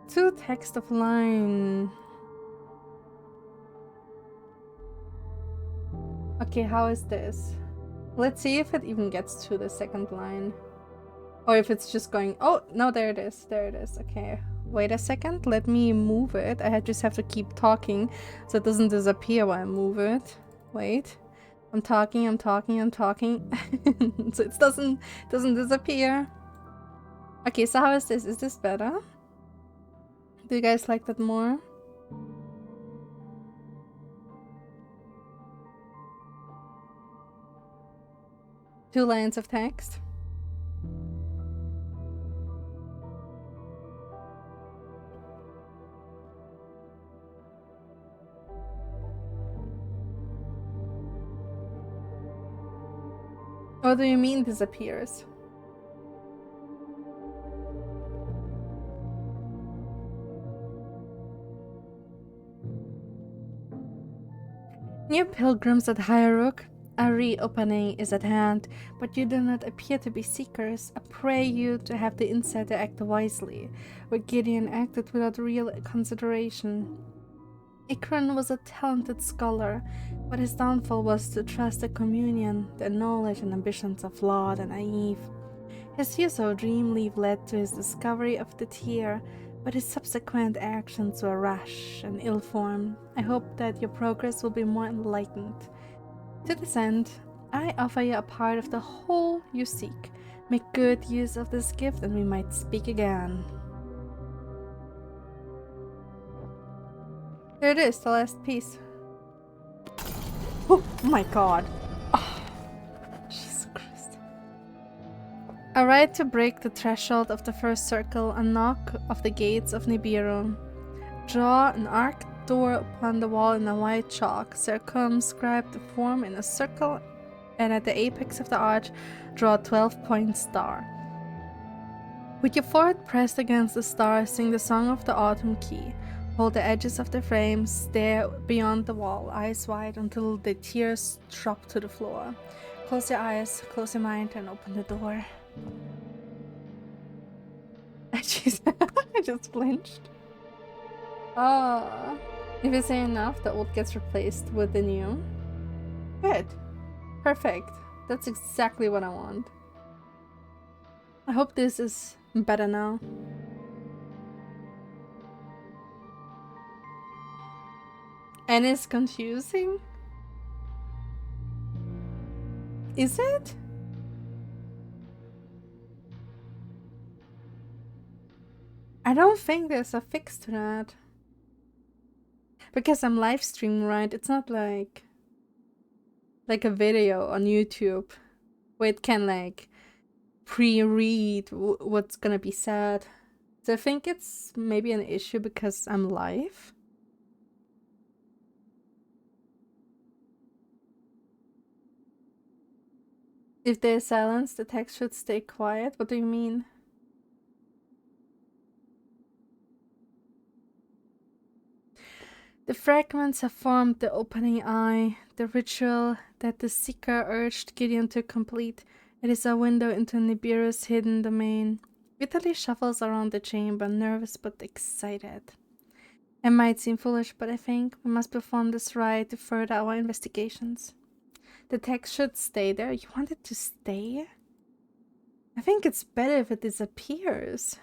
2 text of line. Okay, how is this? Let's see if it even gets to the second line. Or if it's just going... Oh, no, there it is. There it is. Okay, wait a second. Let me move it. I just have to keep talking so it doesn't disappear while I move it. Wait. I'm talking. So it doesn't disappear. Okay, so how is this? Is this better? Do you guys like that more? Two lines of text. What do you mean disappears? New pilgrims at Highrook, a reopening is at hand, but you do not appear to be seekers. I pray you to have the insight to act wisely, where Gideon acted without real consideration. Ikran was a talented scholar, but his downfall was to trust the communion, the knowledge and ambitions of flawed and naive. His use of dream leave led to his discovery of the tear, but his subsequent actions were rash and ill-formed. I hope that your progress will be more enlightened. To this end, I offer you a part of the whole you seek. Make good use of this gift and we might speak again. There it is, the last piece. Oh my god. Oh, Jesus Christ. A right to break the threshold of the first circle, a knock of the gates of Nibiru. Draw an arched door upon the wall in a white chalk. Circumscribe the form in a circle, and at the apex of the arch, draw a 12-point star. With your forehead pressed against the star, sing the song of the autumn key. Hold the edges of the frame, stare beyond the wall, eyes wide until the tears drop to the floor. Close your eyes, close your mind, and open the door. I just flinched. Oh, if you say enough, the old gets replaced with the new. Good. Perfect. That's exactly what I want. I hope this is better now. And it's confusing? Is it? I don't think there's a fix to that. Because I'm live streaming, right? It's not like a video on YouTube where it can like pre-read what's gonna be said. So I think it's maybe an issue because I'm live. If there's silence, the text should stay quiet. What do you mean? The fragments have formed the opening eye, the ritual that the seeker urged Gideon to complete. It is a window into Nibiru's hidden domain. Vitaly shuffles around the chamber, nervous but excited. It might seem foolish, but I think we must perform this rite to further our investigations. The text should stay there. You want it to stay? I think it's better if it disappears.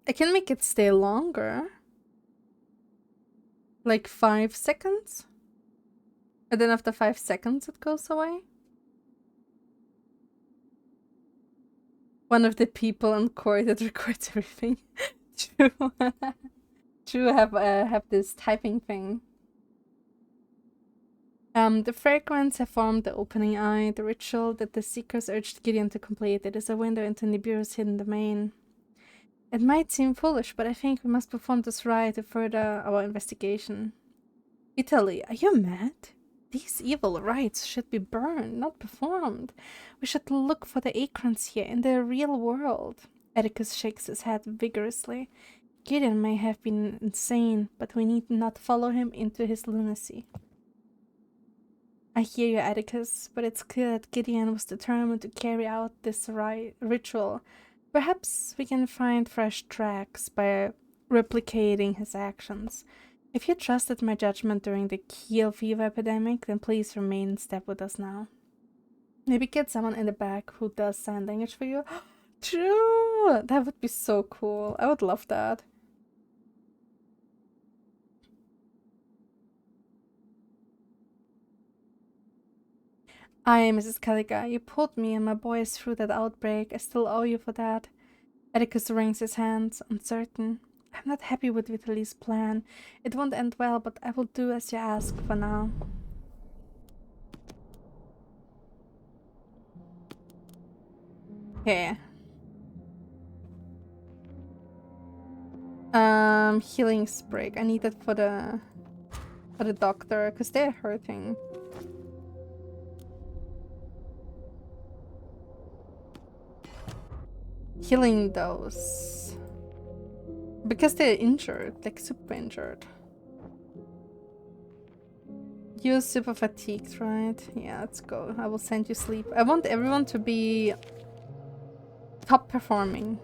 I can make it stay longer. Like 5 seconds? And then after 5 seconds it goes away? One of the people on court that records everything to have this typing thing. The fragments have formed the opening eye, the ritual that the seekers urged Gideon to complete. It is a window into Nibiru's hidden domain. It might seem foolish, but I think we must perform this rite to further our investigation. Italy, are you mad? These evil rites should be burned, not performed. We should look for the acorns here in the real world. Atticus shakes his head vigorously. Gideon may have been insane, but we need not follow him into his lunacy. I hear you, Atticus, but it's clear that Gideon was determined to carry out this ritual. Perhaps we can find fresh tracks by replicating his actions. If you trusted my judgment during the Kiel fever epidemic, then please remain in step with us now. Maybe get someone in the back who does sign language for you. True! That would be so cool. I would love that. Aye, Mrs. Caliga, you pulled me and my boys through that outbreak. I still owe you for that. Atticus wrings his hands, uncertain. I'm not happy with Vitaly's plan. It won't end well, but I will do as you ask for now. Okay. Healing sprig. I need it for the doctor, because they're hurting. Healing those. Because they're injured, like super injured. You're super fatigued, right? Yeah, let's go. I will send you sleep. I want everyone to be top performing.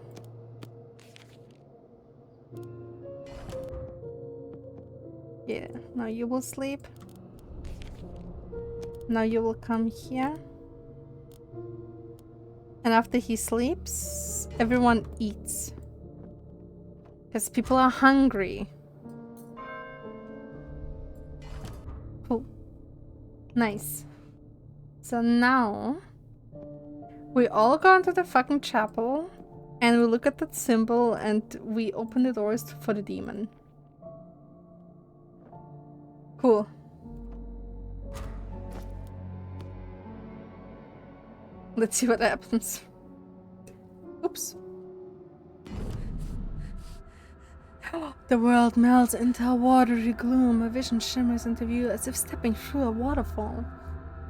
Yeah, now you will sleep. Now you will come here. And after he sleeps, everyone eats. Because people are hungry. Cool. Nice. So now we all go into the fucking chapel and we look at that symbol and we open the doors for the demon. Cool. Let's see what happens. Oops. The world melts into a watery gloom. A vision shimmers into view as if stepping through a waterfall.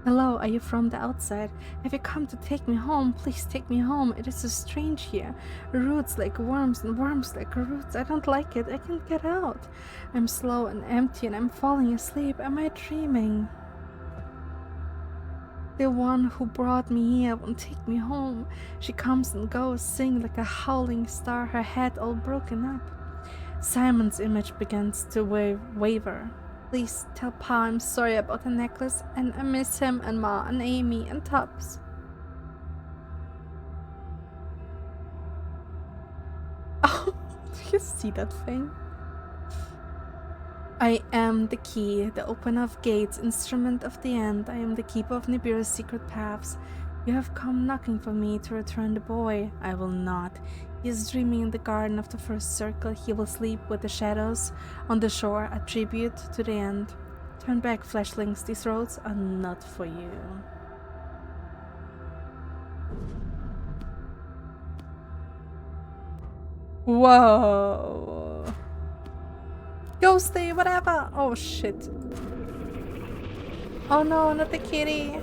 Hello, are you from the outside? Have you come to take me home? Please take me home. It is so strange here. Roots like worms and worms like roots. I don't like it. I can't get out. I'm slow and empty and I'm falling asleep. Am I dreaming? The one who brought me here won't take me home. She comes and goes, singing like a howling star, her head all broken up. Simon's image begins to waver. Please tell Pa I'm sorry about the necklace and I miss him and Ma and Amy and Tubbs. Oh, do you see that thing? I am the key, the opener of gates, instrument of the end. I am the keeper of Nibiru's secret paths. You have come knocking for me to return the boy. I will not. He is dreaming in the garden of the first circle. He will sleep with the shadows on the shore, a tribute to the end. Turn back, fleshlings. These roads are not for you. Whoa. Ghosty, whatever. Oh shit. Oh no, not the kitty.